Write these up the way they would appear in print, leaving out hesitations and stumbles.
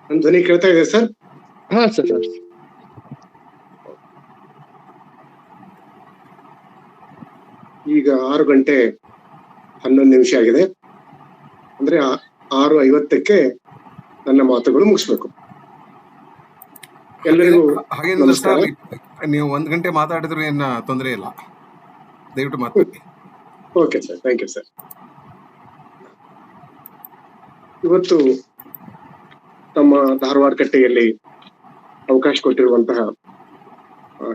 ನನ್ ಧ್ವನಿ ಕೇಳ್ತಾ ಇದೆ ಸರ್? ಹಾ ಸರ್. ಈಗ 6:11 ಆಗಿದೆ. ಅಂದ್ರೆ 6:50ಕ್ಕೆ ನನ್ನ ಮಾತುಗಳು ಮುಗಿಸ್ಬೇಕು. ಎಲ್ಲರಿಗೂ ನಮಸ್ಕಾರ. ನೀವು 1 ಗಂಟೆ ಮಾತಾಡಿದ್ರು ಏನ ತೊಂದರೆ ಇಲ್ಲ, ದಯವಿಟ್ಟು ಮಾತಾಡಿ. Okay sir, thank you sir. ಇವತ್ತು ತಮ್ಮ ಧಾರವಾಡ ಕಟ್ಟೆಯಲ್ಲಿ ಅವಕಾಶ ಕೊಟ್ಟಿರುವಂತಹ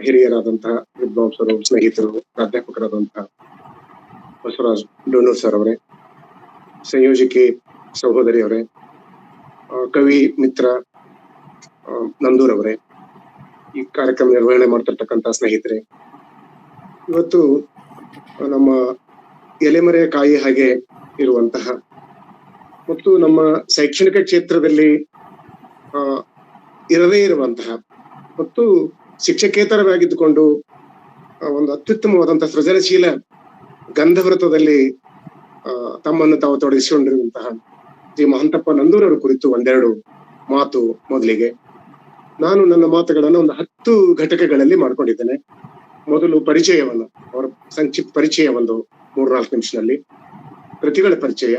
ಹಿರಿಯರಾದಂತಹ ವಿದ್ವಾಂಸರು, ಸ್ನೇಹಿತರು, ಪ್ರಾಧ್ಯಾಪಕರಾದಂತಹ ಬಸವರಾಜ್ ಡೋನೂರ್ ಸರ್ ಅವರೇ, ಸಂಯೋಜಕಿ ಸಹೋದರಿ ಅವರೇ, ಕವಿ ಮಿತ್ರ ನಂದೂರ್ ಅವರೇ, ಈ ಕಾರ್ಯಕ್ರಮ ನಿರ್ವಹಣೆ ಮಾಡ್ತಿರ್ತಕ್ಕಂಥ ಸ್ನೇಹಿತರೆ, ಇವತ್ತು ನಮ್ಮ ಎಲೆಮರೆಯ ಕಾಯಿ ಹಾಗೆ ಇರುವಂತಹ ಮತ್ತು ನಮ್ಮ ಶೈಕ್ಷಣಿಕ ಕ್ಷೇತ್ರದಲ್ಲಿ ಇರದೇ ಇರುವಂತಹ ಮತ್ತು ಶಿಕ್ಷಕೇತರರಾಗಿದ್ದುಕೊಂಡು ಒಂದು ಅತ್ಯುತ್ತಮವಾದಂತಹ ಸೃಜನಶೀಲ ಗಂಧವೃತದಲ್ಲಿ ತಮ್ಮನ್ನು ತಾವು ತೊಡಗಿಸಿಕೊಂಡಿರುವಂತಹ ಶ್ರೀ ಮಹಂತಪ್ಪ ನಂದೂರ್ ಅವರ ಕುರಿತು ಒಂದೆರಡು ಮಾತು. ಮೊದಲಿಗೆ ನಾನು ನನ್ನ ಮಾತುಗಳನ್ನು ಒಂದು 10 ಘಟಕಗಳಲ್ಲಿ ಮಾಡ್ಕೊಂಡಿದ್ದೇನೆ. ಮೊದಲು ಪರಿಚಯವನ್ನ, ಅವರ ಸಂಕ್ಷಿಪ್ತ ಪರಿಚಯ ಒಂದು 3-4 ನಿಮಿಷದಲ್ಲಿ, ಕೃತಿಗಳ ಪರಿಚಯ,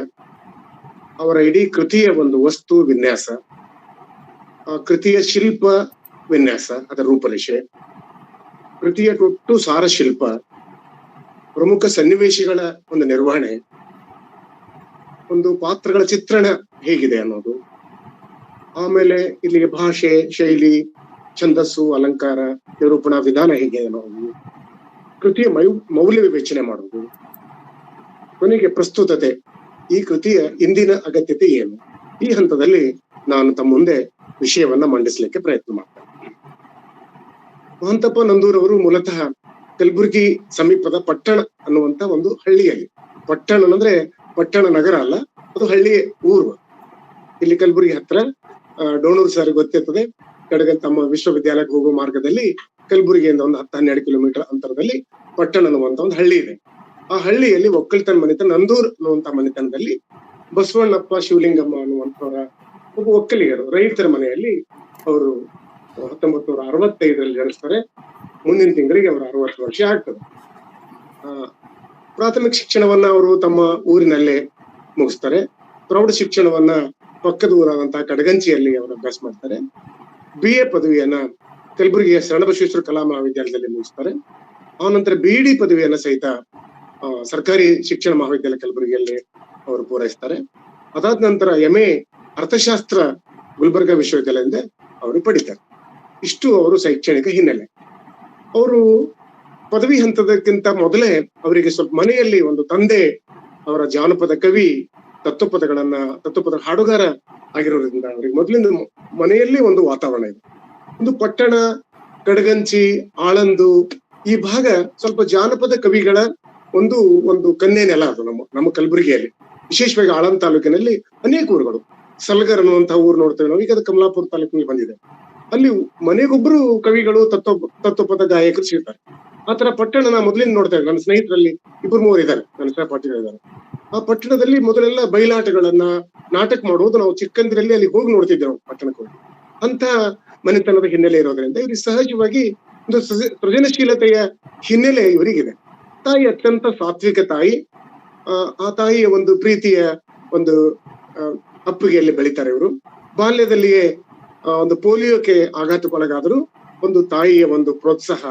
ಅವರ ಇಡೀ ಕೃತಿಯ ಒಂದು ವಸ್ತು ವಿನ್ಯಾಸ, ಆ ಕೃತಿಯ ಶಿಲ್ಪ ವಿನ್ಯಾಸ, ಅದರ ರೂಪರೇಷೆ, ಕೃತಿಯ ಒಟ್ಟು ಸಾರ ಶಿಲ್ಪ, ಪ್ರಮುಖ ಸನ್ನಿವೇಶಗಳ ಒಂದು ನಿರ್ವಹಣೆ, ಒಂದು ಪಾತ್ರಗಳ ಚಿತ್ರಣ ಹೇಗಿದೆ ಅನ್ನೋದು, ಆಮೇಲೆ ಇಲ್ಲಿಗೆ ಭಾಷೆ, ಶೈಲಿ, ಛಂದಸ್ಸು, ಅಲಂಕಾರ, ನಿರೂಪಣಾ ವಿಧಾನ ಹೇಗೆ ಅನ್ನೋದು, ಕೃತಿಯ ಮೌಲ್ಯ ವಿವೇಚನೆ ಮಾಡುವುದು, ಕೊನೆಗೆ ಪ್ರಸ್ತುತತೆ, ಈ ಕೃತಿಯ ಇಂದಿನ ಅಗತ್ಯತೆ ಏನು. ಈ ಹಂತದಲ್ಲಿ ನಾನು ತಮ್ಮ ಮುಂದೆ ವಿಷಯವನ್ನ ಮಂಡಿಸಲಿಕ್ಕೆ ಪ್ರಯತ್ನ ಮಾಡ್ತೇನೆ. ಮಹಂತಪ್ಪ ನಂದೂರ್ ಅವರು ಮೂಲತಃ ಕಲಬುರಗಿ ಸಮೀಪದ ಪಟ್ಟಣ ಅನ್ನುವಂತ ಒಂದು ಹಳ್ಳಿಯಲ್ಲಿ, ಪಟ್ಟಣ ಅಂದ್ರೆ ಪಟ್ಟಣ ನಗರ ಅಲ್ಲ, ಅದು ಹಳ್ಳಿ ಊರು. ಇಲ್ಲಿ ಕಲಬುರಗಿ ಹತ್ರ ಡೋಣೂರ್ ಸರ್ ಗೊತ್ತಿರ್ತದೆ, ಕಡೆಗೆ ತಮ್ಮ ವಿಶ್ವವಿದ್ಯಾಲಯಕ್ಕೆ ಹೋಗುವ ಮಾರ್ಗದಲ್ಲಿ ಕಲಬುರಗಿಯಿಂದ ಒಂದು 10-12 ಕಿಲೋಮೀಟರ್ ಅಂತರದಲ್ಲಿ ಪಟ್ಟಣ ಅನ್ನುವಂತ ಒಂದು ಹಳ್ಳಿ ಇದೆ. ಆ ಹಳ್ಳಿಯಲ್ಲಿ ಒಕ್ಕಲ್ತನ ಮನೆತನ, ನಂದೂರ್ ಅನ್ನುವಂತ ಮನೆತನದಲ್ಲಿ ಬಸವಣ್ಣಪ್ಪ ಶಿವಲಿಂಗಮ್ಮ ಅನ್ನುವಂಥವರ ಒಬ್ಬ ಒಕ್ಕಲಿಗರು, ರೈತರ ಮನೆಯಲ್ಲಿ ಅವರು 1965ರಲ್ಲಿ ಜನಿಸ್ತಾರೆ. ಮುಂದಿನ ತಿಂಗಳಿಗೆ ಅವರ 60 ವರ್ಷ ಆಗ್ತದೆ. ಪ್ರಾಥಮಿಕ ಶಿಕ್ಷಣವನ್ನ ಅವರು ತಮ್ಮ ಊರಿನಲ್ಲೇ ಮುಗಿಸ್ತಾರೆ. ಪ್ರೌಢ ಶಿಕ್ಷಣವನ್ನ ಪಕ್ಕದ ಊರಾದಂತಹ ಕಡಗಂಚಿಯಲ್ಲಿ ಅವರು ಅಭ್ಯಾಸ ಮಾಡ್ತಾರೆ. BA ಪದವಿಯನ್ನ ಕಲಬುರಗಿಯ ಶರಣಬಸವೇಶ್ವರ ಕಲಾ ಮಹಾವಿದ್ಯಾಲಯದಲ್ಲಿ ಮುಗಿಸ್ತಾರೆ. ಆನಂತರ BD ಪದವಿಯನ್ನ ಸಹಿತ ಸರ್ಕಾರಿ ಶಿಕ್ಷಣ ಮಹಾವಿದ್ಯಾಲಯ ಕಲಬುರಗಿಯಲ್ಲಿ ಅವರು ಪೂರೈಸ್ತಾರೆ. ಅದಾದ ನಂತರ MA ಅರ್ಥಶಾಸ್ತ್ರ ಗುಲ್ಬರ್ಗಾ ವಿಶ್ವವಿದ್ಯಾಲಯದಿಂದ ಅವರು ಪಡಿತಾರೆ. ಇಷ್ಟು ಅವರು ಶೈಕ್ಷಣಿಕ ಹಿನ್ನೆಲೆ. ಅವರು ಪದವಿ ಹಂತದಕ್ಕಿಂತ ಮೊದಲೇ ಅವರಿಗೆ ಸ್ವಲ್ಪ ಮನೆಯಲ್ಲಿ ಒಂದು ತಂದೆ ಅವರ ಜಾನಪದ ಕವಿ, ತತ್ವಪದ ಹಾಡುಗಾರ ಆಗಿರೋದ್ರಿಂದ ಅವರಿಗೆ ಮೊದಲಿಂದ ಮನೆಯಲ್ಲಿ ಒಂದು ವಾತಾವರಣ ಇದೆ. ಒಂದು ಪಟ್ಟಣ, ಕಡಗಂಚಿ, ಆಳಂದು ಈ ಭಾಗ ಸ್ವಲ್ಪ ಜಾನಪದ ಕವಿಗಳ ಒಂದು ಕನ್ಯೆ ನೆಲ ಅದು. ನಮ್ಮ ಕಲಬುರಗಿಯಲ್ಲಿ, ವಿಶೇಷವಾಗಿ ಆಳಂದ ತಾಲೂಕಿನಲ್ಲಿ ಅನೇಕ ಊರುಗಳು, ಸಲ್ಗರ್ ಅನ್ನುವಂತಹ ಊರು ನೋಡ್ತೇವೆ ನಾವು. ಈಗ ಅದು ಕಮಲಾಪುರ ತಾಲೂಕಿನಲ್ಲಿ ಬಂದಿದೆ. ಅಲ್ಲಿ ಮನೆಗೊಬ್ರು ಕವಿಗಳು, ತತ್ವಪದ ಗಾಯಕರು ಸಿಗ್ತಾರೆ. ಆತರ ಪಟ್ಟಣ ಮೊದಲಿಂದ ನೋಡ್ತಾ ಇದ್ದಾರೆ. ನನ್ನ ಸ್ನೇಹಿತರಲ್ಲಿ 2-3 ಇದ್ದಾರೆ, ನನ್ನ ಸಹಪಾಠಿಗಳಿದ್ದಾರೆ. ಆ ಪಟ್ಟಣದಲ್ಲಿ ಮೊದಲೆಲ್ಲ ಬಯಲಾಟಗಳನ್ನ, ನಾಟಕ ಮಾಡುವುದು ನಾವು ಚಿಕ್ಕಂದಿರಲ್ಲಿ ಅಲ್ಲಿ ಹೋಗಿ ನೋಡ್ತಿದ್ದೇವೆ, ಪಟ್ಟಣಕ್ಕೆ ಹೋಗಿ. ಅಂತ ಮನೆತನದ ಹಿನ್ನೆಲೆ ಇರೋದ್ರಿಂದ ಇವ್ರಿಗೆ ಸಹಜವಾಗಿ ಒಂದು ಸೃಜನಶೀಲತೆಯ ಹಿನ್ನೆಲೆ ಇವರಿಗಿದೆ. ತಾಯಿ ಅತ್ಯಂತ ಸಾತ್ವಿಕ ತಾಯಿ. ಆ ತಾಯಿಯ ಒಂದು ಪ್ರೀತಿಯ ಒಂದು ಅಪ್ಪುಗೆಯಲ್ಲಿ ಬೆಳಿತಾರೆ ಇವರು. ಬಾಲ್ಯದಲ್ಲಿಯೇ ಒಂದು ಪೋಲಿಯೋಕ್ಕೆ ಆಘಾತಕ್ಕೊಳಗಾದರೂ ಒಂದು ತಾಯಿಯ ಒಂದು ಪ್ರೋತ್ಸಾಹ,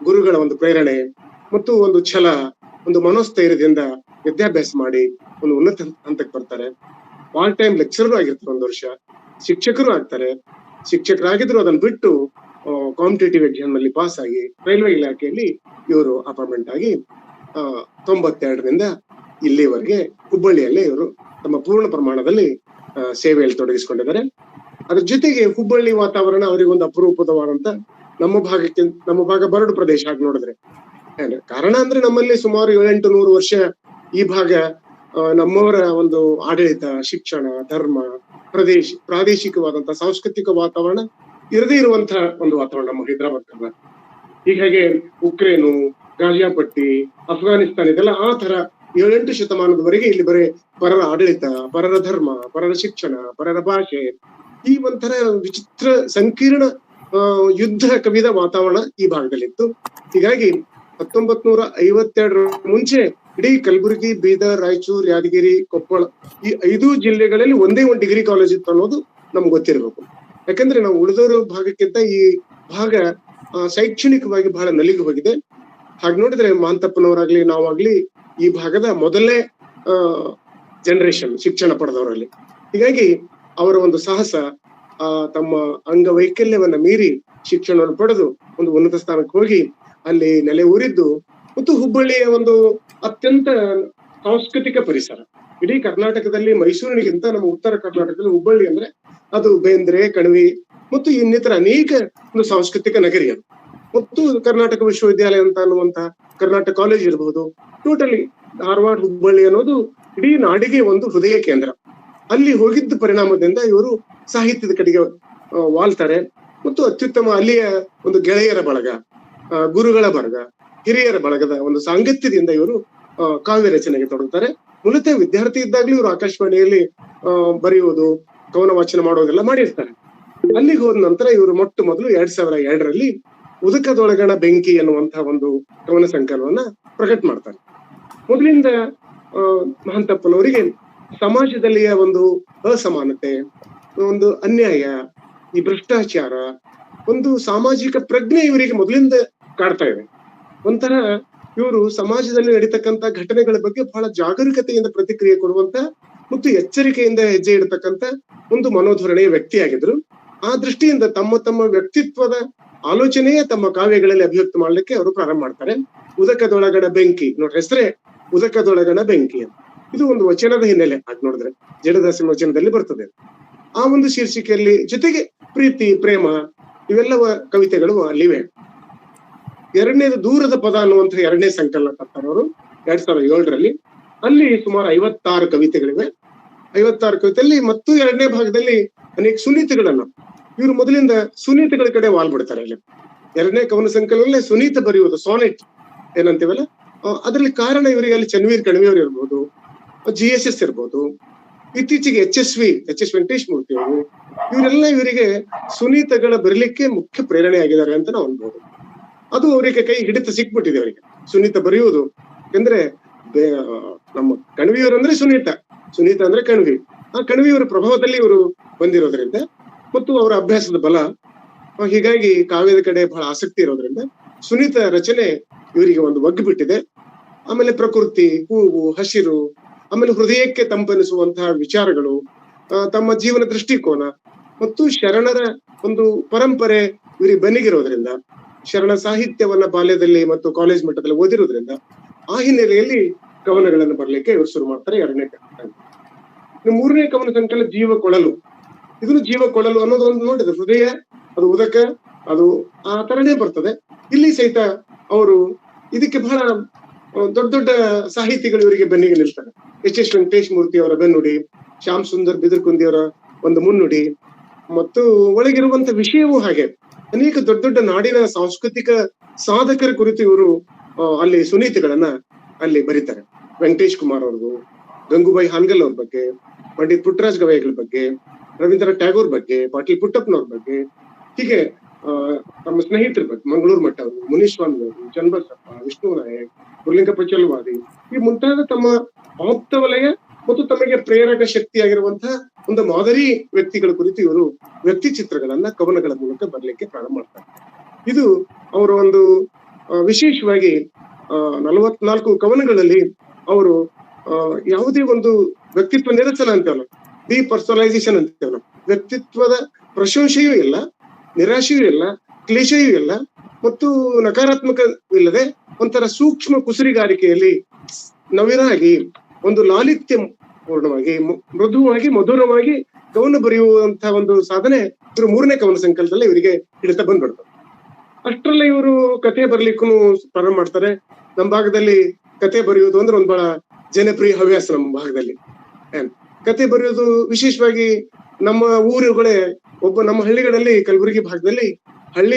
ಗುರುಗಳ ಒಂದು ಪ್ರೇರಣೆ ಮತ್ತು ಒಂದು ಛಲ, ಒಂದು ಮನೋಸ್ಥೈರ್ಯದಿಂದ ವಿದ್ಯಾಭ್ಯಾಸ ಮಾಡಿ ಒಂದು ಉನ್ನತ ಹಂತಕ್ಕೆ ಬರ್ತಾರೆ. ಪಾರ್ಟ್ ಟೈಮ್ ಲೆಕ್ಚರರ್ ಆಗಿರ್ತಾರೆ, 1 ವರ್ಷ ಶಿಕ್ಷಕರು ಆಗ್ತಾರೆ. ಶಿಕ್ಷಕರಾಗಿದ್ರು ಅದನ್ನ ಬಿಟ್ಟು ಕಾಂಪಿಟೇಟಿವ್ ಎಕ್ಸಾಮ್ ನಲ್ಲಿ ಪಾಸ್ ಆಗಿ ರೈಲ್ವೆ ಇಲಾಖೆಯಲ್ಲಿ ಇವರು ಅಪಾಯಿಂಟ್ಮೆಂಟ್ ಆಗಿ 92ರಿಂದ ಇಲ್ಲಿವರೆಗೆ ಹುಬ್ಬಳ್ಳಿಯಲ್ಲೇ ಇವರು ತಮ್ಮ ಪೂರ್ಣ ಪ್ರಮಾಣದಲ್ಲಿ ಸೇವೆಯಲ್ಲಿ ತೊಡಗಿಸಿಕೊಂಡಿದ್ದಾರೆ. ಅದ್ರ ಜೊತೆಗೆ ಹುಬ್ಬಳ್ಳಿ ವಾತಾವರಣ ಅವರಿಗೆ ಒಂದು ಅಪರೂಪದವಾದಂತ, ನಮ್ಮ ಭಾಗ ಬರಡು ಪ್ರದೇಶ ಆಗಿ ನೋಡಿದ್ರೆ. ಕಾರಣ ಅಂದ್ರೆ ನಮ್ಮಲ್ಲಿ ಸುಮಾರು 700-800 ವರ್ಷ ಈ ಭಾಗ ನಮ್ಮವರ ಒಂದು ಆಡಳಿತ, ಶಿಕ್ಷಣ, ಧರ್ಮ, ಪ್ರಾದೇಶಿಕವಾದಂತಹ ಸಾಂಸ್ಕೃತಿಕ ವಾತಾವರಣ ಇರದೇ ಇರುವಂತಹ ಒಂದು ವಾತಾವರಣ ನಮ್ಮ ಹೈದರಾಬಾದ್ ಕರ್ನಾಟಕ. ಹೀಗಾಗಿ ಉಕ್ರೇನು, ಗಾಜಿಯಾಪಟ್ಟಿ, ಅಫ್ಘಾನಿಸ್ತಾನ ಇದೆಲ್ಲ ಆ ತರ 7-8 ಶತಮಾನದವರೆಗೆ ಇಲ್ಲಿ ಬರೀ ಪರರ ಆಡಳಿತ, ಪರರ ಧರ್ಮ, ಪರರ ಶಿಕ್ಷಣ, ಪರರ ಭಾಷೆ, ಈ ಒಂಥರ ವಿಚಿತ್ರ ಸಂಕೀರ್ಣ ಯುದ್ಧ ಕವಿದ ವಾತಾವರಣ ಈ ಭಾಗದಲ್ಲಿತ್ತು. ಹೀಗಾಗಿ 1952 ಮುಂಚೆ ಇಡೀ ಕಲಬುರಗಿ, ಬೀದರ್, ರಾಯಚೂರು, ಯಾದಗಿರಿ, ಕೊಪ್ಪಳ ಈ 5 ಜಿಲ್ಲೆಗಳಲ್ಲಿ ಒಂದೇ ಒಂದು ಡಿಗ್ರಿ ಕಾಲೇಜ್ ಇತ್ತು ಅನ್ನೋದು ನಮ್ಗೆ ಗೊತ್ತಿರ್ಬೇಕು. ಯಾಕಂದ್ರೆ ನಾವು ಉಳಿದೋರ ಭಾಗಕ್ಕಿಂತ ಈ ಭಾಗ ಶೈಕ್ಷಣಿಕವಾಗಿ ಬಹಳ ನಲಿಗೆ ಹೋಗಿದೆ. ಹಾಗೆ ನೋಡಿದ್ರೆ ಮಾಂತಪ್ಪನವರಾಗ್ಲಿ ನಾವಾಗ್ಲಿ ಈ ಭಾಗದ ಮೊದಲನೇ ಜನರೇಷನ್ ಶಿಕ್ಷಣ ಪಡೆದವರಲ್ಲಿ. ಹೀಗಾಗಿ ಅವರ ಒಂದು ಸಾಹಸ ತಮ್ಮ ಅಂಗವೈಕಲ್ಯವನ್ನ ಮೀರಿ ಶಿಕ್ಷಣವನ್ನು ಪಡೆದು ಒಂದು ಉನ್ನತ ಸ್ಥಾನಕ್ಕೆ ಹೋಗಿ ಅಲ್ಲಿ ನೆಲೆ ಊರಿದ್ದು. ಮತ್ತು ಹುಬ್ಬಳ್ಳಿಯ ಒಂದು ಅತ್ಯಂತ ಸಾಂಸ್ಕೃತಿಕ ಪರಿಸರ. ಇಡೀ ಕರ್ನಾಟಕದಲ್ಲಿ ಮೈಸೂರಿನಿಗಿಂತ ನಮ್ಮ ಉತ್ತರ ಕರ್ನಾಟಕದಲ್ಲಿ ಹುಬ್ಬಳ್ಳಿ ಅಂದ್ರೆ ಅದು ಬೇಂದ್ರೆ, ಕಣವಿ ಮತ್ತು ಇನ್ನಿತರ ಅನೇಕ ಒಂದು ಸಾಂಸ್ಕೃತಿಕ ನಗರಿ ಅದು. ಮತ್ತು ಕರ್ನಾಟಕ ವಿಶ್ವವಿದ್ಯಾಲಯ ಅಂತ ಅನ್ನುವಂತ ಕರ್ನಾಟಕ ಕಾಲೇಜ್ ಇರಬಹುದು. ಟೋಟಲಿ ಧಾರವಾಡ, ಹುಬ್ಬಳ್ಳಿ ಅನ್ನೋದು ಇಡೀ ನಾಡಿಗೆ ಒಂದು ಹೃದಯ ಕೇಂದ್ರ. ಅಲ್ಲಿ ಹೋಗಿದ್ದ ಪರಿಣಾಮದಿಂದ ಇವರು ಸಾಹಿತ್ಯದ ಕಡೆಗೆ ವಾಲ್ತಾರೆ. ಮತ್ತು ಅತ್ಯುತ್ತಮ ಅಲ್ಲಿಯ ಒಂದು ಗೆಳೆಯರ ಬಳಗ, ಗುರುಗಳ ಬಳಗ, ಹಿರಿಯರ ಬಳಗದ ಒಂದು ಸಾಂಗತ್ಯದಿಂದ ಇವರು ಕಾವ್ಯ ರಚನೆಗೆ ತೊಡಗುತ್ತಾರೆ. ಮೂಲತಃ ವಿದ್ಯಾರ್ಥಿ ಇದ್ದಾಗ್ಲೂ ಇವರು ಆಕಾಶವಾಣಿಯಲ್ಲಿ ಬರೆಯುವುದು, ಕವನ ವಾಚನ ಮಾಡೋದೆಲ್ಲ ಮಾಡಿರ್ತಾರೆ. ಅಲ್ಲಿಗೆ ಹೋದ ನಂತರ ಇವರು ಮೊಟ್ಟ ಮೊದಲು 2002ರಲ್ಲಿ ಉದಕದೊಳಗಣ ಬೆಂಕಿ ಅನ್ನುವಂತಹ ಒಂದು ಕವನ ಸಂಕಲನವನ್ನ ಪ್ರಕಟ ಮಾಡ್ತಾರೆ. ಮೊದಲಿಂದ ಮಹಾಂತಪ್ಪನವರಿಗೆ ಸಮಾಜದಲ್ಲಿಯ ಒಂದು ಅಸಮಾನತೆ, ಒಂದು ಅನ್ಯಾಯ, ಈ ಭ್ರಷ್ಟಾಚಾರ, ಒಂದು ಸಾಮಾಜಿಕ ಪ್ರಜ್ಞೆ ಇವರಿಗೆ ಮೊದಲಿಂದ ಕಾಡ್ತಾ ಇದೆ. ಒಂಥರ ಇವರು ಸಮಾಜದಲ್ಲಿ ನಡೀತಕ್ಕಂತ ಘಟನೆಗಳ ಬಗ್ಗೆ ಬಹಳ ಜಾಗರೂಕತೆಯಿಂದ ಪ್ರತಿಕ್ರಿಯೆ ಕೊಡುವಂತ ಮತ್ತು ಎಚ್ಚರಿಕೆಯಿಂದ ಹೆಜ್ಜೆ ಇಡತಕ್ಕಂತ ಒಂದು ಮನೋಧರಣೆಯ ವ್ಯಕ್ತಿಯಾಗಿದ್ರು. ಆ ದೃಷ್ಟಿಯಿಂದ ತಮ್ಮ ವ್ಯಕ್ತಿತ್ವದ ಆಲೋಚನೆಯೇ ತಮ್ಮ ಕಾವ್ಯಗಳಲ್ಲಿ ಅಭಿವ್ಯಕ್ತ ಮಾಡ್ಲಿಕ್ಕೆ ಅವರು ಪ್ರಾರಂಭ ಮಾಡ್ತಾರೆ. ಉದಕದೊಳಗಣ ಬೆಂಕಿ, ನೋಡ್ರಿ ಹೆಸರೇ ಉದಕದೊಳಗಣ ಬೆಂಕಿ ಅಂತ. ಇದು ಒಂದು ವಚನದ ಹಿನ್ನೆಲೆ ಆಗ್ ನೋಡಿದ್ರೆ ಜಡದಾಸನ ವಚನದಲ್ಲಿ ಬರ್ತದೆ. ಆ ಒಂದು ಶೀರ್ಷಿಕೆಯಲ್ಲಿ ಜೊತೆಗೆ ಪ್ರೀತಿ, ಪ್ರೇಮ ಇವೆಲ್ಲವ ಕವಿತೆಗಳು ಅಲ್ಲಿವೆ. ಎರಡನೇದು ದೂರದ ಪದ ಅನ್ನುವಂಥ 2ನೇ ಸಂಕಲನ ತರ್ತಾರೆ ಅವರು 2007ರಲ್ಲಿ. ಅಲ್ಲಿ ಸುಮಾರು 56 ಕವಿತೆಗಳಿವೆ. 56 ಕವಿತೆಯಲ್ಲಿ ಮತ್ತು 2ನೇ ಭಾಗದಲ್ಲಿ ಅನೇಕ ಸುನೀತಿಗಳನ್ನ ಇವರು ಮೊದಲಿಂದ ಸುನೀತಿಗಳ ಕಡೆ ವಾಲ್ ಬಿಡ್ತಾರೆ. ಅಲ್ಲಿ 2ನೇ ಕವನ ಸಂಕಲನಲ್ಲೇ ಸುನೀತ ಬರೆಯುವುದು, ಸಾನೆಟ್ ಏನಂತೀವಲ್ಲ, ಅದ್ರಲ್ಲಿ ಕಾರಣ ಇವರಿಗೆ ಅಲ್ಲಿ ಚನ್ವೀರ್ ಕಣಿವೆಯವರು ಇರ್ಬೋದು, GSS ಇರ್ಬೋದು, ಇತ್ತೀಚೆಗೆ HS ವೆಂಕಟೇಶ್ ಮೂರ್ತಿ ಅವರು, ಇವರೆಲ್ಲ ಇವರಿಗೆ ಸುನೀತಗಳ ಬರಲಿಕ್ಕೆ ಮುಖ್ಯ ಪ್ರೇರಣೆ ಆಗಿದ್ದಾರೆ ಅಂತ ನಾವು ಅನ್ಬೋದು. ಅದು ಅವರಿಗೆ ಕೈ ಹಿಡಿತ ಸಿಕ್ಬಿಟ್ಟಿದೆ ಅವರಿಗೆ ಸುನೀತ ಬರೆಯುವುದು. ಯಾಕಂದ್ರೆ ನಮ್ಮ ಕಣಿವೆಯವರು ಅಂದ್ರೆ ಸುನೀತ ಅಂದ್ರೆ ಕಣಿವಿ. ಆ ಕಣಿವೆಯವರ ಪ್ರಭಾವದಲ್ಲಿ ಇವರು ಬಂದಿರೋದ್ರಿಂದ ಮತ್ತು ಅವರ ಅಭ್ಯಾಸದ ಬಲ, ಹೀಗಾಗಿ ಕಾವ್ಯದ ಕಡೆ ಬಹಳ ಆಸಕ್ತಿ ಇರೋದ್ರಿಂದ ಸುನೀತ ರಚನೆ ಇವರಿಗೆ ಒಂದು ಒಗ್ಗು ಬಿಟ್ಟಿದೆ. ಆಮೇಲೆ ಪ್ರಕೃತಿ, ಹೂವು, ಹಸಿರು, ಆಮೇಲೆ ಹೃದಯಕ್ಕೆ ತಂಪನಿಸುವಂತಹ ವಿಚಾರಗಳು, ತಮ್ಮ ಜೀವನ ದೃಷ್ಟಿಕೋನ ಮತ್ತು ಶರಣರ ಒಂದು ಪರಂಪರೆ ಇವರಿಗೆ ಬೆನ್ನಿಗಿರೋದ್ರಿಂದ, ಶರಣ ಸಾಹಿತ್ಯವನ್ನ ಬಾಲ್ಯದಲ್ಲಿ ಮತ್ತು ಕಾಲೇಜ್ ಮಟ್ಟದಲ್ಲಿ ಓದಿರೋದ್ರಿಂದ ಆ ಹಿನ್ನೆಲೆಯಲ್ಲಿ ಕವನಗಳನ್ನು ಬರ್ಲಿಕ್ಕೆ ಇವರು ಶುರು ಮಾಡ್ತಾರೆ. 2ನೇ ಕವನ. 3ನೇ ಕವನ ಸಂಕಲನ ಜೀವ ಕೊಳಲು. ಇದನ್ನು ಜೀವ ಕೊಳಲು ಅನ್ನೋದು ಒಂದು ನೋಡಿದ್ರೆ ಹೃದಯ, ಅದು ಉದಕ, ಅದು ಆ ತರನೇ ಬರ್ತದೆ. ಇಲ್ಲಿ ಸಹಿತ ಅವರು ಇದಕ್ಕೆ ಬಹಳ ದೊಡ್ಡ ಸಾಹಿತಿಗಳು ಇವರಿಗೆ ಬೆನ್ನಿಗೆ ನಿಲ್ತಾರೆ. HS ವೆಂಕಟೇಶ್ ಮೂರ್ತಿ ಅವರ ಬೆನ್ನುಡಿ, ಶ್ಯಾಮ್ ಸುಂದರ್ ಬಿದರ್ಕುಂದಿಯವರ ಒಂದು ಮುನ್ನುಡಿ ಮತ್ತು ಒಳಗಿರುವಂತ ವಿಷಯವೂ ಹಾಗೆ ಅನೇಕ ದೊಡ್ಡ ನಾಡಿನ ಸಾಂಸ್ಕೃತಿಕ ಸಾಧಕರ ಕುರಿತು ಇವರು ಅಲ್ಲಿ ಸುನೀತಿಗಳನ್ನ ಅಲ್ಲಿ ಬರೀತಾರೆ. ವೆಂಕಟೇಶ್ ಕುಮಾರ್ ಅವ್ರದ್ದು, ಗಂಗೂಬಾಯಿ ಹಾನ್ಗಲ್ ಅವ್ರ ಬಗ್ಗೆ, ಪಂಡಿತ್ ಪುಟ್ಟರಾಜ್ ಗವಾಯಿಗಳ ಬಗ್ಗೆ, ರವೀಂದ್ರ ಟ್ಯಾಗೋರ್ ಬಗ್ಗೆ, ಪಾಟೀಲ್ ಪುಟ್ಟಪ್ಪನವ್ರ ಬಗ್ಗೆ, ಹೀಗೆ ತಮ್ಮ ಸ್ನೇಹಿತರ ಬಗ್ಗೆ, ಮಂಗಳೂರು ಮಠ ಅವರು, ಮುನೀಸ್ವಾಮಿ ಅವರು, ಚನ್ನಬಸಪ್ಪ, ವಿಷ್ಣು ನಾಯಕ್, ಗುರುಲಿಂಗಪ್ಪ ಚಲವಾದಿ, ಈ ಮುಂತಾದ ತಮ್ಮ ಆಪ್ತ ವಲಯ ಮತ್ತು ತಮಗೆ ಪ್ರೇರಕ ಶಕ್ತಿಯಾಗಿರುವಂತಹ ಒಂದು ಮಾದರಿ ವ್ಯಕ್ತಿಗಳ ಕುರಿತು ಇವರು ವ್ಯಕ್ತಿ ಚಿತ್ರಗಳನ್ನ ಕವನಗಳ ಮೂಲಕ ಬರ್ಲಿಕ್ಕೆ ಪ್ರಾರಂಭ ಮಾಡ್ತಾರೆ. ಇದು ಅವರ ಒಂದು ವಿಶೇಷವಾಗಿ 44 ಕವನಗಳಲ್ಲಿ ಅವರು ಯಾವುದೇ ಒಂದು ವ್ಯಕ್ತಿತ್ವ ನಿರಸನ ಅಂತೇವಲ್ಲ, ಡಿಪರ್ಸನಲೈಸೇಷನ್ ಅಂತೇವಲ್ಲ, ವ್ಯಕ್ತಿತ್ವದ ಪ್ರಶಂಸೆಯೂ ಇಲ್ಲ, ನಿರಾಶೆಯೂ ಇಲ್ಲ, ಕ್ಲೇಶಯೂ ಇಲ್ಲ ಮತ್ತು ನಕಾರಾತ್ಮಕವಿಲ್ಲದೆ ಒಂಥರ ಸೂಕ್ಷ್ಮ ಕುಸುರಿಗಾರಿಕೆಯಲ್ಲಿ ನವಿರಾಗಿ ಒಂದು ಲಾಲಿತ್ಯ ಪೂರ್ಣವಾಗಿ ಮೃದುವಾಗಿ ಮಧುರವಾಗಿ ಕವನ ಬರೆಯುವಂತಹ ಒಂದು ಸಾಧನೆ ಇವರು 3ನೇ ಕವನ ಸಂಕಲನದಲ್ಲಿ ಇವರಿಗೆ ಹಿಡಿತ ಬಂದ್ಬಿಡ್ತಾರೆ. ಅಷ್ಟರಲ್ಲೇ ಇವರು ಕಥೆ ಬರ್ಲಿಕ್ಕೂ ಪ್ರಾರಂಭ ಮಾಡ್ತಾರೆ. ನಮ್ಮ ಭಾಗದಲ್ಲಿ ಕತೆ ಬರೆಯೋದು ಅಂದ್ರೆ ಒಂದ್ ಬಹಳ ಜನಪ್ರಿಯ ಹವ್ಯಾಸ. ನಮ್ಮ ಭಾಗದಲ್ಲಿ ಕತೆ ಬರೆಯೋದು ವಿಶೇಷವಾಗಿ ನಮ್ಮ ಊರುಗಳೇ ನಮ್ಮ ಹಳ್ಳಿಗಳಲ್ಲಿ, ಕಲಬುರಗಿ ಭಾಗದಲ್ಲಿ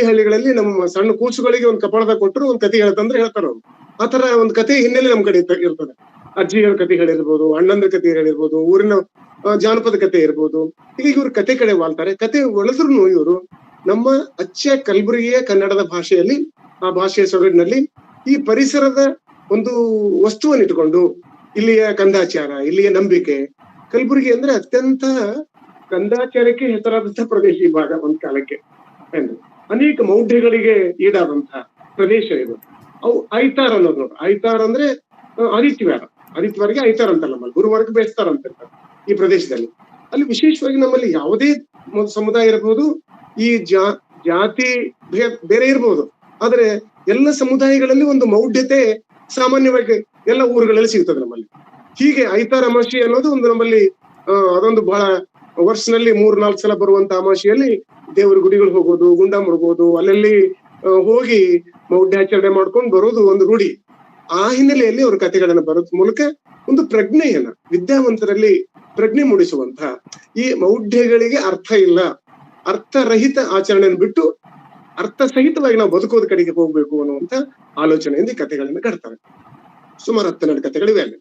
ಹಳ್ಳಿಗಳಲ್ಲಿ ನಮ್ಮ ಸಣ್ಣ ಕೂಸುಗಳಿಗೆ ಒಂದು ಕಪಾಳದಾಗ ಕೊಟ್ಟರು ಒಂದ್ ಕತೆ ಹೇಳ್ತಂದ್ರೆ ಹೇಳ್ತಾರ ಅವ್ರು. ಆ ತರ ಒಂದ್ ಕತೆ ಹಿನ್ನೆಲೆ ನಮ್ ಕಡೆ ಇರ್ತದೆ. ಅಜ್ಜಿಯವ್ರ ಕತೆ ಹೇಳಿರ್ಬೋದು, ಅಣ್ಣಂದ್ರ ಕತೆ ಹೇಳಿರ್ಬೋದು, ಊರಿನ ಜಾನಪದ ಕತೆ ಇರ್ಬೋದು. ಈಗ ಇವ್ರ ಕತೆ ಕಡೆ ವಾಲ್ತಾರೆ. ಕತೆ ಒಳದ್ರು ಇವರು ನಮ್ಮ ಅಚ್ಚ ಕಲಬುರಗಿಯ ಕನ್ನಡದ ಭಾಷೆಯಲ್ಲಿ, ಆ ಭಾಷೆಯ ಸೊಗಡಿನಲ್ಲಿ ಈ ಪರಿಸರದ ಒಂದು ವಸ್ತುವನ್ನು ಇಟ್ಕೊಂಡು ಇಲ್ಲಿಯ ಕಂದಾಚಾರ, ಇಲ್ಲಿಯ ನಂಬಿಕೆ. ಕಲಬುರಗಿ ಅಂದ್ರೆ ಅತ್ಯಂತ ಕಂದಾಚಾರಕ್ಕೆ ಹೆಸರಾದಂತಹ ಪ್ರದೇಶ ಈ ಭಾಗ ಒಂದ್ ಕಾಲಕ್ಕೆ. ಅನೇಕ ಮೌಢ್ಯಗಳಿಗೆ ಈಡಾದಂತಹ ಪ್ರದೇಶ ಇದು. ಅವು ಐತಾರ ಅನ್ನೋದು ನೋಡ್ರಿ. ಐತಾರ ಅಂದ್ರೆ ಆದಿತ್ಯವಾರ, ಆದಿತ್ಯವಾರಿಗೆ ಐತಾರ ಅಂತಲ್ಲ, ನಮ್ಮಲ್ಲಿ ಗುರುವಾರಕ್ಕೆ ಬೇಯಿಸ್ತಾರ ಅಂತ ಈ ಪ್ರದೇಶದಲ್ಲಿ. ಅಲ್ಲಿ ವಿಶೇಷವಾಗಿ ನಮ್ಮಲ್ಲಿ ಯಾವುದೇ ಸಮುದಾಯ ಇರಬಹುದು, ಈ ಜಾತಿ ಬೇರೆ ಇರಬಹುದು, ಆದ್ರೆ ಎಲ್ಲ ಸಮುದಾಯಗಳಲ್ಲಿ ಒಂದು ಮೌಢ್ಯತೆ ಸಾಮಾನ್ಯವಾಗಿ ಎಲ್ಲ ಊರುಗಳಲ್ಲಿ ಸಿಗ್ತದೆ ನಮ್ಮಲ್ಲಿ. ಹೀಗೆ ಐತಾರ ಅಮಾವಾಸ್ಯೆ ಅನ್ನೋದು ಒಂದು ನಮ್ಮಲ್ಲಿ ಅದೊಂದು ಬಹಳ ವರ್ಷನಲ್ಲಿ 3-4 ಸಲ ಬರುವಂತ ಅಮಾವಾಸ್ಯೆಯಲ್ಲಿ ದೇವರ ಗುಡಿಗಳು ಹೋಗೋದು, ಗುಂಡ ಮುರುಗೋದು, ಅಲ್ಲಲ್ಲಿ ಹೋಗಿ ಮೌಢ್ಯಾಚರಣೆ ಮಾಡ್ಕೊಂಡು ಬರೋದು ಒಂದು ರೂಢಿ. ಆ ಹಿನ್ನೆಲೆಯಲ್ಲಿ ಅವ್ರ ಕಥೆಗಳನ್ನ ಬರೋದ್ ಮೂಲಕ ಒಂದು ಪ್ರಜ್ಞೆಯನ್ನ, ವಿದ್ಯಾವಂತರಲ್ಲಿ ಪ್ರಜ್ಞೆ ಮೂಡಿಸುವಂತ, ಈ ಮೌಢ್ಯಗಳಿಗೆ ಅರ್ಥ ಇಲ್ಲ, ಅರ್ಥರಹಿತ ಆಚರಣೆಯನ್ನು ಬಿಟ್ಟು ಅರ್ಥ ಸಹಿತವಾಗಿ ನಾವು ಬದುಕೋದ ಕಡೆಗೆ ಹೋಗ್ಬೇಕು ಅನ್ನುವಂತ ಆಲೋಚನೆಯಿಂದ ಈ ಕಥೆಗಳನ್ನ ಕಟ್ತಾರೆ. ಸುಮಾರು 12 ಕಥೆಗಳಿವೆ ಅಲ್ಲಿ.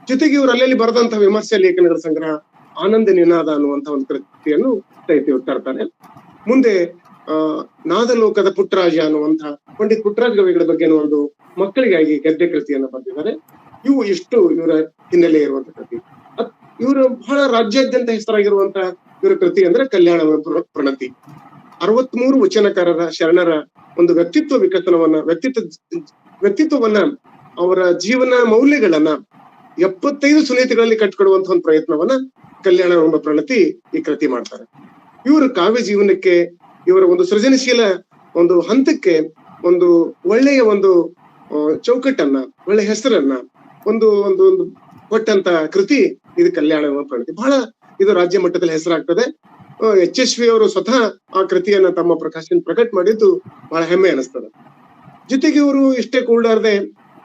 ಜೊತೆಗೆ ಇವರು ಅಲ್ಲಲ್ಲಿ ಬರೆದಂತಹ ವಿಮರ್ಶೆ ಲೇಖನಗಳ ಸಂಗ್ರಹ ಆನಂದ ನಿನಾದ ಅನ್ನುವಂತ ಒಂದು ಕೃತಿಯನ್ನು ಸಹಿತ ಇವ್ರು ತರ್ತಾರೆ. ಮುಂದೆ ನಾದಲೋಕದ ಪುಟ್ಟರಾಜ ಅನ್ನುವಂತ ಪಂಡಿತ್ ಪುಟ್ಟರಾಜ ಗವಿಗಳ ಬಗ್ಗೆ ಒಂದು ಮಕ್ಕಳಿಗಾಗಿ ಗದ್ಯ ಕೃತಿಯನ್ನ ಬರೆದಿದ್ದಾರೆ. ಇವು ಇಷ್ಟು ಇವರ ಹಿನ್ನೆಲೆ ಇರುವಂತ ಕೃತಿ. ಇವರು ಬಹಳ ರಾಜ್ಯಾದ್ಯಂತ ಹೆಸರಾಗಿರುವಂತ ಇವರ ಕೃತಿ ಅಂದ್ರೆ ಕಲ್ಯಾಣ ಪ್ರಣತಿ. 63 ವಚನಕಾರರ ಶರಣರ ಒಂದು ವ್ಯಕ್ತಿತ್ವ ವಿಕಸನವನ್ನ, ವ್ಯಕ್ತಿತ್ವವನ್ನ, ಅವರ ಜೀವನ ಮೌಲ್ಯಗಳನ್ನ 75 ಸುನೀತಿಗಳಲ್ಲಿ ಕಟ್ಕೊಡುವಂತ ಒಂದು ಪ್ರಯತ್ನವನ್ನ ಕಲ್ಯಾಣ ಎಂಬ ಪ್ರಣತಿ ಈ ಕೃತಿ ಮಾಡ್ತಾರೆ. ಇವರು ಕಾವ್ಯ ಜೀವನಕ್ಕೆ, ಇವರ ಒಂದು ಸೃಜನಶೀಲ ಒಂದು ಹಂತಕ್ಕೆ ಒಂದು ಒಳ್ಳೆಯ ಒಂದು ಚೌಕಟ್ಟನ್ನ, ಒಳ್ಳೆಯ ಹೆಸರನ್ನ ಒಂದು ಒಂದು ಒಂದು ಕೊಟ್ಟಂತ ಕೃತಿ ಇದು ಕಲ್ಯಾಣ ಎಂಬ ಪ್ರಣತಿ. ಬಹಳ ಇದು ರಾಜ್ಯ ಮಟ್ಟದಲ್ಲಿ ಹೆಸರಾಗ್ತದೆ. HSV ಅವರು ಸ್ವತಃ ಆ ಕೃತಿಯನ್ನ ತಮ್ಮ ಪ್ರಕಟ ಮಾಡಿದ್ದು ಬಹಳ ಹೆಮ್ಮೆ ಅನಿಸ್ತದೆ. ಜೊತೆಗೆ ಇವರು ಇಷ್ಟೇ ಕೂಡಾರ್ದೆ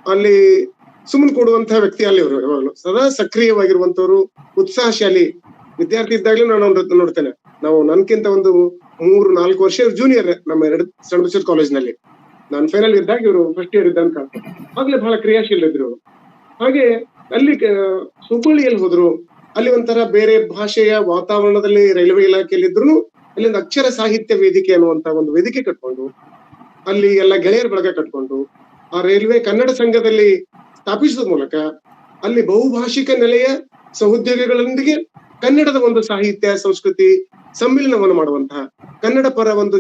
ಅಲ್ಲಿ ಸುಮ್ಮನೆ ಕೊಡುವಂತಹ ವ್ಯಕ್ತಿ ಅಲ್ಲಿ ಇವರು ಯಾವಾಗಲೂ ಸದಾ ಸಕ್ರಿಯವಾಗಿರುವಂತವ್ರು, ಉತ್ಸಾಹಶಾಲಿ. ವಿದ್ಯಾರ್ಥಿ ಇದ್ದಾಗ್ಲೂ ನಾನು ನೋಡ್ತೇನೆ. ನಾವು ನನ್ಕಿಂತ ಒಂದು 3-4 ವರ್ಷ ಜೂನಿಯರ್ ನಮ್ಮ ಶರಣಬಸವೇಶ್ವರ ಕಾಲೇಜ್ನಲ್ಲಿ. ನಾನು ಫೈನಲ್ ಇದ್ದಾಗ ಇವರು ಫಸ್ಟ್ ಇಯರ್ ಇದ್ದಂತ ಕಾಣ್ತಾರೆ. ಆಗ್ಲೇ ಬಹಳ ಕ್ರಿಯಾಶೀಲ ಇದ್ರು ಇವರು. ಹಾಗೆ ಅಲ್ಲಿ ಹುಬ್ಬಳ್ಳಿಯಲ್ಲಿ ಹೋದ್ರು. ಅಲ್ಲಿ ಒಂಥರ ಬೇರೆ ಭಾಷೆಯ ವಾತಾವರಣದಲ್ಲಿ ರೈಲ್ವೆ ಇಲಾಖೆಯಲ್ಲಿ ಇದ್ರು, ಅಲ್ಲಿ ಒಂದು ಅಕ್ಷರ ಸಾಹಿತ್ಯ ವೇದಿಕೆ ಅನ್ನುವಂತ ಒಂದು ವೇದಿಕೆ ಕಟ್ಕೊಂಡು, ಅಲ್ಲಿ ಎಲ್ಲ ಗೆಳೆಯರ ಬಳಗ ಕಟ್ಕೊಂಡು, ಆ ರೈಲ್ವೆ ಕನ್ನಡ ಸಂಘದಲ್ಲಿ ಸ್ಥಾಪಿಸುವ ಮೂಲಕ ಅಲ್ಲಿ ಬಹುಭಾಷಿಕ ನೆಲೆಯ ಸಹೋದ್ಯೋಗಿಗಳೊಂದಿಗೆ ಕನ್ನಡದ ಒಂದು ಸಾಹಿತ್ಯ ಸಂಸ್ಕೃತಿ ಸಮ್ಮಿಲನವನ್ನು ಮಾಡುವಂತಹ, ಕನ್ನಡ ಪರ ಒಂದು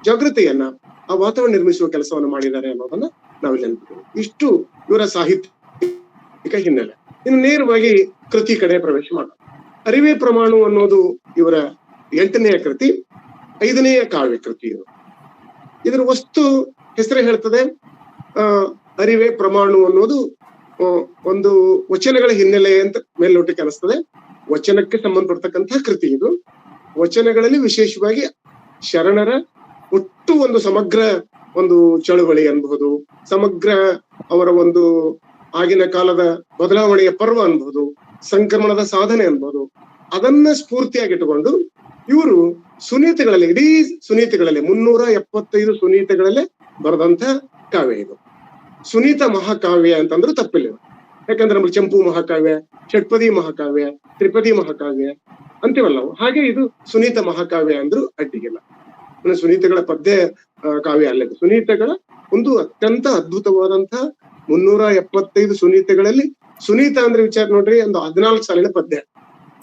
ಜಾಗೃತಿಯನ್ನ, ಆ ವಾತಾವರಣ ನಿರ್ಮಿಸುವ ಕೆಲಸವನ್ನು ಮಾಡಿದ್ದಾರೆ ಅನ್ನೋದನ್ನ ನಾವಿಲ್ಲಿ ನೆನಪಿದ್ದೇವೆ. ಇಷ್ಟು ಇವರ ಸಾಹಿತ್ಯಿಕ ಹಿನ್ನೆಲೆ. ಇನ್ನು ನೇರವಾಗಿ ಕೃತಿ ಕಡೆ ಪ್ರವೇಶ ಮಾಡೋಣ. ಅರಿವೇ ಪ್ರಮಾಣ ಅನ್ನೋದು ಇವರ 8ನೆಯ ಕೃತಿ, 5ನೆಯ ಕಾವ್ಯ ಕೃತಿ ಇದು. ಇದರ ವಸ್ತು ಹೆಸರೇ ಹೇಳ್ತದೆ. ಅರಿವೇ ಪ್ರಮಾಣ ಅನ್ನೋದು ಒಂದು ವಚನಗಳ ಹಿನ್ನೆಲೆ ಅಂತ ಮೇಲ್ನೋಟಕ್ಕೆ ಅನಿಸ್ತದೆ. ವಚನಕ್ಕೆ ಸಂಬಂಧಪಡ್ತಕ್ಕಂತಹ ಕೃತಿ ಇದು. ವಚನಗಳಲ್ಲಿ ವಿಶೇಷವಾಗಿ ಶರಣರ ಒಟ್ಟು ಒಂದು ಸಮಗ್ರ ಒಂದು ಚಳುವಳಿ ಅನ್ಬಹುದು, ಸಮಗ್ರ ಅವರ ಒಂದು ಆಗಿನ ಕಾಲದ ಬದಲಾವಣೆಯ ಪರ್ವ ಅನ್ಬಹುದು, ಸಂಕ್ರಮಣದ ಸಾಧನೆ ಅನ್ಬಹುದು, ಅದನ್ನ ಸ್ಫೂರ್ತಿಯಾಗಿಟ್ಟುಕೊಂಡು ಇವರು ಸುನೀತಿಗಳಲ್ಲಿ, ಇಡೀ ಸುನೀತಿಗಳಲ್ಲಿ 375 ಸುನೀತಿಗಳಲ್ಲೇ ಬರೆದಂತ ಕಾವ್ಯ ಇದು. ಸುನೀತ ಮಹಾಕಾವ್ಯ ಅಂತಂದ್ರೂ ತಪ್ಪಿಲ್ಲ. ಯಾಕಂದ್ರೆ ನಮ್ಗೆ ಚಂಪು ಮಹಾಕಾವ್ಯ, ಷಟ್ಪದಿ ಮಹಾಕಾವ್ಯ, ತ್ರಿಪದಿ ಮಹಾಕಾವ್ಯ ಅಂತೀವಲ್ಲ ನಾವು. ಹಾಗೆ ಇದು ಸುನೀತ ಮಹಾಕಾವ್ಯ ಅಂದ್ರೂ ಅಡ್ಡಿಗಿಲ್ಲ. ಸುನೀತಗಳ ಪದ್ಯ ಕಾವ್ಯ ಅಲ್ಲ, ಸುನೀತಗಳ ಒಂದು ಅತ್ಯಂತ ಅದ್ಭುತವಾದಂತಹ 375 ಸುನೀತೆಗಳಲ್ಲಿ ಸುನೀತ ಅಂದ್ರೆ ವಿಚಾರ ನೋಡ್ರಿ, ಒಂದು 14 ಸಾಲಿನ ಪದ್ಯ.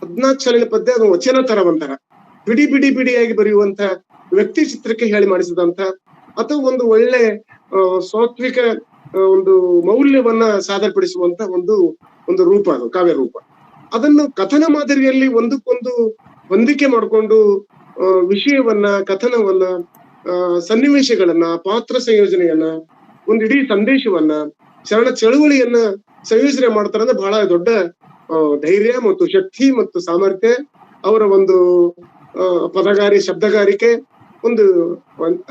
14 ಸಾಲಿನ ಪದ್ಯ ಅದು ವಚನ ತರ ಒಂಥರ ಬಿಡಿಯಾಗಿ ಬರೆಯುವಂತ, ವ್ಯಕ್ತಿ ಚಿತ್ರಕ್ಕೆ ಹೇಳಿ ಮಾಡಿಸಿದಂತ, ಅಥವಾ ಒಂದು ಒಳ್ಳೆ ಸಾತ್ವಿಕ ಒಂದು ಮೌಲ್ಯವನ್ನ ಸಾದರಪಡಿಸುವಂತ ಒಂದು ರೂಪ, ಅದು ಕಾವ್ಯ ರೂಪ. ಅದನ್ನು ಕಥನ ಮಾದರಿಯಲ್ಲಿ ಒಂದಕ್ಕೊಂದು ಹೊಂದಿಕೆ ಮಾಡಿಕೊಂಡು ವಿಷಯವನ್ನ, ಕಥನವನ್ನ, ಸನ್ನಿವೇಶಗಳನ್ನ, ಪಾತ್ರ ಸಂಯೋಜನೆಯನ್ನ, ಒಂದು ಇಡೀ ಸಂದೇಶವನ್ನ, ಶರಣ ಚಳುವಳಿಯನ್ನ ಸಂಯೋಜನೆ ಮಾಡ್ತಾರೆ ಅಂದ್ರೆ ಬಹಳ ದೊಡ್ಡ ಧೈರ್ಯ ಮತ್ತು ಶಕ್ತಿ ಮತ್ತು ಸಾಮರ್ಥ್ಯ, ಅವರ ಒಂದು ಪದಗಾರಿ ಶಬ್ದಗಾರಿಕೆ, ಒಂದು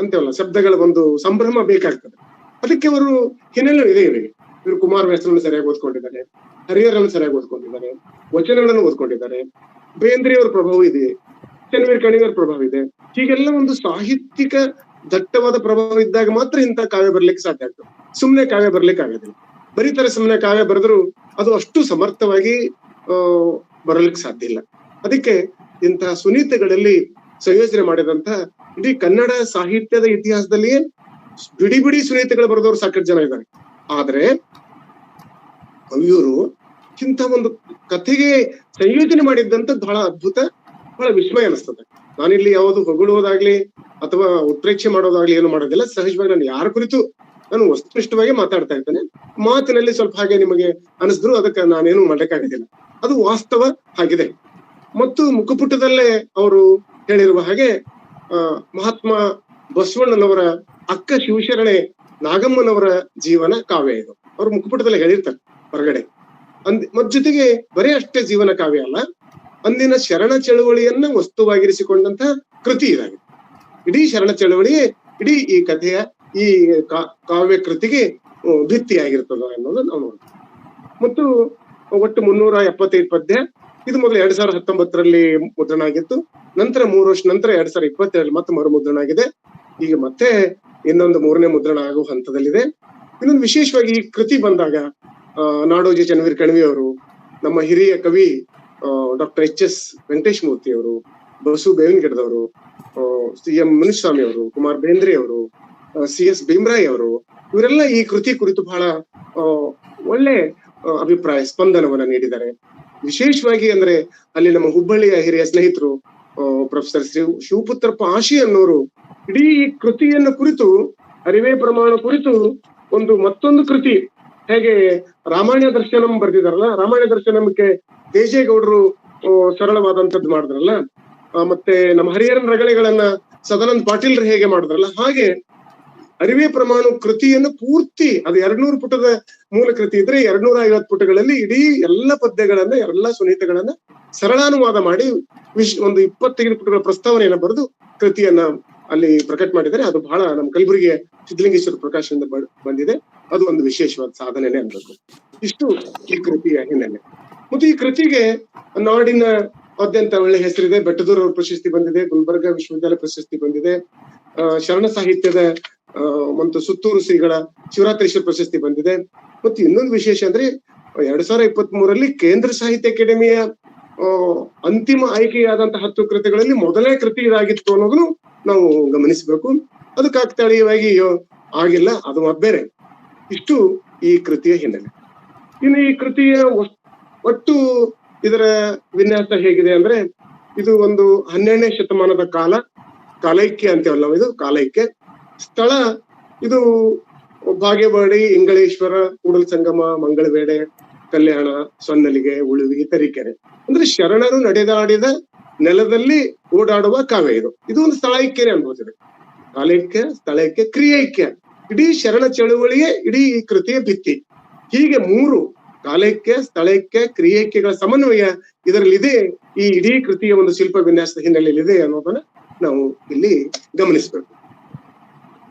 ಅಂತೇವಲ್ಲ ಶಬ್ದಗಳ ಒಂದು ಸಂಭ್ರಮ ಬೇಕಾಗ್ತದೆ. ಅದಕ್ಕೆ ಅವರು ಹಿನ್ನೆಲೆ ಇದೆ ಇವರಿಗೆ. ಇವರು ಕುಮಾರವ್ಯಾಸರನ್ನು ಸರಿಯಾಗಿ ಓದ್ಕೊಂಡಿದ್ದಾರೆ, ಹರಿಹರನ್ನು ಸರಿಯಾಗಿ ಓದ್ಕೊಂಡಿದ್ದಾರೆ, ವಚನಗಳನ್ನು ಓದ್ಕೊಂಡಿದ್ದಾರೆ, ಬೇಂದ್ರೆಯವರ ಪ್ರಭಾವ ಇದೆ, ಚೆನ್ನವೀರ ಕಣಿಯವರ ಪ್ರಭಾವ ಇದೆ. ಹೀಗೆಲ್ಲ ಒಂದು ಸಾಹಿತ್ಯಿಕ ದಟ್ಟವಾದ ಪ್ರಭಾವ ಇದ್ದಾಗ ಮಾತ್ರ ಇಂಥ ಕಾವ್ಯ ಬರ್ಲಿಕ್ಕೆ ಸಾಧ್ಯ ಆಗ್ತದೆ. ಸುಮ್ನೆ ಕಾವ್ಯ ಬರ್ಲಿಕ್ಕೆ ಆಗೋದಿಲ್ಲ. ಬರೀತಾರೆ ಸುಮ್ಮನೆ ಕಾವ್ಯ ಬರೆದ್ರು ಅದು ಅಷ್ಟು ಸಮರ್ಥವಾಗಿ ಬರಲಿಕ್ಕೆ ಸಾಧ್ಯ ಇಲ್ಲ. ಅದಕ್ಕೆ ಇಂತಹ ಸುನೀತೆಗಳಲ್ಲಿ ಸಂಯೋಜನೆ ಮಾಡಿದಂತ ಇಡೀ ಕನ್ನಡ ಸಾಹಿತ್ಯದ ಇತಿಹಾಸದಲ್ಲಿಯೇ ಬಿಡಿ ಬಿಡಿ ಸುನೀತೆಗಳು ಬರೆದವರು ಸಾಕಷ್ಟು ಜನ ಇದ್ದಾರೆ. ಆದ್ರೆ ಕವಿಯವರು ಇಂಥ ಒಂದು ಕಥೆಗೆ ಸಂಯೋಜನೆ ಮಾಡಿದ್ದಂತ ಬಹಳ ಅದ್ಭುತ, ಬಹಳ ವಿಸ್ಮಯ ಅನಿಸ್ತದೆ. ನಾನಿಲ್ಲಿ ಯಾವುದು ಹೊಗಳುವುದಾಗ್ಲಿ ಅಥವಾ ಉತ್ಪ್ರೇಕ್ಷೆ ಮಾಡೋದಾಗ್ಲಿ ಏನು ಮಾಡೋದಿಲ್ಲ. ಸಹಜವಾಗಿ ನಾನು ಯಾರ ಕುರಿತು ನಾನು ವಸ್ತುನಿಷ್ಠವಾಗಿ ಮಾತಾಡ್ತಾ ಇದ್ದೇನೆ. ಮಾತಿನಲ್ಲಿ ಸ್ವಲ್ಪ ಹಾಗೆ ನಿಮಗೆ ಅನಿಸಿದ್ರು ಅದಕ್ಕೆ ನಾನೇನು ಮಾಡಕ್ಕಾಗೋದಿಲ್ಲ, ಅದು ವಾಸ್ತವ ಆಗಿದೆ. ಮತ್ತು ಮುಖಪುಟದಲ್ಲೇ ಅವರು ಹೇಳಿರುವ ಹಾಗೆ ಮಹಾತ್ಮ ಬಸವಣ್ಣನವರ ಅಕ್ಕ ಶಿವಶರಣೆ ನಾಗಮ್ಮನವರ ಜೀವನ ಕಾವ್ಯ ಇದು. ಅವ್ರು ಮುಖಪುಟದಲ್ಲಿ ಹೇಳಿರ್ತಾರೆ ಹೊರಗಡೆ. ಮತ್ ಜೊತೆಗೆ ಬರೀ ಅಷ್ಟೇ ಜೀವನ ಕಾವ್ಯ ಅಲ್ಲ, ಅಂದಿನ ಶರಣ ಚಳವಳಿಯನ್ನ ವಸ್ತುವಾಗಿರಿಸಿಕೊಂಡಂತ ಕೃತಿ ಇದಾಗಿದೆ. ಇಡೀ ಶರಣ ಚಳವಳಿಯೇ ಇಡೀ ಈ ಕಥೆಯ ಈ ಕಾವ್ಯ ಕೃತಿಗೆ ಭಿತ್ತಿಯಾಗಿರ್ತದ ಅನ್ನೋದು ನಾವು ನೋಡ್ತೀವಿ. ಮತ್ತು ಒಟ್ಟು 375 ಪದ್ಯ. ಇದು ಮೊದಲು 2019ರಲ್ಲಿ ಮುದ್ರಣ ಆಗಿತ್ತು. ನಂತರ 3 ವರ್ಷ ನಂತರ 2022 ಮತ್ತೆ ಮರುಮುದ್ರಣ ಆಗಿದೆ. ಈಗ ಮತ್ತೆ ಇನ್ನೊಂದು 3ನೇ ಮುದ್ರಣ ಆಗುವ ಹಂತದಲ್ಲಿದೆ. ಇನ್ನೊಂದು ವಿಶೇಷವಾಗಿ ಈ ಕೃತಿ ಬಂದಾಗ ನಾಡೋಜಿ ಚನ್ನವೀರ ಕಣವಿ ಅವರು, ನಮ್ಮ ಹಿರಿಯ ಕವಿ ಡಾಕ್ಟರ್ HS ವೆಂಕಟೇಶ್ ಮೂರ್ತಿ ಅವರು, ಬಸು ಬೇವಿನಗಿಡದವರು, CM ಮುನಿಸ್ವಾಮಿ ಅವರು, ಕುಮಾರ್ ಬೇಂದ್ರೆ ಅವರು, CS ಭೀಮರಾಯ್ ಅವರು, ಇವರೆಲ್ಲ ಈ ಕೃತಿ ಕುರಿತು ಬಹಳ ಒಳ್ಳೆ ಅಭಿಪ್ರಾಯ ಸ್ಪಂದನವನ್ನ ನೀಡಿದ್ದಾರೆ. ವಿಶೇಷವಾಗಿ ಅಂದ್ರೆ ಅಲ್ಲಿ ನಮ್ಮ ಹುಬ್ಬಳ್ಳಿಯ ಹಿರಿಯ ಸ್ನೇಹಿತರು ಪ್ರೊಫೆಸರ್ ಶಿವಪುತ್ರ ಪಾಶಿ ಅನ್ನೋರು ಇಡೀ ಕೃತಿಯನ್ನು ಕುರಿತು, ಅರಿವೇ ಪ್ರಮಾಣ ಕುರಿತು ಮತ್ತೊಂದು ಕೃತಿ ಹೇಗೆ ರಾಮಾಯಣ ದರ್ಶನಂ ಬರ್ದಿದಾರಲ್ಲ, ರಾಮಾಯಣ ದರ್ಶನಂಕ್ಕೆ ದೇಜೇಗೌಡರು ಸರಳವಾದಂತದ್ದು ಮಾಡಿದ್ರಲ್ಲ, ಮತ್ತೆ ನಮ್ಮ ಹರಿಹರನ್ ರಗಳೆಗಳನ್ನ ಸದಾನಂದ ಪಾಟೀಲ್ರು ಹೇಗೆ ಮಾಡಿದ್ರಲ್ಲ, ಹಾಗೆ ಅರಿವೇ ಪ್ರಮಾಣ ಕೃತಿಯನ್ನು ಪೂರ್ತಿ, ಅದು 200 ಪುಟದ ಮೂಲ ಕೃತಿ ಇದ್ರೆ 250 ಪುಟಗಳಲ್ಲಿ ಇಡೀ ಎಲ್ಲ ಪದ್ಯಗಳನ್ನ, ಎಲ್ಲ ಸುನೀತೆಗಳನ್ನ ಸರಳಾನುವಾದ ಮಾಡಿ ಒಂದು 25 ಪುಟಗಳ ಪ್ರಸ್ತಾವನೆಯನ್ನ ಬರೆದು ಕೃತಿಯನ್ನ ಅಲ್ಲಿ ಪ್ರಕಟ ಮಾಡಿದರೆ. ಅದು ಬಹಳ ನಮ್ಮ ಕಲಬುರಗಿಯ ಸಿದ್ಧಲಿಂಗೇಶ್ವರ ಪ್ರಕಾಶದಿಂದ ಬಂದಿದೆ. ಅದು ಒಂದು ವಿಶೇಷವಾದ ಸಾಧನೆನೇ ಅನ್ಬೇಕು. ಇಷ್ಟು ಈ ಕೃತಿಯ ಹಿನ್ನೆಲೆ. ಮತ್ತು ಈ ಕೃತಿಗೆ ನಾಡಿನ ಆದ್ಯಂತ ಒಳ್ಳೆ ಹೆಸರಿದೆ. ಬೆಟ್ಟದೂರ್ ಅವ್ರ ಪ್ರಶಸ್ತಿ ಬಂದಿದೆ, ಗುಲ್ಬರ್ಗಾ ವಿಶ್ವವಿದ್ಯಾಲಯ ಪ್ರಶಸ್ತಿ ಬಂದಿದೆ, ಶರಣ ಸಾಹಿತ್ಯದ ಮತ್ತು ಸುತ್ತೂರು ಶ್ರೀಗಳ ಶಿವರಾತ್ರೀಶ್ವರ ಪ್ರಶಸ್ತಿ ಬಂದಿದೆ. ಮತ್ತು ಇನ್ನೊಂದು ವಿಶೇಷ ಅಂದ್ರೆ 2023ರಲ್ಲಿ ಕೇಂದ್ರ ಸಾಹಿತ್ಯ ಅಕಾಡೆಮಿಯ ಅಂತಿಮ ಆಯ್ಕೆಯಾದಂತಹ 10 ಕೃತಿಗಳಲ್ಲಿ ಮೊದಲನೇ ಕೃತಿ ಇದಾಗಿತ್ತು ಅನ್ನೋದನ್ನು ನಾವು ಗಮನಿಸಬೇಕು. ಅದು ಕಾಕತಾಳೀಯವಾಗಿ ಆಗಿಲ್ಲ, ಅದು ಬೇರೆ. ಇಷ್ಟು ಈ ಕೃತಿಯ ಹಿನ್ನೆಲೆ. ಇನ್ನು ಈ ಕೃತಿಯ ಒಟ್ಟು ಇದರ ವಿನ್ಯಾಸ ಹೇಗಿದೆ ಅಂದ್ರೆ, ಇದು ಒಂದು 12ನೇ ಶತಮಾನದ ಕಾಲೈಕ್ಯ ಅಂತೇವಲ್ಲ, ಇದು ಕಾಲೈಕ್ಯ. ಸ್ಥಳ ಇದು ಬಾಗೇವಾಡಿ, ಇಂಗಳೇಶ್ವರ, ಕೂಡಲ ಸಂಗಮ, ಮಂಗಳವೇಡೆ, ಕಲ್ಯಾಣ, ಸೊನ್ನಲಿಗೆ, ಉಳುವಿ, ತರೀಕೆರೆ. ಅಂದ್ರೆ ಶರಣರು ನಡೆದಾಡಿದ ನೆಲದಲ್ಲಿ ಓಡಾಡುವ ಕಾವ್ಯ ಇದು. ಇದು ಒಂದು ಸ್ಥಳೈಕ್ಯನೇ ಅನ್ಬೋದಿದೆ. ಕಾಲೈಕ್ಯ, ಸ್ಥಳೈಕ್ಯ, ಕ್ರಿಯೈಕ್ಯ, ಇಡೀ ಶರಣ ಚಳುವಳಿಯೇ ಇಡೀ ಈ ಕೃತಿಯ ಭಿತ್ತಿ. ಹೀಗೆ 3 ಕಾಲೈಕ್ಯ, ಸ್ಥಳೈಕ್ಯ, ಕ್ರಿಯೈಕ್ಯಗಳ ಸಮನ್ವಯ ಇದರಲ್ಲಿದೆ. ಈ ಇಡೀ ಕೃತಿಯ ಒಂದು ಶಿಲ್ಪ ವಿನ್ಯಾಸದ ಹಿನ್ನೆಲೆಯಲ್ಲಿದೆ ಅನ್ನೋದನ್ನ ನಾವು ಇಲ್ಲಿ ಗಮನಿಸಬೇಕು.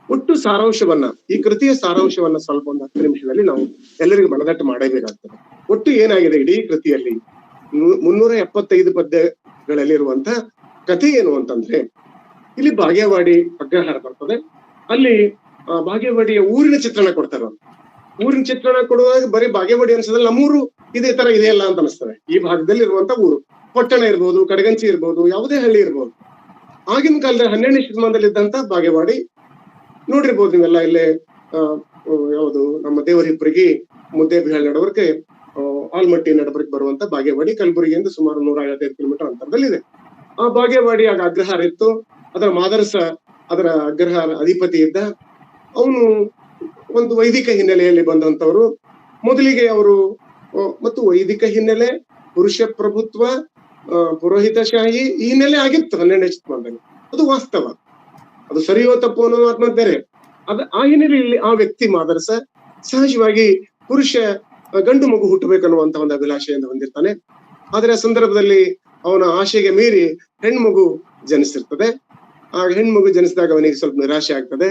ಒಟ್ಟು ಸಾರಾಂಶವನ್ನ, ಈ ಕೃತಿಯ ಸಾರಾಂಶವನ್ನ ಸ್ವಲ್ಪ ಒಂದು 10 ನಿಮಿಷದಲ್ಲಿ ನಾವು ಎಲ್ಲರಿಗೂ ಮನದಟ್ಟು ಮಾಡಬೇಕಾಗ್ತದೆ. ಒಟ್ಟು ಏನಾಗಿದೆ ಇಡೀ ಕೃತಿಯಲ್ಲಿ 375 ಪದ್ಯಗಳಲ್ಲಿರುವಂತ ಕಥೆ ಏನು ಅಂತಂದ್ರೆ, ಇಲ್ಲಿ ಬಾಗೇವಾಡಿ ಅಗ್ರಹಾರ ಬರ್ತದೆ. ಅಲ್ಲಿ ಬಾಗೇವಾಡಿಯ ಊರಿನ ಚಿತ್ರಣ ಕೊಡ್ತಾರೆ. ಊರಿನ ಚಿತ್ರಣ ಕೊಡುವಾಗ ಬರೀ ಬಾಗೇವಾಡಿ ಅನ್ಸೋದ್ರಲ್ಲಿ ನಮ್ಮೂರು ಇದೇ ತರ ಇದೆಯಲ್ಲ ಅಂತ ಅನಿಸ್ತದೆ. ಈ ಭಾಗದಲ್ಲಿ ಇರುವಂತ ಊರು, ಪಟ್ಟಣ ಇರ್ಬೋದು, ಕಡಗಂಚಿ ಇರ್ಬೋದು, ಯಾವುದೇ ಹಳ್ಳಿ ಇರ್ಬೋದು. ಆಗಿನ ಕಾಲದ 12ನೇ ಶತಮಾನದಲ್ಲಿ ಇದ್ದಂತ ಬಾಗೇವಾಡಿ ನೋಡಿರ್ಬೋದು ನೀವೆಲ್ಲ. ಇಲ್ಲೇ ಯಾವುದು ನಮ್ಮ ದೇವರಿಬ್ಬರಿಗೆ ಮುದ್ದೇಬಿಹಾಳ್ ನಡವರ್ಕೆ ಆಲ್ಮಟ್ಟಿ ನಡಬರ್ಕ್ ಬರುವಂತ ಬಾಗೇವಾಡಿ ಕಲಬುರಗಿಯಿಂದ ಸುಮಾರು 155 ಕಿಲೋಮೀಟರ್ ಅಂತರದಲ್ಲಿದೆ. ಆ ಬಾಗೇವಾಡಿ ಆಗ ಅಗ್ರಹಾರ ಇತ್ತು. ಅದರ ಮಾದರಸ, ಅದರ ಅಗ್ರಹಾರ ಅಧಿಪತಿ ಇದ್ದ. ಅವನು ಒಂದು ವೈದಿಕ ಹಿನ್ನೆಲೆಯಲ್ಲಿ ಬಂದಂತವರು. ಮೊದಲಿಗೆ ಅವರು ಮತ್ತು ವೈದಿಕ ಹಿನ್ನೆಲೆ, ಪುರುಷ ಪ್ರಭುತ್ವ, ಪುರೋಹಿತಶಾಹಿ ಈ ಹಿನ್ನೆಲೆ ಆಗಿತ್ತು 12ನೇ ಶತಮಾನದಲ್ಲಿ. ಅದು ವಾಸ್ತವ, ಅದು ಸರಿಯೋ ತಪ್ಪು ಅನ್ನೋದು ಆತ್ಮ ಬೇರೆ. ಆ ಹಿನ್ನೆಲೆಯಲ್ಲಿ ಆ ವ್ಯಕ್ತಿ ಮಾದರಸ ಸಹಜವಾಗಿ ಗಂಡು ಮಗು ಹುಟ್ಟಬೇಕನ್ನುವಂತ ಒಂದು ಅಭಿಲಾಷೆಯನ್ನು ಹೊಂದಿರ್ತಾನೆ. ಆದ್ರೆ ಆ ಸಂದರ್ಭದಲ್ಲಿ ಅವನ ಆಶೆಗೆ ಮೀರಿ ಹೆಣ್ಮಗು ಜನಿಸಿರ್ತದೆ. ಆ ಹೆಣ್ಮಗು ಜನಿಸಿದಾಗ ಅವನಿಗೆ ಸ್ವಲ್ಪ ನಿರಾಶೆ ಆಗ್ತದೆ.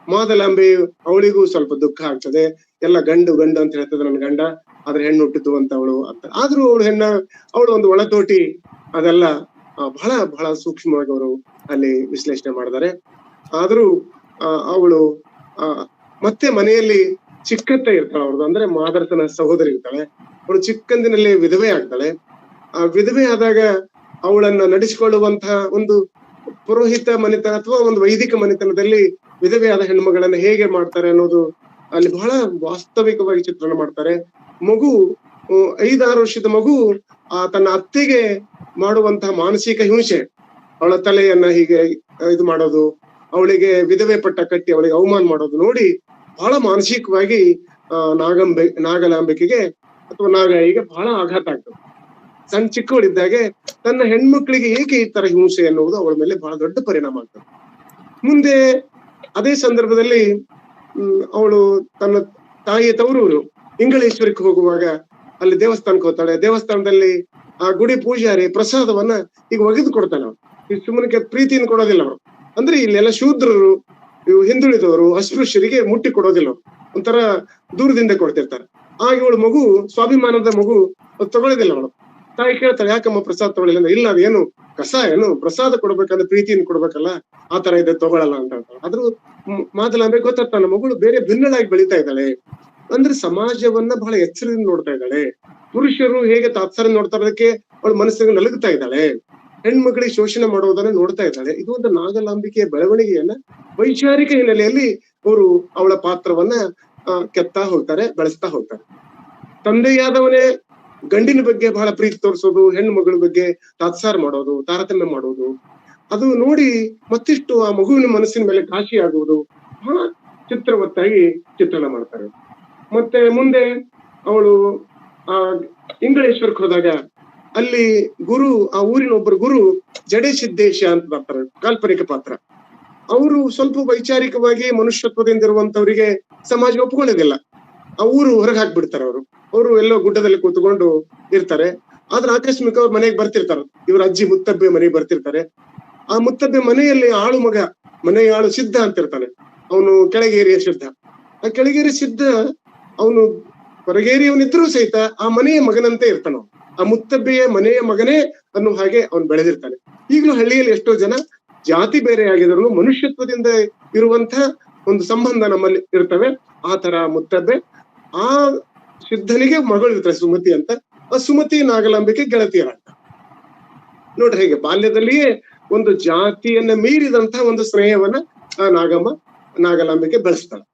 ಮಾದಲಾಂಬೆ ಅವಳಿಗೂ ಸ್ವಲ್ಪ ದುಃಖ ಆಗ್ತದೆ. ಎಲ್ಲ ಗಂಡು ಅಂತ ಹೇಳ್ತದೆ ನನ್ನ ಗಂಡ, ಆದ್ರೆ ಹೆಣ್ಣು ಹುಟ್ಟಿತು ಅಂತ ಅವಳು ಅಂತ. ಆದ್ರೂ ಅವಳು ಒಂದು ಒಳತೋಟಿ. ಅದೆಲ್ಲ ಬಹಳ ಬಹಳ ಸೂಕ್ಷ್ಮವಾಗಿ ಅವರು ಅಲ್ಲಿ ವಿಶ್ಲೇಷಣೆ ಮಾಡಿದ್ದಾರೆ. ಆದ್ರೂ ಅವಳು ಮತ್ತೆ ಮನೆಯಲ್ಲಿ ಚಿಕ್ಕತ್ತೆ ಇರ್ತಾಳೆ ಅವ್ರದ್ದು, ಅಂದ್ರೆ ಮಾದರಸನ ಸಹೋದರಿ ಇರ್ತಾಳೆ. ಅವಳು ಚಿಕ್ಕಂದಿನಲ್ಲಿ ವಿಧವೆ ಆಗ್ತಾಳೆ. ಆ ವಿಧವೆ ಆದಾಗ ಅವಳನ್ನ ನಡೆಸಿಕೊಳ್ಳುವಂತಹ ಒಂದು ಪುರೋಹಿತ ಮನೆತನ ಅಥವಾ ಒಂದು ವೈದಿಕ ಮನೆತನದಲ್ಲಿ ವಿಧವೆಯಾದ ಹೆಣ್ಮಗಳನ್ನ ಹೇಗೆ ಮಾಡ್ತಾರೆ ಅನ್ನೋದು ಅಲ್ಲಿ ಬಹಳ ವಾಸ್ತವಿಕವಾಗಿ ಚಿತ್ರಣ ಮಾಡ್ತಾರೆ. ಮಗು 5-6 ವರ್ಷದ ಮಗು ತನ್ನ ಅತ್ತೆಗೆ ಮಾಡುವಂತಹ ಮಾನಸಿಕ ಹಿಂಸೆ, ಅವಳ ತಲೆಯನ್ನ ಹೀಗೆ ಇದು ಮಾಡೋದು, ಅವಳಿಗೆ ವಿಧವೆ ಪಟ್ಟ ಕಟ್ಟಿ ಅವಳಿಗೆ ಅವಮಾನ ಮಾಡೋದು ನೋಡಿ ಬಹಳ ಮಾನಸಿಕವಾಗಿ ನಾಗಲಾಂಬಿಕೆಗೆ ಅಥವಾ ನಾಗಾಯಿಗೆ ಬಹಳ ಆಘಾತ ಆಗ್ತದೆ. ಸಣ್ಣ ಚಿಕ್ಕವಳಿದ್ದಾಗೆ ತನ್ನ ಹೆಣ್ಮಕ್ಳಿಗೆ ಏಕೆ ಈ ತರ ಹಿಂಸೆ ಅನ್ನುವುದು ಅವಳ ಮೇಲೆ ಬಹಳ ದೊಡ್ಡ ಪರಿಣಾಮ ಆಗ್ತದೆ. ಮುಂದೆ ಅದೇ ಸಂದರ್ಭದಲ್ಲಿ ಅವಳು ತನ್ನ ತಾಯಿಯ ತವರೂರು ಇಂಗಳೇಶ್ವರಕ್ಕೆ ಹೋಗುವಾಗ ಅಲ್ಲಿ ದೇವಸ್ಥಾನಕ್ಕೆ ಹೋಗ್ತಾಳೆ. ದೇವಸ್ಥಾನದಲ್ಲಿ ಆ ಗುಡಿ ಪೂಜಾರಿ ಪ್ರಸಾದವನ್ನ ಈಗ ಒಗೆದು ಕೊಡ್ತಾನೆ. ಅವ್ರು ಸುಮ್ಮನೆ ಪ್ರೀತಿಯನ್ನು ಕೊಡೋದಿಲ್ಲ ಅವರು. ಅಂದ್ರೆ ಇಲ್ಲೆಲ್ಲ ಶೂದ್ರರು, ಇವು ಹಿಂದುಳಿದವರು, ಅಸ್ಪೃಶ್ಯರಿಗೆ ಮುಟ್ಟಿ ಕೊಡೋದಿಲ್ಲ ಅವ್ರು, ಒಂಥರ ದೂರದಿಂದ ಕೊಡ್ತಿರ್ತಾರೆ. ಆಗ ಇವಳು ಮಗು, ಸ್ವಾಭಿಮಾನದ ಮಗು, ಅದು ತಗೊಳ್ಳೋದಿಲ್ಲ ಅವಳು. ತಾಯಿ ಕೇಳ್ತಾಳೆ, ಯಾಕಮ್ಮ ಪ್ರಸಾದ ತಗೊಳ್ಳಿಲ್ಲ ಅಂದ್ರೆ, ಇಲ್ಲ ಅದೇನು ಕಸ ಏನು, ಪ್ರಸಾದ ಕೊಡ್ಬೇಕಂದ್ರೆ ಪ್ರೀತಿಯನ್ನು ಕೊಡ್ಬೇಕಲ್ಲ, ಆ ತರ ಇದೆ ತಗೊಳಲ್ಲ ಅಂತ ಹೇಳ್ತಾಳೆ. ಆದ್ರೂ ಮಾದಲಾಂಬೆ ಗೊತ್ತಾಗ್ತಾನೆ ಮಗಳು ಬೇರೆ ಭಿನ್ನಳಾಗಿ ಬೆಳೀತಾ ಇದ್ದಾಳೆ. ಅಂದ್ರೆ ಸಮಾಜವನ್ನ ಬಹಳ ಎಚ್ಚರದಿಂದ ನೋಡ್ತಾ ಇದ್ದಾಳೆ. ಪುರುಷರು ಹೇಗೆ ತಾತ್ಸಾರ ನೋಡ್ತಾ ಇರೋದಕ್ಕೆ ಅವಳು ಮನಸ್ಸಿಗೆ ನಲುಗ್ತಾ ಇದ್ದಾಳೆ. ಹೆಣ್ಮಕ್ಳಿಗೆ ಶೋಷಣೆ ಮಾಡುವುದನ್ನ ನೋಡ್ತಾ ಇದ್ದಾಳೆ. ಇದು ಒಂದು ನಾಗಲಾಂಬಿಕೆಯ ಬೆಳವಣಿಗೆಯನ್ನ ವೈಚಾರಿಕ ಹಿನ್ನೆಲೆಯಲ್ಲಿ ಅವರು ಅವಳ ಪಾತ್ರವನ್ನ ಕೆತ್ತಾ ಹೋಗ್ತಾರೆ, ಬೆಳೆಸ್ತಾ ಹೋಗ್ತಾರೆ. ತಂದೆಯಾದವನೇ ಗಂಡಿನ ಬಗ್ಗೆ ಬಹಳ ಪ್ರೀತಿ ತೋರಿಸೋದು, ಹೆಣ್ಣು ಮಗಳ ಬಗ್ಗೆ ತಾತ್ಸಾರ ಮಾಡೋದು, ತಾರತಮ್ಯ ಮಾಡೋದು, ಅದು ನೋಡಿ ಮತ್ತಿಷ್ಟು ಆ ಮಗುವಿನ ಮನಸ್ಸಿನ ಮೇಲೆ ಕಾಶಿ ಆಗುವುದು ಬಹಳ ಚಿತ್ರವತ್ತಾಗಿ ಚಿತ್ರಣ ಮಾಡ್ತಾರೆ. ಮತ್ತೆ ಮುಂದೆ ಅವಳು ಇಂಗಳೇಶ್ವರಕ್ಕೆ ಹೋದಾಗ ಅಲ್ಲಿ ಗುರು, ಆ ಊರಿನ ಒಬ್ಬರು ಗುರು ಜಡೆ ಸಿದ್ದೇಶ ಅಂತ ಬರ್ತಾರೆ, ಕಾಲ್ಪನಿಕ ಪಾತ್ರ. ಅವರು ಸ್ವಲ್ಪ ವೈಚಾರಿಕವಾಗಿ ಮನುಷ್ಯತ್ವದಿಂದ ಇರುವಂತವರಿಗೆ ಸಮಾಜ ಒಪ್ಕೊಳ್ಳೋದಿಲ್ಲ. ಆ ಊರು ಹೊರಗೆ ಹಾಕ್ಬಿಡ್ತಾರೆ. ಅವರು ಎಲ್ಲೋ ಗುಡ್ಡದಲ್ಲಿ ಕೂತ್ಕೊಂಡು ಇರ್ತಾರೆ. ಆದ್ರೆ ಆಕಸ್ಮಿಕ ಅವ್ರ ಮನೆಗೆ ಬರ್ತಿರ್ತಾರೆ. ಇವ್ರ ಅಜ್ಜಿ ಮುತ್ತಬ್ಬೆ ಮನೆಗೆ ಬರ್ತಿರ್ತಾರೆ. ಆ ಮುತ್ತಬ್ಬೆ ಮನೆಯಲ್ಲಿ ಆಳು ಮಗ, ಮನೆಯ ಆಳು ಸಿದ್ಧ ಅಂತ ಇರ್ತಾನೆ. ಅವನು ಕೆಳಗೇರಿಯ ಸಿದ್ಧ. ಆ ಕೆಳಗೇರಿ ಸಿದ್ಧ ಅವನು ಹೊರಗೇರಿಯವನಿದ್ರೂ ಸಹಿತ ಆ ಮನೆಯ ಮಗನಂತೆ ಇರ್ತಾನ. ಆ ಮುತ್ತಬ್ಬೆಯ ಮನೆಯ ಮಗನೇ ಅನ್ನೋ ಹಾಗೆ ಅವನು ಬೆಳೆದಿರ್ತಾನೆ. ಈಗಲೂ ಹಳ್ಳಿಯಲ್ಲಿ ಎಷ್ಟೋ ಜನ ಜಾತಿ ಬೇರೆ ಆಗಿದ್ರು ಮನುಷ್ಯತ್ವದಿಂದ ಇರುವಂತ ಒಂದು ಸಂಬಂಧ ನಮ್ಮಲ್ಲಿ ಇರ್ತವೆ. ಆ ತರ ಮುತ್ತಬ್ಬೆ ಆ ಸಿದ್ಧನಿಗೆ ಮಗಳು ಇರ್ತಾರೆ, ಸುಮತಿ ಅಂತ. ಆ ಸುಮತಿ ನಾಗಲಾಂಬಿಕೆ ಗೆಳತಿಯರಾಗ್ತಾರೆ. ನೋಡ್ರಿ, ಹೇಗೆ ಬಾಲ್ಯದಲ್ಲಿಯೇ ಒಂದು ಜಾತಿಯನ್ನ ಮೀರಿದಂತಹ ಒಂದು ಸ್ನೇಹವನ್ನ ಆ ನಾಗಲಾಂಬಿಕೆ ಬೆಳೆಸ್ತಾಳೆ.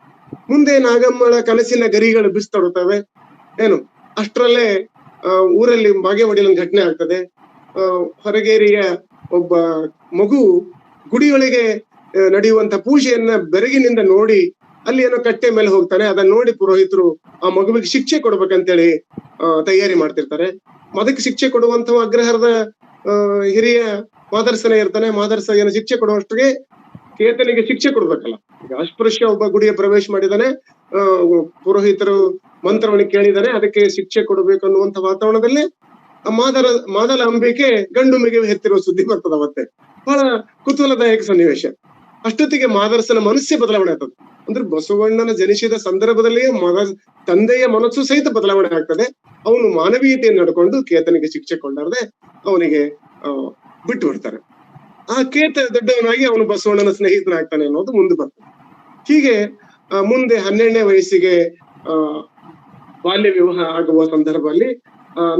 ಮುಂದೆ ನಾಗಮ್ಮಳ ಕನಸಿನ ಗರಿಗಳು ಬಿಸ್ತೊಡುತ್ತವೆ. ಏನು ಅಷ್ಟರಲ್ಲೇ ಊರಲ್ಲಿ ಬಾಗೇವಾಡಿಯಲ್ಲಿ ಒಂದು ಘಟನೆ ಆಗ್ತದೆ. ಹೊರಗೇರಿಯ ಒಬ್ಬ ಮಗು ಗುಡಿಯೊಳಗೆ ನಡೆಯುವಂತ ಪೂಜೆಯನ್ನ ಬೆರಗಿನಿಂದ ನೋಡಿ ಅಲ್ಲಿ ಏನೋ ಕಟ್ಟೆ ಮೇಲೆ ಹೋಗ್ತಾನೆ. ಅದನ್ನ ನೋಡಿ ಪುರೋಹಿತರು ಆ ಮಗುವಿಗೆ ಶಿಕ್ಷೆ ಕೊಡ್ಬೇಕಂತೇಳಿ ತಯಾರಿ ಮಾಡ್ತಿರ್ತಾರೆ. ಅದಕ್ಕೆ ಶಿಕ್ಷೆ ಕೊಡುವಂತ ಅಗ್ರಹಾರದ ಹಿರಿಯ ಮಾದರ್ಸನ ಇರ್ತಾನೆ. ಮಾದರ್ಸ ಏನೋ ಶಿಕ್ಷೆ ಕೊಡುವಷ್ಟಿಗೆ ಕೇತನಿಗೆ ಶಿಕ್ಷೆ ಕೊಡ್ಬೇಕಲ್ಲ. ಈಗ ಅಸ್ಪೃಶ್ಯ ಒಬ್ಬ ಗುಡಿಯ ಪ್ರವೇಶ ಮಾಡಿದಾನೆ, ಪುರೋಹಿತರು ಮಂತ್ರವನ್ನು ಕೇಳಿದಾನೆ, ಅದಕ್ಕೆ ಶಿಕ್ಷೆ ಕೊಡಬೇಕು ಅನ್ನುವಂತ ವಾತಾವರಣದಲ್ಲಿ ಮಾದಲಾಂಬಿಕೆ ಗಂಡು ಮಿಗೆ ಹೆತ್ತಿರುವ ಸುದ್ದಿ ಬರ್ತದ. ಅವತ್ತೆ ಬಹಳ ಕುತೂಹಲದಾಯಕ ಸನ್ನಿವೇಶ. ಅಷ್ಟೊತ್ತಿಗೆ ಮಾದರ್ಸನ ಮನಸ್ಸೇ ಬದಲಾವಣೆ ಆಗ್ತದೆ. ಅಂದ್ರೆ ಬಸವಣ್ಣನ ಜನಿಸಿದ ಸಂದರ್ಭದಲ್ಲಿಯೇ ತಂದೆಯ ಮನಸ್ಸು ಸಹಿತ ಬದಲಾವಣೆ ಆಗ್ತದೆ. ಅವನು ಮಾನವೀಯತೆಯನ್ನು ನಡ್ಕೊಂಡು ಕೇತನಿಗೆ ಶಿಕ್ಷೆ ಕೊಂಡಾರದೆ ಅವನಿಗೆ ಬಿಟ್ಟು ಬಿಡ್ತಾರೆ. ಆ ಕೇತ ದೊಡ್ಡವನಾಗಿ ಅವನು ಬಸವಣ್ಣನ ಸ್ನೇಹಿತನಾಗ್ತಾನೆ ಅನ್ನೋದು ಮುಂದೆ ಬರ್ತದೆ. ಹೀಗೆ ಮುಂದೆ 12ನೇ ವಯಸ್ಸಿಗೆ ಬಾಲ್ಯ ವಿವಾಹ ಆಗುವ ಸಂದರ್ಭದಲ್ಲಿ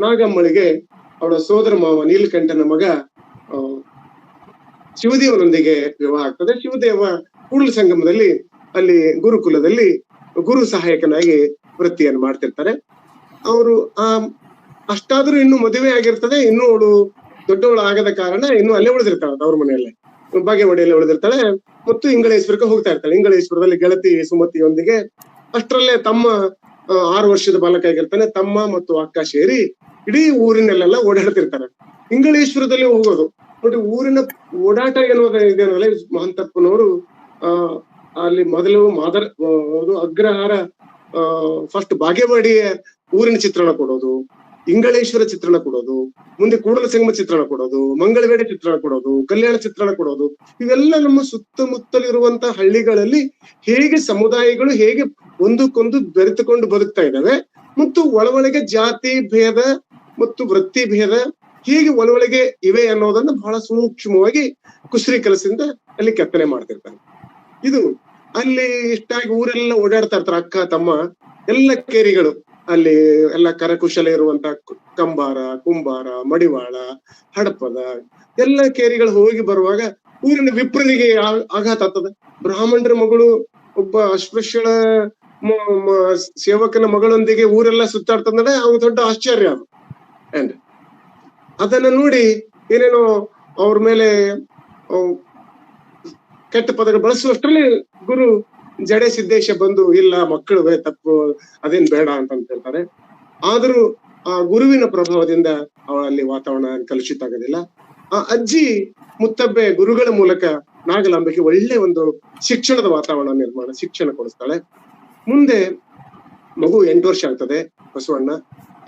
ನಾಗಮ್ಮಳಿಗೆ ಅವಳ ಸೋದರ ಮಾವ ನೀಲಕಂಠನ ಮಗ ಶಿವದೇವನೊಂದಿಗೆ ವಿವಾಹ ಆಗ್ತದೆ. ಶಿವದೇವ ಕೂಡಲ ಸಂಗಮದಲ್ಲಿ ಅಲ್ಲಿ ಗುರುಕುಲದಲ್ಲಿ ಗುರು ಸಹಾಯಕನಾಗಿ ವೃತ್ತಿಯನ್ನು ಮಾಡ್ತಿರ್ತಾರೆ. ಅವರು ಅಷ್ಟಾದ್ರೂ ಇನ್ನು ಮದುವೆ ಆಗಿರ್ತದೆ. ಇನ್ನು ಅವಳು ದೊಡ್ಡವಳು ಆಗದ ಕಾರಣ ಇನ್ನು ಅಲ್ಲೇ ಉಳಿದಿರ್ತಾಳೆ, ಅವ್ರ ಮನೆಯಲ್ಲೇ ಬಾಗೇವಾಡಿಯಲ್ಲೇ ಉಳಿದಿರ್ತಾಳೆ. ಮತ್ತು ಇಂಗಳೇಶ್ವರಕ್ಕೆ ಹೋಗ್ತಾ ಇರ್ತಾಳೆ. ಇಂಗಳೇಶ್ವರದಲ್ಲಿ ಗೆಳತಿ ಸುಮತಿಯೊಂದಿಗೆ ಅಷ್ಟರಲ್ಲೇ ತಮ್ಮ 6 ವರ್ಷದ ಬಾಲಕ ಆಗಿರ್ತಾನೆ. ತಮ್ಮ ಮತ್ತು ಅಕ್ಕ ಸೇರಿ ಇಡೀ ಊರಿನಲ್ಲೆಲ್ಲ ಓಡಾಡ್ತಿರ್ತಾರೆ. ಇಂಗಳೇಶ್ವರದಲ್ಲಿ ಹೋಗೋದು ನೋಡಿ, ಊರಿನ ಓಡಾಟ ಇದೇನಲ್ಲ, ಮಹಂತಪ್ಪನವರು ಅಲ್ಲಿ ಮೊದಲು ಅಗ್ರಹಾರ ಫಸ್ಟ್ ಬಾಗೇವಾಡಿಯ ಊರಿನ ಚಿತ್ರಣ ಕೊಡೋದು, ಇಂಗಳೇಶ್ವರ ಚಿತ್ರಣ ಕೊಡೋದು, ಮುಂದೆ ಕೂಡಲ ಸಂಗಮ ಚಿತ್ರಣ ಕೊಡೋದು, ಮಂಗಳವೇಡೆ ಚಿತ್ರಣ ಕೊಡೋದು, ಕಲ್ಯಾಣ ಚಿತ್ರಣ ಕೊಡೋದು, ಇವೆಲ್ಲ ನಮ್ಮ ಸುತ್ತಮುತ್ತಲಿರುವಂತ ಹಳ್ಳಿಗಳಲ್ಲಿ ಹೇಗೆ ಸಮುದಾಯಗಳು ಹೇಗೆ ಒಂದಕ್ಕೊಂದು ಬೆರೆತುಕೊಂಡು ಬದುಕ್ತಾ ಇದ್ದಾವೆ ಮತ್ತು ಒಳಗೆ ಜಾತಿ ಭೇದ ಮತ್ತು ವೃತ್ತಿ ಭೇದ ಹೇಗೆ ಒಳಗೆ ಇವೆ ಅನ್ನೋದನ್ನ ಬಹಳ ಸೂಕ್ಷ್ಮವಾಗಿ ಕುಸರಿ ಕೆಲಸದಿಂದ ಅಲ್ಲಿ ಕೆತ್ತನೆ ಮಾಡ್ತಿರ್ತಾರೆ. ಇದು ಅಲ್ಲಿ ಇಷ್ಟಾಗಿ ಊರೆಲ್ಲ ಓಡಾಡ್ತಾ ಇರ್ತಾರೆ. ಅಕ್ಕ ತಮ್ಮ ಎಲ್ಲ ಕೇರಿಗಳು ಅಲ್ಲಿ ಎಲ್ಲ ಕರಕುಶಲ ಇರುವಂತ ಕಂಬಾರ, ಕುಂಬಾರ, ಮಡಿವಾಳ, ಹಡಪದ ಎಲ್ಲ ಕೇರಿಗಳು ಹೋಗಿ ಬರುವಾಗ ಊರಿನ ವಿಪ್ರನಿಗೆ ಆಘಾತ ಆಗ್ತದೆ. ಬ್ರಾಹ್ಮಣರ ಮಗಳು ಒಬ್ಬ ಅಸ್ಪೃಶ್ಯಳ ಸೇವಕನ ಮಗಳೊಂದಿಗೆ ಊರೆಲ್ಲ ಸುತ್ತಾಡ್ತಂದ್ರೆ ಅವ್ನು ದೊಡ್ಡ ಆಶ್ಚರ್ಯ ಅದು. ಏನ್ ಅದನ್ನ ನೋಡಿ ಏನೇನೋ ಅವ್ರ ಮೇಲೆ ಕೆಟ್ಟ ಪದಗಳು ಬಳಸುವಷ್ಟರಲ್ಲಿ ಗುರು ಜಡೆ ಸಿದ್ದೇಶ ಬಂದು ಇಲ್ಲ ಮಕ್ಕಳು ತಪ್ಪು ಅದೇನ್ ಬೇಡ ಅಂತ ಹೇಳ್ತಾರೆ. ಆದ್ರೂ ಆ ಗುರುವಿನ ಪ್ರಭಾವದಿಂದ ಅವಳಲ್ಲಿ ವಾತಾವರಣ ಕಲುಷಿತ ಆಗೋದಿಲ್ಲ. ಆ ಅಜ್ಜಿ ಮುತ್ತಬ್ಬೆ ಗುರುಗಳ ಮೂಲಕ ನಾಗಲಾಂಬೆಗೆ ಒಳ್ಳೆ ಒಂದು ಶಿಕ್ಷಣದ ವಾತಾವರಣ ಶಿಕ್ಷಣ ಕೊಡಿಸ್ತಾಳೆ. ಮುಂದೆ ಮಗು 8 ವರ್ಷ ಆಗ್ತದೆ ಬಸವಣ್ಣ.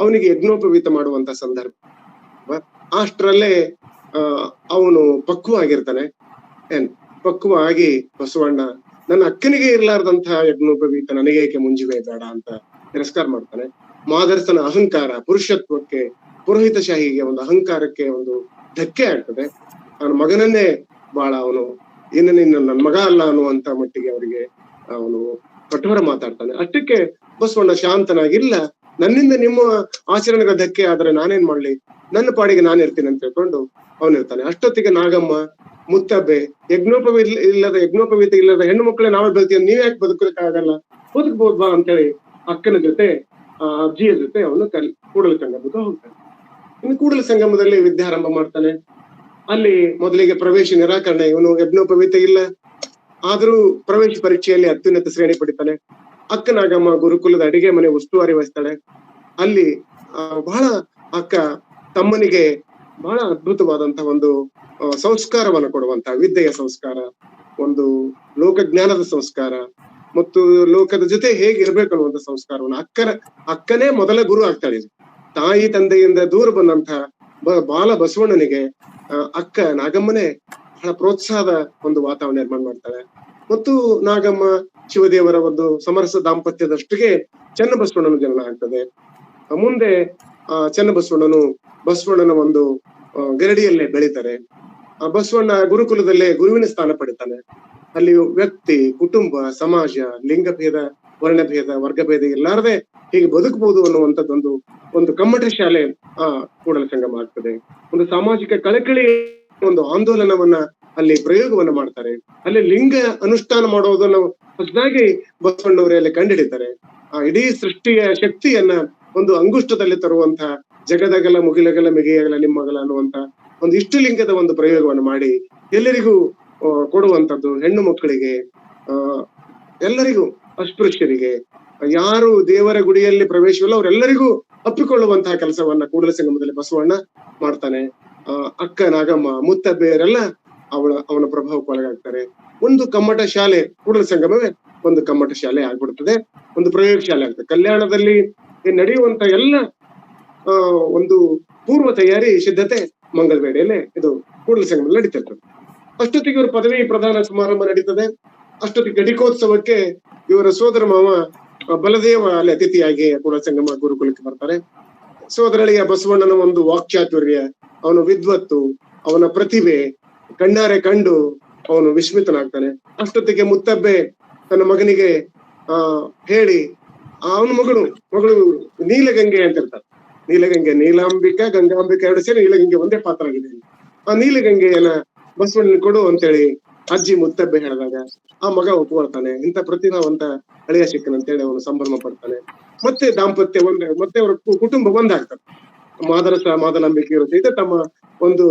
ಅವನಿಗೆ ಯಜ್ಞೋಪವೀತ ಮಾಡುವಂತ ಸಂದರ್ಭ. ಅಷ್ಟರಲ್ಲೇ ಅವನು ಪಕ್ವ ಆಗಿರ್ತಾನೆ. ಪಕ್ವ ಆಗಿ ಬಸವಣ್ಣ ನನ್ನ ಅಕ್ಕನಿಗೆ ಇರ್ಲಾರ್ದಂತಹ ಯಜ್ಞೋಪವೀತ ನನಗೆ ಏಕೆ ಮುಂಜಿವೆ ಬೇಡ ಅಂತ ತಿರಸ್ಕಾರ ಮಾಡ್ತಾನೆ. ಮಾದರ್ಸನ ಅಹಂಕಾರ, ಪುರುಷತ್ವಕ್ಕೆ, ಪುರೋಹಿತಶಾಹಿಗೆ ಒಂದು ಅಹಂಕಾರಕ್ಕೆ ಒಂದು ಧಕ್ಕೆ ಆಗ್ತದೆ. ಅವನ ಮಗನನ್ನೇ ಬಹಳ ಅವನು ನಿನ್ನ ನನ್ನ ಮಗ ಅಲ್ಲ ಅನ್ನುವಂತ ಮಟ್ಟಿಗೆ ಅವರಿಗೆ ಅವನು ಕಠೋರ ಮಾತಾಡ್ತಾನೆ. ಅಷ್ಟಕ್ಕೆ ಬಸವಣ್ಣ ಶಾಂತನಾಗಿಲ್ಲ, ನನ್ನಿಂದ ನಿಮ್ಮ ಆಚರಣೆಗೆ ಧಕ್ಕೆ ಆದ್ರೆ ನಾನೇನ್ ಮಾಡ್ಲಿ, ನನ್ನ ಪಾಡಿಗೆ ನಾನು ಇರ್ತೀನಿ ಅಂತ ಹೇಳ್ಕೊಂಡು ಅವನಿರ್ತಾನೆ. ಅಷ್ಟೊತ್ತಿಗೆ ನಾಗಮ್ಮ, ಮುತ್ತಬ್ಬೆ ಯಜ್ಞೋಪವೀತ ಇಲ್ಲದ ಹೆಣ್ಣು ಮಕ್ಕಳೇ ನಾವೇ ಬೆಳ್ತೀವಿ, ನೀವ್ ಯಾಕೆ ಬದುಕಲಿಕ್ಕಾಗಲ್ಲ, ಬದುಕ್ಬೋದು ಬಾ ಅಂತೇಳಿ ಅಕ್ಕನ ಜೊತೆ ಅಜ್ಜಿಯ ಜೊತೆ ಅವನು ಕೂಡಲ ಸಂಗಮಕ್ಕೆ ಹೋಗ್ತಾನೆ. ಇನ್ನು ಕೂಡಲ ಸಂಗಮದಲ್ಲಿ ವಿದ್ಯಾರಂಭ ಮಾಡ್ತಾನೆ. ಅಲ್ಲಿ ಮೊದಲಿಗೆ ಪ್ರವೇಶ ನಿರಾಕರಣೆ, ಇವನು ಯಜ್ಞೋಪವೀತ ಇಲ್ಲ ಆದ್ರೂ ಪ್ರವೇಶ ಪರೀಕ್ಷೆಯಲ್ಲಿ ಅತ್ಯುನ್ನತ ಶ್ರೇಣಿ ಪಡಿತಾನೆ. ಅಕ್ಕನಾಗಮ್ಮ ಗುರುಕುಲದ ಅಡಿಗೆ ಮನೆ ಉಸ್ತುವಾರಿ ವಹಿಸ್ತಾಳೆ. ಅಲ್ಲಿ ಬಹಳ ಅಕ್ಕ ತಮ್ಮನಿಗೆ ಬಹಳ ಅದ್ಭುತವಾದಂತ ಒಂದು ಸಂಸ್ಕಾರವನ್ನು ಕೊಡುವಂತ ವಿದ್ಯೆಯ ಸಂಸ್ಕಾರ, ಒಂದು ಲೋಕಜ್ಞಾನದ ಸಂಸ್ಕಾರ ಮತ್ತು ಲೋಕದ ಜೊತೆ ಹೇಗಿರ್ಬೇಕು ಅನ್ನುವಂತ ಸಂಸ್ಕಾರವನ್ನು ಅಕ್ಕನೇ ಮೊದಲ ಗುರು ಆಗ್ತಾಳೆ. ತಾಯಿ ತಂದೆಯಿಂದ ದೂರ ಬಂದಂತ ಬಾಲ ಬಸವಣ್ಣನಿಗೆ ಅಕ್ಕ ನಾಗಮ್ಮನೇ ಬಹಳ ಪ್ರೋತ್ಸಾಹದ ಒಂದು ವಾತಾವರಣ ನಿರ್ಮಾಣ ಮಾಡ್ತಾಳೆ. ಮತ್ತು ನಾಗಮ್ಮ ಶಿವದೇವರ ಒಂದು ಸಮರಸ ದಾಂಪತ್ಯದಷ್ಟಿಗೆ ಚನ್ನಬಸವಣ್ಣನ ಜನನ ಆಗ್ತದೆ. ಮುಂದೆ ಬಸವಣ್ಣನ ಒಂದು ಗರಡಿಯಲ್ಲೇ ಬೆಳೀತಾರೆ. ಬಸವಣ್ಣ ಗುರುಕುಲದಲ್ಲೇ ಗುರುವಿನ ಸ್ಥಾನ ಪಡಿತಾನೆ. ಅಲ್ಲಿ ವ್ಯಕ್ತಿ, ಕುಟುಂಬ, ಸಮಾಜ, ಲಿಂಗಭೇದ, ವರ್ಣಭೇದ, ವರ್ಗಭೇದ ಇಲ್ಲಾರದೆ ಹೀಗೆ ಬದುಕಬಹುದು ಅನ್ನುವಂಥದ್ದೊಂದು ಒಂದು ಕಮ್ಮಟ ಶಾಲೆ ಕೂಡಲ ಸಂಗಮ ಆಗ್ತದೆ. ಒಂದು ಸಾಮಾಜಿಕ ಕಳಕಳಿ ಒಂದು ಆಂದೋಲನವನ್ನ ಅಲ್ಲಿ ಪ್ರಯೋಗವನ್ನ ಮಾಡ್ತಾರೆ. ಅಲ್ಲಿ ಲಿಂಗ ಅನುಷ್ಠಾನ ಮಾಡೋದನ್ನ ಹೊಸದಾಗಿ ಬಸವಣ್ಣವರೇ ಅಲ್ಲಿ ಕಂಡುಹಿಡಿತಾರೆ. ಆ ಇಡೀ ಸೃಷ್ಟಿಯ ಶಕ್ತಿಯನ್ನ ಒಂದು ಅಂಗುಷ್ಟದಲ್ಲಿ ತರುವಂತ ಜಗದಗಲ ಮುಗಿಲಗಲ ಮಿಗೆಯಗಲ ನಿಮ್ಮಗಲ ಅನ್ನುವಂತ ಒಂದು ಇಷ್ಟಲಿಂಗದ ಒಂದು ಪ್ರಯೋಗವನ್ನು ಮಾಡಿ ಎಲ್ಲರಿಗೂ ಕೊಡುವಂತದ್ದು. ಹೆಣ್ಣು ಮಕ್ಕಳಿಗೆ, ಎಲ್ಲರಿಗೂ, ಅಸ್ಪೃಶ್ಯರಿಗೆ, ಯಾರು ದೇವರ ಗುಡಿಯಲ್ಲಿ ಪ್ರವೇಶವಿಲ್ಲ ಅವರೆಲ್ಲರಿಗೂ ಅಪ್ಪಿಕೊಳ್ಳುವಂತಹ ಕೆಲಸವನ್ನ ಕೂಡಲ ಸಂಗಮದಲ್ಲಿ ಬಸವಣ್ಣ ಮಾಡ್ತಾನೆ. ಅಕ್ಕ ನಾಗಮ್ಮ, ಮುತ್ತಬ್ಬೆಯರೆಲ್ಲ ಅವನ ಪ್ರಭಾವಕ್ಕೆ ಒಳಗಾಗ್ತಾರೆ. ಒಂದು ಕಮ್ಮಟ ಶಾಲೆ, ಕೂಡಲ ಸಂಗಮವೇ ಒಂದು ಕಮ್ಮಟ ಶಾಲೆ ಆಗ್ಬಿಡ್ತದೆ, ಒಂದು ಪ್ರಯೋಗ ಶಾಲೆ ಆಗ್ತದೆ. ಕಲ್ಯಾಣದಲ್ಲಿ ನಡೆಯುವಂತ ಎಲ್ಲ ಒಂದು ಪೂರ್ವ ತಯಾರಿ ಸಿದ್ಧತೆ ಮಂಗಳವೇಳೆಯಲ್ಲೇ ಇದು ಕೂಡಲ ಸಂಗಮದಲ್ಲಿ ನಡೀತಿರ್ತದೆ. ಅಷ್ಟೊತ್ತಿಗೆ ಇವರು ಪದವಿ ಪ್ರದಾನ ಸಮಾರಂಭ ನಡೀತದೆ. ಅಷ್ಟೊತ್ತಿಗೆ ಘಟಿಕೋತ್ಸವಕ್ಕೆ ಇವರ ಸೋದರ ಮಾವ ಬಲದೇವ ಅಲ್ಲಿ ಅತಿಥಿಯಾಗಿ ಕೂಡಲ ಸಂಗಮ ಗುರುಕುಲಕ್ಕೆ ಬರ್ತಾರೆ. ಸೋದರಳಿಯ ಬಸವಣ್ಣನ ಒಂದು ವಾಕ್ಚಾತುರ್ಯ, ಅವನ ವಿದ್ವತ್ತು, ಅವನ ಪ್ರತಿಭೆ ಕಣ್ಣಾರೆ ಕಂಡು ಅವನು ವಿಸ್ಮಿತನಾಗ್ತಾನೆ. ಅಷ್ಟೊತ್ತಿಗೆ ಮುತ್ತಬ್ಬೆ ತನ್ನ ಮಗನಿಗೆ ಹೇಳಿ, ಅವನ ಮಗಳು ನೀಲಗಂಗೆ ಅಂತ ಇರ್ತಾರೆ. ನೀಲಗಂಗೆ, ನೀಲಾಂಬಿಕಾ ಗಂಗಾಂಬಿಕಾ ಎರಡು ಸೇರಿ ನೀಲಗಂಗೆ ಒಂದೇ ಪಾತ್ರ ಆಗಿದೆ. ಆ ನೀಲಗಂಗೆಯನ್ನ ಬಸವಣ್ಣನ ಕೊಡು ಅಂತೇಳಿ ಅಜ್ಜಿ ಮುತ್ತಬ್ಬೆ ಹೇಳಿದಾಗ ಆ ಮಗ ಒಪ್ಕೊಳ್ತಾನೆ. ಇಂಥ ಪ್ರತಿಭಾವಂತ ಹಳೆಯ ಸಿಕ್ಕನಂತೇಳಿ ಅವನು ಸಂಭ್ರಮ ಪಡ್ತಾನೆ. ಮತ್ತೆ ದಾಂಪತ್ಯ ಮತ್ತೆ ಅವರ ಕುಟುಂಬ ಒಂದಾಗ್ತಾರೆ. ಮಾದಲಾಂಬಿಕೆ ಇರುತ್ತೆ ತಮ್ಮ ಒಂದು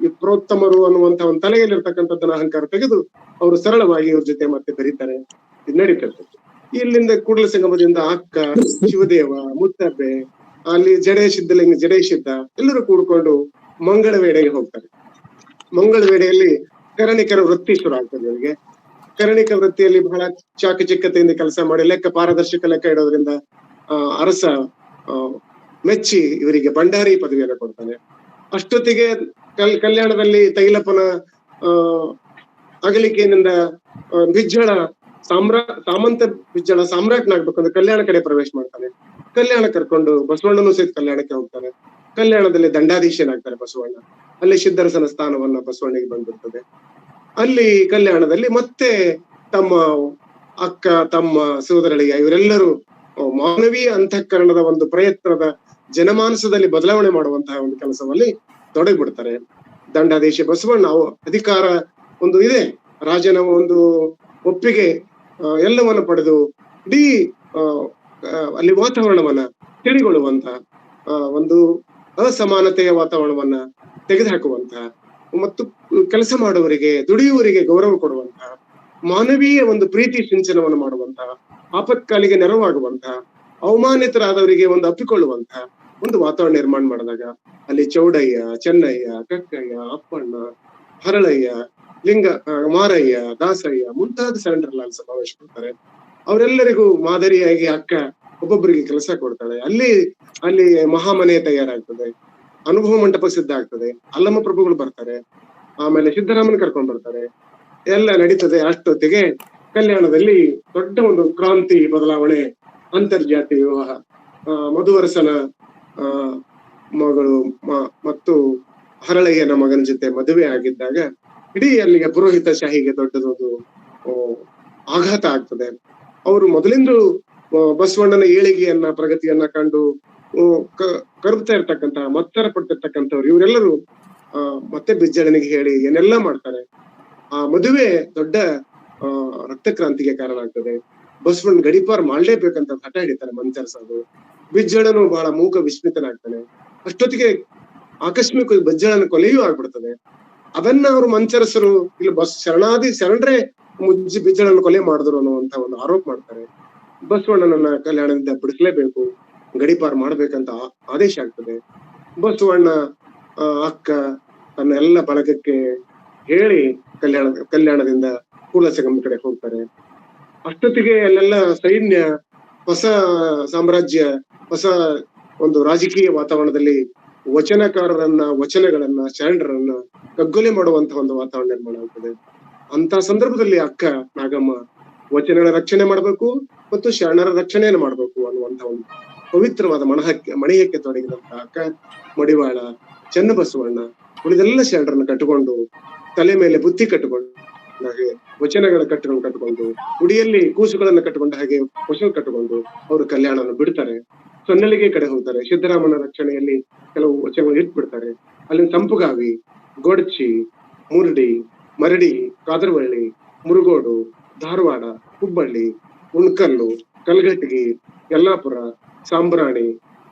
ವಿಪ್ರೋತ್ತಮರು ಅನ್ನುವಂತ ಒಂದು ತಲೆಯಲ್ಲಿರ್ತಕ್ಕಂಥದ್ದನ್ನ ಅಹಂಕಾರ ತೆಗೆದು ಅವರು ಸರಳವಾಗಿ ಇವ್ರ ಜೊತೆ ಮತ್ತೆ ಬೆರೀತಾರೆ. ಇದು ನಡೀತದೆ. ಇಲ್ಲಿಂದ ಕೂಡಲ ಸಂಗಮದಿಂದ ಅಕ್ಕ, ಶಿವದೇವ, ಮುತ್ತಬ್ಬೆ, ಅಲ್ಲಿ ಜಡೇಶಿದ್ದ ಎಲ್ಲರೂ ಕೂಡ್ಕೊಂಡು ಮಂಗಳವೇಡೆಗೆ ಹೋಗ್ತಾರೆ. ಮಂಗಳವೇಡೆಯಲ್ಲಿ ಕರಣಿಕರ ವೃತ್ತಿ ಶುರು ಆಗ್ತದೆ ಇವರಿಗೆ. ಕರಣಿಕ ವೃತ್ತಿಯಲ್ಲಿ ಬಹಳ ಚಾಕಚಕ್ಯತೆಯಿಂದ ಕೆಲಸ ಮಾಡಿ ಪಾರದರ್ಶಕ ಲೆಕ್ಕ ಇಡೋದ್ರಿಂದ ಅರಸ ಮೆಚ್ಚಿ ಇವರಿಗೆ ಭಂಡಾರಿ ಪದವಿಯನ್ನು ಕೊಡ್ತಾನೆ. ಅಷ್ಟೊತ್ತಿಗೆ ಕಲ್ಯಾಣದಲ್ಲಿ ತೈಲಪ್ಪನ ಅಗಲಿಕೆಯಿಂದ ಬಿಜ್ಜಳ ಸಾಮಂತ ಬಿಜ್ಜಳ ಸಾಮ್ರಾಟ್ನಾಗ್ಬೇಕಂದ್ರೆ ಕಲ್ಯಾಣ ಕಡೆ ಪ್ರವೇಶ ಮಾಡ್ತಾನೆ. ಕಲ್ಯಾಣ ಕರ್ಕೊಂಡು ಬಸವಣ್ಣನು ಸಹಿತ ಕಲ್ಯಾಣಕ್ಕೆ ಹೋಗ್ತಾನೆ. ಕಲ್ಯಾಣದಲ್ಲಿ ದಂಡಾಧೀಶನಾಗ್ತಾರೆ ಬಸವಣ್ಣ. ಅಲ್ಲಿ ಸಿದ್ಧರಸನ ಸ್ಥಾನವನ್ನ ಬಸವಣ್ಣಿಗೆ ಬಂದಿರ್ತದೆ. ಅಲ್ಲಿ ಕಲ್ಯಾಣದಲ್ಲಿ ಮತ್ತೆ ತಮ್ಮ ಅಕ್ಕ, ತಮ್ಮ, ಸೋದರಳಿಯ ಇವರೆಲ್ಲರೂ ಮಾನವೀಯ ಅಂತಃಕರಣದ ಒಂದು ಪ್ರಯತ್ನದ ಜನಮಾನಸದಲ್ಲಿ ಬದಲಾವಣೆ ಮಾಡುವಂತಹ ಒಂದು ಕೆಲಸದಲ್ಲಿ ತೊಡಗಿಬಿಡ್ತಾರೆ. ದಂಡಾದೇಶ ಬಸವಣ್ಣ ಅಧಿಕಾರ ಒಂದು ಇದೆ, ರಾಜನ ಒಂದು ಒಪ್ಪಿಗೆ ಎಲ್ಲವನ್ನು ಪಡೆದು ಇಡೀ ಅಲ್ಲಿ ವಾತಾವರಣವನ್ನ ತಿಳಿಗೊಳ್ಳುವಂತ ಒಂದು ಅಸಮಾನತೆಯ ವಾತಾವರಣವನ್ನ ತೆಗೆದುಹಾಕುವಂತ ಮತ್ತು ಕೆಲಸ ಮಾಡುವವರಿಗೆ, ದುಡಿಯುವವರಿಗೆ ಗೌರವ ಕೊಡುವಂತಹ, ಮಾನವೀಯ ಒಂದು ಪ್ರೀತಿ ಸಿಂಚನವನ್ನು ಮಾಡುವಂತಹ, ಆಪತ್ಕಾಲಿಗೆ ನೆರವಾಗುವಂತಹ, ಅವಮಾನಿತರಾದವರಿಗೆ ಒಂದು ಅಪ್ಪಿಕೊಳ್ಳುವಂತಹ ಒಂದು ವಾತಾವರಣ ನಿರ್ಮಾಣ ಮಾಡಿದಾಗ ಅಲ್ಲಿ ಚೌಡಯ್ಯ, ಚೆನ್ನಯ್ಯ, ಕಕ್ಕಯ್ಯ, ಅಪ್ಪಣ್ಣ, ಹರಳಯ್ಯ, ಲಿಂಗ, ಮಾರಯ್ಯ, ದಾಸಯ್ಯ ಮುಂತಾದ ಸೆಂಟ್ರಲ್ ಸಮಾವೇಶ ಕೊಡ್ತಾರೆ. ಅವರೆಲ್ಲರಿಗೂ ಮಾದರಿಯಾಗಿ ಅಕ್ಕ ಒಬ್ಬೊಬ್ಬರಿಗೆ ಕೆಲಸ ಕೊಡ್ತಾಳೆ. ಅಲ್ಲಿ ಮಹಾಮನೆ ತಯಾರಾಗ್ತದೆ, ಅನುಭವ ಮಂಟಪ ಸಿದ್ಧ ಆಗ್ತದೆ, ಅಲ್ಲಮ್ಮ ಪ್ರಭುಗಳು ಬರ್ತಾರೆ, ಆಮೇಲೆ ಸಿದ್ದರಾಮನ್ ಕರ್ಕೊಂಡ್ ಬರ್ತಾರೆ, ಎಲ್ಲ ನಡೀತದೆ. ಅಷ್ಟೊತ್ತಿಗೆ ಕಲ್ಯಾಣದಲ್ಲಿ ದೊಡ್ಡ ಒಂದು ಕ್ರಾಂತಿ ಬದಲಾವಣೆ, ಅಂತರ್ಜಾತಿ ವಿವಾಹ, ಮಧುವರಸನ ಮಗಳು ಮತ್ತು ಹರಳಯ್ಯನ ಮಗನ ಜೊತೆ ಮದುವೆ ಆಗಿದ್ದಾಗ ಇಡೀ ಅಲ್ಲಿಗೆ ಪುರೋಹಿತ ಶಾಹಿಗೆ ದೊಡ್ಡದೊಂದು ಆಘಾತ ಆಗ್ತದೆ. ಅವರು ಮೊದಲಿಂದ ಬಸವಣ್ಣನ ಏಳಿಗೆಯನ್ನ, ಪ್ರಗತಿಯನ್ನ ಕಂಡು ಕರುಬ್ತಾ ಇರ್ತಕ್ಕಂತ, ಮತ್ತರ ಪಡ್ತಿರ್ತಕ್ಕಂಥವ್ರು ಇವರೆಲ್ಲರೂ ಮತ್ತೆ ಬಿಜ್ಜಳನಿಗೆ ಹೇಳಿ ಏನೆಲ್ಲಾ ಮಾಡ್ತಾರೆ. ಆ ಮದುವೆ ದೊಡ್ಡ ರಕ್ತಕ್ರಾಂತಿಗೆ ಕಾರಣ ಆಗ್ತದೆ. ಬಸವಣ್ಣ ಗಡಿಪಾರ್ ಮಾಡ್ಲೇಬೇಕಂತ ಹಠ ಹಿಡಿತಾರೆ ಮಂಚರ್ಸೋದು. ಬಿಜ್ಜಳನು ಬಹಳ ಮೂಕ ವಿಸ್ಮಿತನಾಗ್ತಾನೆ. ಅಷ್ಟೊತ್ತಿಗೆ ಆಕಸ್ಮಿಕ ಬಿಜ್ಜಳನ ಕೊಲೆಯೂ ಆಗ್ಬಿಡ್ತದೆ. ಅದನ್ನ ಅವರು ಮಂಚರಸರು ಇಲ್ಲಿ ಶರಣರೇ ಮುಜ್ಜಿ ಬಿಜ್ಜಳನ ಕೊಲೆ ಮಾಡಿದ್ರು ಅನ್ನುವಂತ ಒಂದು ಆರೋಪ ಮಾಡ್ತಾರೆ. ಬಸವಣ್ಣನನ್ನ ಕಲ್ಯಾಣದಿಂದ ಬಿಡಿಸ್ಲೇಬೇಕು, ಗಡಿಪಾರ್ ಮಾಡ್ಬೇಕಂತ ಆದೇಶ ಆಗ್ತದೆ. ಬಸವಣ್ಣ ಅಕ್ಕ ತನ್ನ ಎಲ್ಲ ಬಳಗಕ್ಕೆ ಹೇಳಿ ಕಲ್ಯಾಣದಿಂದ ಕೂಲಸಂಗಮ ಕಡೆ ಹೋಗ್ತಾರೆ. ಅಷ್ಟೊತ್ತಿಗೆ ಅಲ್ಲೆಲ್ಲ ಸೈನ್ಯ, ಹೊಸ ಸಾಮ್ರಾಜ್ಯ, ಹೊಸ ಒಂದು ರಾಜಕೀಯ ವಾತಾವರಣದಲ್ಲಿ ವಚನಗಳನ್ನ ಶರಣರನ್ನ ಕಗ್ಗೊಲೆ ಮಾಡುವಂತಹ ಒಂದು ವಾತಾವರಣ ನಿರ್ಮಾಣ ಆಗ್ತದೆ. ಅಂತ ಸಂದರ್ಭದಲ್ಲಿ ಅಕ್ಕ ನಾಗಮ್ಮ ವಚನಗಳ ರಕ್ಷಣೆ ಮಾಡ್ಬೇಕು ಮತ್ತು ಶರಣರ ರಕ್ಷಣೆಯನ್ನು ಮಾಡ್ಬೇಕು ಅನ್ನುವಂತ ಒಂದು ಪವಿತ್ರವಾದ ಮಣಿಯಕ್ಕೆ ತೊಡಗಿದಂತ ಅಕ್ಕ ಮಡಿವಾಳ, ಚನ್ನಬಸವಣ್ಣ ಉಳಿದೆಲ್ಲ ಶರಣರನ್ನ ಕಟ್ಟಿಕೊಂಡು, ತಲೆ ಮೇಲೆ ಬುತ್ತಿ ಕಟ್ಟಿಕೊಂಡು ಹಾಗೆ ವಚನಗಳ ಕಟ್ಟಿಕೊಂಡು, ಉಡಿಯಲ್ಲಿ ಕೂಸುಗಳನ್ನ ಕಟ್ಟಿಕೊಂಡ ಹಾಗೆ ವಚನ ಕಟ್ಟಿಕೊಂಡು ಅವರು ಕಲ್ಯಾಣವನ್ನು ಬಿಡ್ತಾರೆ. ಸೊನ್ನಲಿಗೆ ಕಡೆ ಹೋಗ್ತಾರೆ. ಸಿದ್ದರಾಮನ ರಕ್ಷಣೆಯಲ್ಲಿ ಕೆಲವು ವಚನಗಳು ಇಟ್ಬಿಡ್ತಾರೆ. ಅಲ್ಲಿ ಸಂಪುಗಾವಿ, ಗೊಡ್ಚಿ, ಮುರ್ಡಿ, ಮರಡಿ, ಕಾದರವಳ್ಳಿ, ಮುರುಗೋಡು, ಧಾರವಾಡ, ಹುಬ್ಬಳ್ಳಿ, ಉಣ್ಕಲ್ಲು, ಕಲ್ಗಟ್ಟಿಗಿ, ಯಲ್ಲಾಪುರ, ಸಾಂಬ್ರಾಣಿ,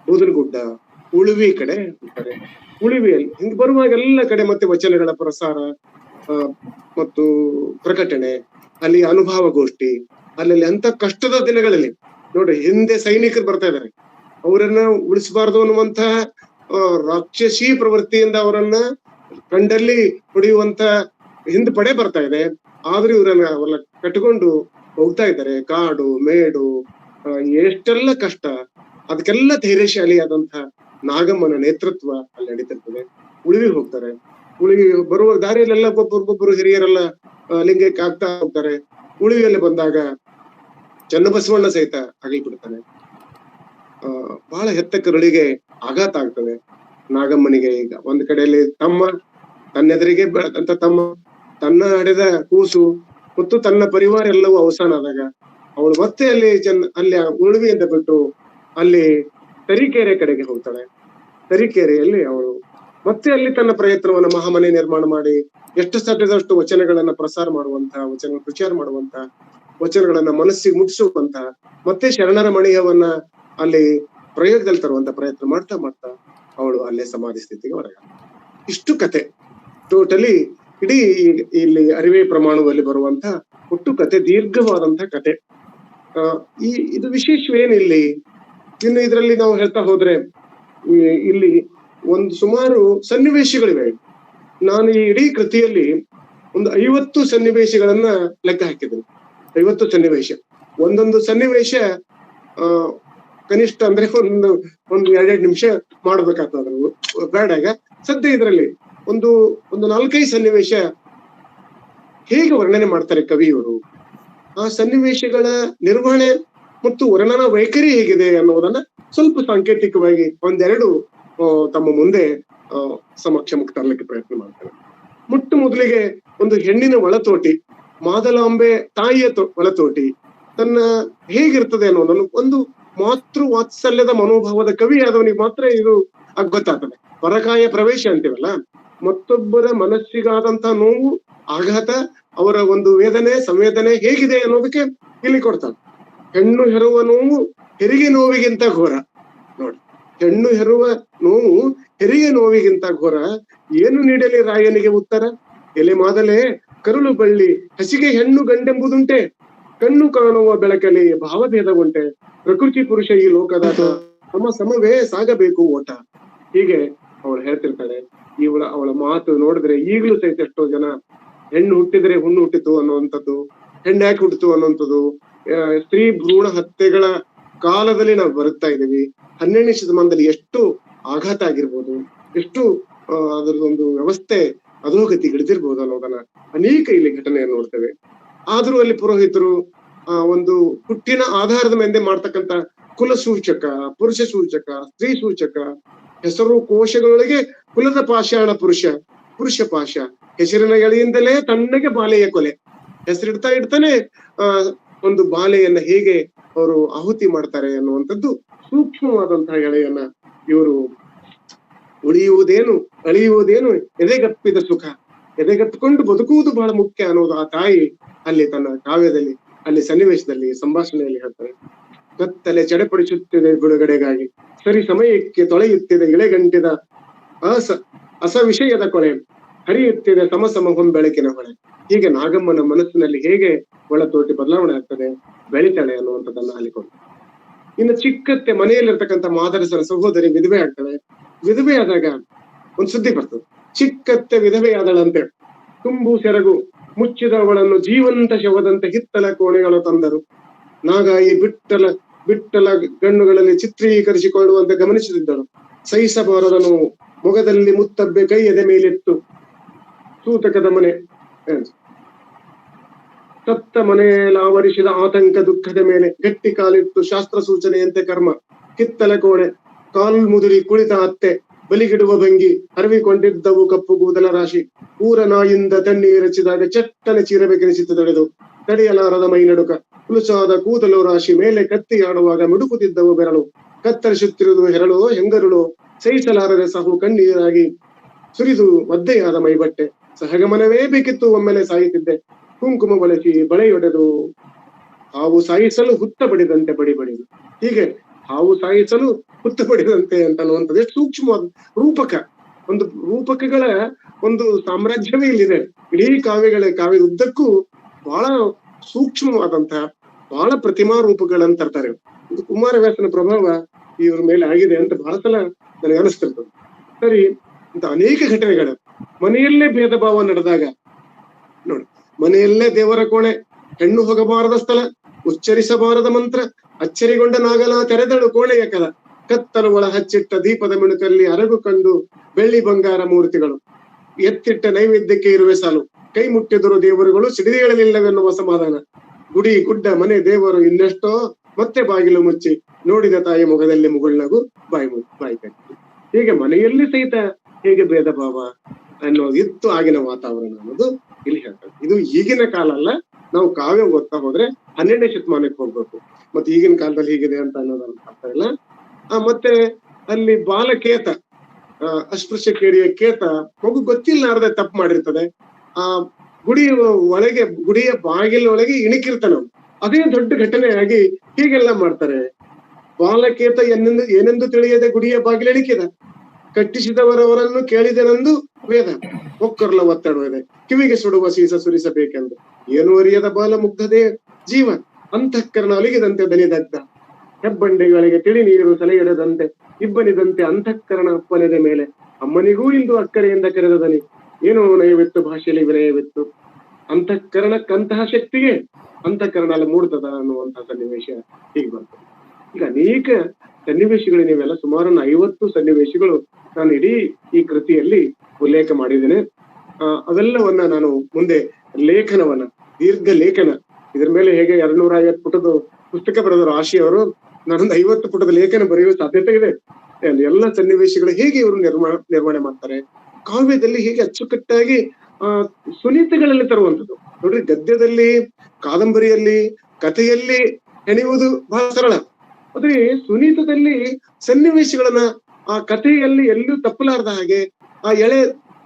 ಬೂದನಗುಡ್ಡ, ಉಳುವಿ ಕಡೆ ಹೋಗ್ತಾರೆ. ಉಳುವಿಯಲ್ಲಿ ಹಿಂಗ್ ಬರುವಾಗ ಎಲ್ಲ ಕಡೆ ಮತ್ತೆ ವಚನಗಳ ಪ್ರಸಾರ ಮತ್ತು ಪ್ರಕಟಣೆ, ಅಲ್ಲಿ ಅನುಭವ ಗೋಷ್ಠಿ, ಅಲ್ಲಲ್ಲಿ ಅಂತ ಕಷ್ಟದ ದಿನಗಳಲ್ಲಿ ನೋಡಿ ಹಿಂದೆ ಸೈನಿಕರು ಬರ್ತಾ ಇದಾರೆ, ಅವರನ್ನ ಉಳಿಸಬಾರ್ದು ಅನ್ನುವಂತ ರಾಕ್ಷಸೀ ಪ್ರವೃತ್ತಿಯಿಂದ ಅವರನ್ನ ಕಂಡಲ್ಲಿ ಹೊಡೆಯುವಂತ ಹಿಂದ್ ಪಡೆ ಬರ್ತಾ ಇದೆ. ಆದ್ರೂ ಇವರನ್ನ ಕಟ್ಟಿಕೊಂಡು ಹೋಗ್ತಾ ಇದ್ದಾರೆ. ಕಾಡು ಮೇಡು ಎಷ್ಟೆಲ್ಲ ಕಷ್ಟ, ಅದಕ್ಕೆಲ್ಲ ಧೈರ್ಯಶಾಲಿಯಾದಂತ ನಾಗಮ್ಮನ ನೇತೃತ್ವ ಅಲ್ಲಿ ನಡೀತಿರ್ತದೆ. ಉಳಿವಿ ಹೋಗ್ತಾರೆ. ಉಳಿವಿ ಬರುವ ದಾರಿಯಲ್ಲೆಲ್ಲ ಒಬ್ಬೊಬ್ಬರು ಹಿರಿಯರೆಲ್ಲ ಲಿಂಗಕ್ಕೆ ಆಗ್ತಾ ಹೋಗ್ತಾರೆ. ಉಳಿವಿಯಲ್ಲಿ ಬಂದಾಗ ಚನ್ನಬಸವಣ್ಣ ಸಹಿತ ಅಗಲ್ಬಿಡ್ತಾನೆ. ಬಹಳ ಹೆತ್ತ ಕರುಳಿಗೆ ಆಘಾತ ಆಗ್ತದೆ ನಾಗಮ್ಮನಿಗೆ. ಈಗ ಒಂದ್ ಕಡೆಯಲ್ಲಿ ತನ್ನೆದುರಿಗೆ ಬೆಳೆದಂತ ತನ್ನ ಹಡೆದ ಕೂಸು ಮತ್ತು ತನ್ನ ಪರಿವಾರ ಎಲ್ಲವೂ ಅವಸಾನ ಆದಾಗ ಅವಳು ಮತ್ತೆ ಅಲ್ಲಿ ಉಳುವಿಯಿಂದ ಬಿಟ್ಟು ಅಲ್ಲಿ ತರೀಕೆರೆ ಕಡೆಗೆ ಹೋಗ್ತಾಳೆ. ತರೀಕೆರೆಯಲ್ಲಿ ಅವಳು ಮತ್ತೆ ಅಲ್ಲಿ ತನ್ನ ಪ್ರಯತ್ನವನ್ನ ಮಹಾಮನೆ ನಿರ್ಮಾಣ ಮಾಡಿ ಎಷ್ಟು ಸಾಧ್ಯದಷ್ಟು ವಚನಗಳನ್ನ ಪ್ರಸಾರ ಪ್ರಚಾರ ಮಾಡುವಂತ ವಚನಗಳನ್ನ ಮನಸ್ಸಿಗೆ ಮುಟ್ಟಿಸುವಂತ ಮತ್ತೆ ಶರಣರ ಮಣಿಯವನ್ನ ಅಲ್ಲಿ ಪ್ರಯೋಗದಲ್ಲಿ ತರುವಂತ ಪ್ರಯತ್ನ ಮಾಡ್ತಾ ಅವಳು ಅಲ್ಲೇ ಸಮಾಧಿ ಸ್ಥಿತಿಗೆ ಹೊರಗ. ಇಷ್ಟು ಕತೆ ಟೋಟಲಿ ಇಡೀ ಇಲ್ಲಿ ಅರಿವೆ ಪ್ರಮಾಣದಲ್ಲಿ ಬರುವಂತ ಒಟ್ಟು ಕತೆ, ದೀರ್ಘವಾದಂತ ಕತೆ. ಇದು ವಿಶೇಷವೇನಿಲ್ಲಿ ಇನ್ನು ಇದರಲ್ಲಿ ನಾವು ಹೇಳ್ತಾ ಹೋದ್ರೆ ಇಲ್ಲಿ ಒಂದು ಸುಮಾರು ಸನ್ನಿವೇಶಗಳಿವೆ. ನಾನು ಈ ಇಡೀ ಕೃತಿಯಲ್ಲಿ ಒಂದು 50 ಸನ್ನಿವೇಶಗಳನ್ನ ಲೆಕ್ಕ ಹಾಕಿದ್ದೇನೆ. 50 ಸನ್ನಿವೇಶ. ಒಂದೊಂದು ಸನ್ನಿವೇಶ ಕನಿಷ್ಠ ಅಂದ್ರೆ ಒಂದು 2 ನಿಮಿಷ ಮಾಡ್ಬೇಕಾಗ್ತದ್ರು ಬೇಡಾಗ. ಸದ್ಯ ಇದರಲ್ಲಿ ಒಂದು 4-5 ಸನ್ನಿವೇಶ ಹೇಗೆ ವರ್ಣನೆ ಮಾಡ್ತಾರೆ ಕವಿಯವರು, ಆ ಸನ್ನಿವೇಶಗಳ ನಿರ್ವಹಣೆ ಮತ್ತು ವರ್ಣನ ವೈಖರಿ ಹೇಗಿದೆ ಅನ್ನೋದನ್ನ ಸ್ವಲ್ಪ ಸಾಂಕೇತಿಕವಾಗಿ ಒಂದೆರಡು ತಮ್ಮ ಮುಂದೆ ಸಮಕ್ಷಮಕ್ಕೆ ತರಲಿಕ್ಕೆ ಪ್ರಯತ್ನ ಮಾಡ್ತಾರೆ. ಮೊದಲಿಗೆ ಒಂದು ಹೆಣ್ಣಿನ ಒಳತೋಟಿ, ಮಾದಲಾಂಬೆ ತಾಯಿಯ ಒಳತೋಟಿ, ತನ್ನ ಹೇಗಿರ್ತದೆ ಅನ್ನೋದನ್ನು ಒಂದು ಮಾತೃ ವಾತ್ಸಲ್ಯದ ಮನೋಭಾವದ ಕವಿ ಆದವನಿಗೆ ಮಾತ್ರ ಇದು ಗೊತ್ತಾಗ್ತದೆ. ಪರಕಾಯ ಪ್ರವೇಶ ಅಂತೀವಲ್ಲ, ಮತ್ತೊಬ್ಬರ ಮನಸ್ಸಿಗಾದಂತ ನೋವು, ಆಘಾತ, ಅವರ ಒಂದು ವೇದನೆ, ಸಂವೇದನೆ ಹೇಗಿದೆ ಅನ್ನೋದಕ್ಕೆ ಇಲ್ಲಿ ಕೊಡ್ತಾನೆ. ಹೆಣ್ಣು ಹೆರುವ ನೋವು ಹೆರಿಗೆ ನೋವಿಗಿಂತ ಘೋರ. ನೋಡಿ, ಹೆಣ್ಣು ಹೆರುವ ನೋವು ಹೆರಿಗೆ ನೋವಿಗಿಂತ ಘೋರ. ಏನು ನೀಡಲಿ ರಾಯನಿಗೆ ಉತ್ತರ? ಎಲೆ ಮಾದಲೆ ಕರುಳು ಬಳ್ಳಿ ಹಸಿಗೆ ಹೆಣ್ಣು ಗಂಡೆಂಬುದುಂಟೆ, ಕಣ್ಣು ಕಾಣುವ ಬೆಳಕಲಿ ಭಾವಭೇದ ಉಂಟೆ, ಪ್ರಕೃತಿ ಪುರುಷ ಈ ಲೋಕದಾಟ, ಸಮವೇ ಸಾಗಬೇಕು ಓಟ. ಹೀಗೆ ಅವಳು ಹೇಳ್ತಿರ್ತಾಳೆ. ಅವಳ ಮಾತು ನೋಡಿದ್ರೆ ಈಗಲೂ ಸಹಿತ ಎಷ್ಟೋ ಜನ ಹೆಣ್ಣು ಹುಟ್ಟಿದ್ರೆ ಹುಣ್ಣು ಹುಟ್ಟಿತು ಅನ್ನುವಂಥದ್ದು, ಹೆಣ್ಣು ಯಾಕೆ ಹುಟ್ಟಿತು ಅನ್ನುವಂಥದ್ದು, ಸ್ತ್ರೀ ಭ್ರೂಣ ಹತ್ಯೆಗಳ ಕಾಲದಲ್ಲಿ ನಾವು ಬರುತ್ತಾ ಇದ್ದೀವಿ. 12ನೇ ಶತಮಾನದಲ್ಲಿ ಎಷ್ಟು ಆಘಾತ ಆಗಿರ್ಬೋದು, ಎಷ್ಟು ಅದರದೊಂದು ವ್ಯವಸ್ಥೆ ಅಧೋಗತಿಗಿಳಿದಿರ್ಬೋದು ಅನ್ನೋದನ್ನ ಅನೇಕ ಇಲ್ಲಿ ಘಟನೆಯನ್ನು ನೋಡ್ತೇವೆ. ಆದ್ರೂ ಅಲ್ಲಿ ಪುರೋಹಿತರು ಒಂದು ಹುಟ್ಟಿನ ಆಧಾರದ ಮೇಲೆ ಮಾಡ್ತಕ್ಕಂಥ ಕುಲ ಸೂಚಕ, ಪುರುಷ ಸೂಚಕ, ಸ್ತ್ರೀ ಸೂಚಕ, ಹೆಸರು ಕೋಶಗಳೊಳಗೆ ಕುಲದ ಪಾಷಾಣ ಪುರುಷ ಪಾಶ, ಹೆಸರಿನ ಎಳೆಯಿಂದಲೇ ತಣ್ಣಗೆ ಬಾಲೆಯ ಕೊಲೆ. ಹೆಸರಿಡ್ತಾ ಇಡ್ತಾನೆ ಒಂದು ಬಾಲೆಯನ್ನ ಹೇಗೆ ಅವರು ಆಹುತಿ ಮಾಡ್ತಾರೆ ಅನ್ನುವಂಥದ್ದು ಸೂಕ್ಷ್ಮವಾದಂತಹ ಎಳೆಯನ್ನ ಇವರು ಉಳಿಯುವುದೇನು ಅಳಿಯುವುದೇನು ಎದೆಗಪ್ಪಿದ ಸುಖ, ಎದೆಗಪ್ಪಿಕೊಂಡು ಬದುಕುವುದು ಬಹಳ ಮುಖ್ಯ ಅನ್ನೋದು ಆ ತಾಯಿ ಅಲ್ಲಿ ತನ್ನ ಕಾವ್ಯದಲ್ಲಿ, ಅಲ್ಲಿ ಸನ್ನಿವೇಶದಲ್ಲಿ, ಸಂಭಾಷಣೆಯಲ್ಲಿ ಹೇಳ್ತಾರೆ. ಕತ್ತಲೆ ಚಡೆಪಡಿಸುತ್ತಿದೆ ಬಿಡುಗಡೆಗಾಗಿ, ಸರಿ ಸಮಯಕ್ಕೆ ತೊಳೆಯುತ್ತಿದೆ ಇಳೆಗಂಟಿದ ಅಸ ವಿಷಯದ ಕೊಳೆ, ಹರಿಯುತ್ತಿದೆ ಸಮ ಹೊಂಬೆಳಕಿನ ಹೊಳೆ. ಹೀಗೆ ನಾಗಮ್ಮನ ಮನಸ್ಸಿನಲ್ಲಿ ಹೇಗೆ ಒಳತೋಟಿ ಬದಲಾವಣೆ ಆಗ್ತದೆ, ಬೆಳಿತಾಳೆ ಅನ್ನುವಂಥದ್ದನ್ನ ಅಲ್ಲಿ ಕೊಡು. ಇನ್ನು ಚಿಕ್ಕತ್ತೆ ಮನೆಯಲ್ಲಿರ್ತಕ್ಕಂಥ ಮಾದರಸರ ಸಹೋದರಿ ವಿಧವೆ ಆಗ್ತವೆ. ವಿಧವೆ ಆದಾಗ ಒಂದ್ ಸುದ್ದಿ ಬರ್ತದೆ, ಚಿಕ್ಕತ್ತೆ ವಿಧವೆಯಾದಳಂತೆ, ತುಂಬು ಸೆರಗು ಮುಚ್ಚಿದವಳನ್ನು ಜೀವಂತ ಶವದಂತೆ ಹಿತ್ತಲ ಕೋಣೆಗಳು ತಂದರು. ನಾಗಾಯಿ ಬಿಟ್ಟಲ ಗಣ್ಣುಗಳಲ್ಲಿ ಚಿತ್ರೀಕರಿಸಿಕೊಳ್ಳುವಂತೆ ಗಮನಿಸುತ್ತಿದ್ದಳು. ಸಹಿಸಬಾರದನು ಮೊಗದಲ್ಲಿ ಮುತ್ತಬ್ಬೆ ಕೈ ಎದೆ ಮೇಲಿತ್ತು, ಸೂತಕದ ಮನೆ ಸತ್ತ ಮನೆಯಲಾವರಿಸಿದ ಆತಂಕ ದುಃಖದ ಮೇಲೆ ಗಟ್ಟಿ ಕಾಲಿಟ್ಟು ಶಾಸ್ತ್ರ ಸೂಚನೆಯಂತೆ ಕರ್ಮ. ಕಿತ್ತಲ ಕೋಣೆ ಕಾಲ್ ಮುದುರಿ ಕುಳಿತ ಅತ್ತೆ, ಬಲಿಗಿಡುವ ಭಂಗಿ ಹರವಿಕೊಂಡಿದ್ದವು ಕಪ್ಪು ಕೂದಲ ರಾಶಿ. ಊರ ನಾಯಿಂದ ತಣ್ಣೀರಚಿದಾಗ ಚಟ್ಟನೆ ಚೀರಬೇಕೆನಿಸಿತು ತಡೆದು, ತಡೆಯಲಾರದ ಮೈ ನಡುಕ. ಹುಲುಸಾದ ಕೂದಲು ರಾಶಿ ಮೇಲೆ ಕತ್ತಿಯಾಡುವಾಗ ಮಿಡುಕುತ್ತಿದ್ದವು ಬೆರಳು. ಕತ್ತರಿಸುತ್ತಿರುವುದು ಹೆರಳು ಹೆಂಗರುಳು, ಸಹಿಸಲಾರದೆ ಸಹು ಕಣ್ಣೀರಾಗಿ ಸುರಿದು ಒದ್ದೆಯಾದ ಮೈ ಬಟ್ಟೆ. ಸಹಗಮನವೇ ಬೇಕಿತ್ತು ಒಮ್ಮೆಲೆ ಸಾಯುತ್ತಿದ್ದೆ, ಕುಂಕುಮ ಬಳಸಿ ಬಳೆಯೊಡೆದು ಹಾವು ಸಾಯಿಸಲು ಹುತ್ತ ಬಡಿದಂತೆ ಬಡಿದು. ಹೀಗೆ ಹಾವು ಸಾಯಿಸಲು ಹುತ್ತ ಬಡಿದಂತೆ ಅಂತ ಅನ್ನುವಂಥದ್ದು ಎಷ್ಟು ಸೂಕ್ಷ್ಮವಾದ ರೂಪಕ, ಒಂದು ರೂಪಕಗಳ ಒಂದು ಸಾಮ್ರಾಜ್ಯವೇ ಇಲ್ಲಿದೆ. ಇಡೀ ಕಾವ್ಯದ ಉದ್ದಕ್ಕೂ ಬಹಳ ಸೂಕ್ಷ್ಮವಾದಂತಹ ಬಹಳ ಪ್ರತಿಮಾ ರೂಪಗಳನ್ನ ತರ್ತಾರೆ. ಇದು ಕುಮಾರವ್ಯಾಸನ ಪ್ರಭಾವ ಇವ್ರ ಮೇಲೆ ಆಗಿದೆ ಅಂತ ಬಹಳ ಸಲ ನನಗೆ ಅನಿಸ್ತಿರ್ತದೆ. ಸರಿ, ಅಂತ ಅನೇಕ ಘಟನೆಗಳು ಮನೆಯಲ್ಲೇ ಭೇದ ಭಾವ ನಡೆದಾಗ ನೋಡಿ, ಮನೆಯಲ್ಲೇ ದೇವರ ಕೋಣೆ, ಹೆಣ್ಣು ಹೋಗಬಾರದ ಸ್ಥಳ, ಉಚ್ಚರಿಸಬಾರದ ಮಂತ್ರ, ಅಚ್ಚರಿಗೊಂಡ ನಾಗಲ ತೆರೆದಳು ಕೋಣೆಯ ಕಲ. ಕತ್ತಲು ಒಳ ಹಚ್ಚಿಟ್ಟ ದೀಪದ ಮಿಣುಕಲ್ಲಿ ಅರಗು ಕಂಡು ಬೆಳ್ಳಿ ಬಂಗಾರ ಮೂರ್ತಿಗಳು. ಎತ್ತಿಟ್ಟ ನೈವೇದ್ಯಕ್ಕೆ ಇರುವೆ ಸಾಲು, ಕೈ ಮುಟ್ಟಿದರು ದೇವರುಗಳು ಸಿಡಿದೇಳಲಿಲ್ಲವೆನ್ನುವ ಸಮಾಧಾನ. ಗುಡಿ ಗುಡ್ಡ ಮನೆ ದೇವರು ಇನ್ನೆಷ್ಟೋ, ಮತ್ತೆ ಬಾಗಿಲು ಮುಚ್ಚಿ ನೋಡಿದ ತಾಯಿ ಮೊಗದಲ್ಲಿ ಮುಗುಳ್ನಗು ಬಾಯಿ ಕಟ್ಟಿ. ಹೀಗೆ ಮನೆಯಲ್ಲಿ ಸಹಿತ ಹೇಗೆ ಭೇದ ಭಾವ ಅನ್ನೋದು ಇತ್ತು ಆಗಿನ ವಾತಾವರಣ ಅನ್ನೋದು ಇಲ್ಲಿ ಹೇಳ್ತಾರೆ. ಇದು ಈಗಿನ ಕಾಲ ಅಲ್ಲ, ನಾವು ಕಾವ್ಯ ಓದ್ತಾ ಹೋದ್ರೆ 12ನೇ ಶತಮಾನಕ್ಕೆ ಹೋಗ್ಬೇಕು. ಮತ್ತೆ ಈಗಿನ ಕಾಲದಲ್ಲಿ ಹೀಗಿದೆ ಅಂತ ಅನ್ನೋದನ್ನ ಅರ್ಥ ಇಲ್ಲ. ಮತ್ತೆ ಅಲ್ಲಿ ಬಾಲಕೇತ, ಅಸ್ಪೃಶ್ಯ ಕೇಳಿಯ ಕೇತ, ಮಗು ಗೊತ್ತಿಲ್ಲಾರದೆ ತಪ್ಪು ಮಾಡಿರ್ತದೆ. ಗುಡಿಯ ಬಾಗಿಲೊಳಗೆ ಇಣುಕಿರ್ತಾನ, ಅದೇ ದೊಡ್ಡ ಘಟನೆಯಾಗಿ ಹೀಗೆಲ್ಲ ಮಾಡ್ತಾರೆ. ಬಾಲಕೇತ ಏನೆಂದು ತಿಳಿಯದೆ ಗುಡಿಯ ಬಾಗಿಲು ಇಣುಕಿದ, ಕಟ್ಟಿಸಿದವರವರನ್ನು ಕೇಳಿದೆನೆಂದು ವೇದ, ಒಕ್ಕರ್ಲ ಒತ್ತಡುವುದೆ ಕಿವಿಗೆ ಸುಡುವ ಸೀಸ ಸುರಿಸಬೇಕೆಂದು. ಏನು ಅರಿಯದ ಬಾಲ ಮುಗ್ಧದೇ ಜೀವ, ಅಂತಃಕರಣ ಅಲಿಗಿದಂತೆ ದನಿದಗ್ಧ. ಹೆಬ್ಬಂಡೆಗಳಿಗೆ ತಿಳಿ ನೀರು ಸಲೆಯಿಡದಂತೆ ಇಬ್ಬನಿದಂತೆ ಅಂತಃಕರಣ ಅಪ್ಪನೆದ ಮೇಲೆ. ಅಮ್ಮನಿಗೂ ಇಂದು ಅಕ್ಕರೆಯಿಂದ ಕರೆದ ದನಿ, ಏನೋ ನಯವಿತ್ತು ಭಾಷೆಯಲ್ಲಿ ವಿನಯವಿತ್ತು. ಅಂತಃಕರಣಕ್ಕಂತಹ ಶಕ್ತಿಗೆ ಅಂತಃಕರಣ ಅಲ್ಲಿ ಮೂಡ್ತದ ಅನ್ನುವಂತಹ ಸನ್ನಿವೇಶ ಹೀಗೆ ಬರ್ತದೆ. ಈಗ ಅನೇಕ ಸನ್ನಿವೇಶಗಳು, ನೀವೆಲ್ಲ ಸುಮಾರು 50 ಸನ್ನಿವೇಶಗಳು ನಾನು ಇಡೀ ಈ ಕೃತಿಯಲ್ಲಿ ಉಲ್ಲೇಖ ಮಾಡಿದ್ದೇನೆ. ಅವೆಲ್ಲವನ್ನ ನಾನು ಮುಂದೆ ಲೇಖನವನ್ನ, ದೀರ್ಘ ಲೇಖನ, ಇದ್ರ ಮೇಲೆ ಹೇಗೆ 250 ಪುಟದ ಪುಸ್ತಕ ಬರೆದರು ಆಶಿಯವರು, ನಾನೊಂದು 50 ಪುಟದ ಲೇಖನ ಬರೆಯುವ ಸಾಧ್ಯತೆ ಇದೆ. ಎಲ್ಲ ಸನ್ನಿವೇಶಗಳು ಹೇಗೆ ಇವರು ನಿರ್ವಹಣೆ ಮಾಡ್ತಾರೆ, ಕಾವ್ಯದಲ್ಲಿ ಹೇಗೆ ಅಚ್ಚುಕಟ್ಟಾಗಿ ಸುನೀತಿಗಳಲ್ಲಿ ತರುವಂಥದ್ದು ನೋಡ್ರಿ. ಗದ್ಯದಲ್ಲಿ, ಕಾದಂಬರಿಯಲ್ಲಿ ಕಥೆಯಲ್ಲಿ ಹೆಣೆಯುವುದು ಬಹಳ ಸರಳ, ಆದ್ರೆ ಸುನೀತದಲ್ಲಿ ಸನ್ನಿವೇಶಗಳನ್ನ ಆ ಕಥೆಯಲ್ಲಿ ಎಲ್ಲೂ ತಪ್ಪಲಾರ್ದ ಹಾಗೆ, ಆ ಎಳೆ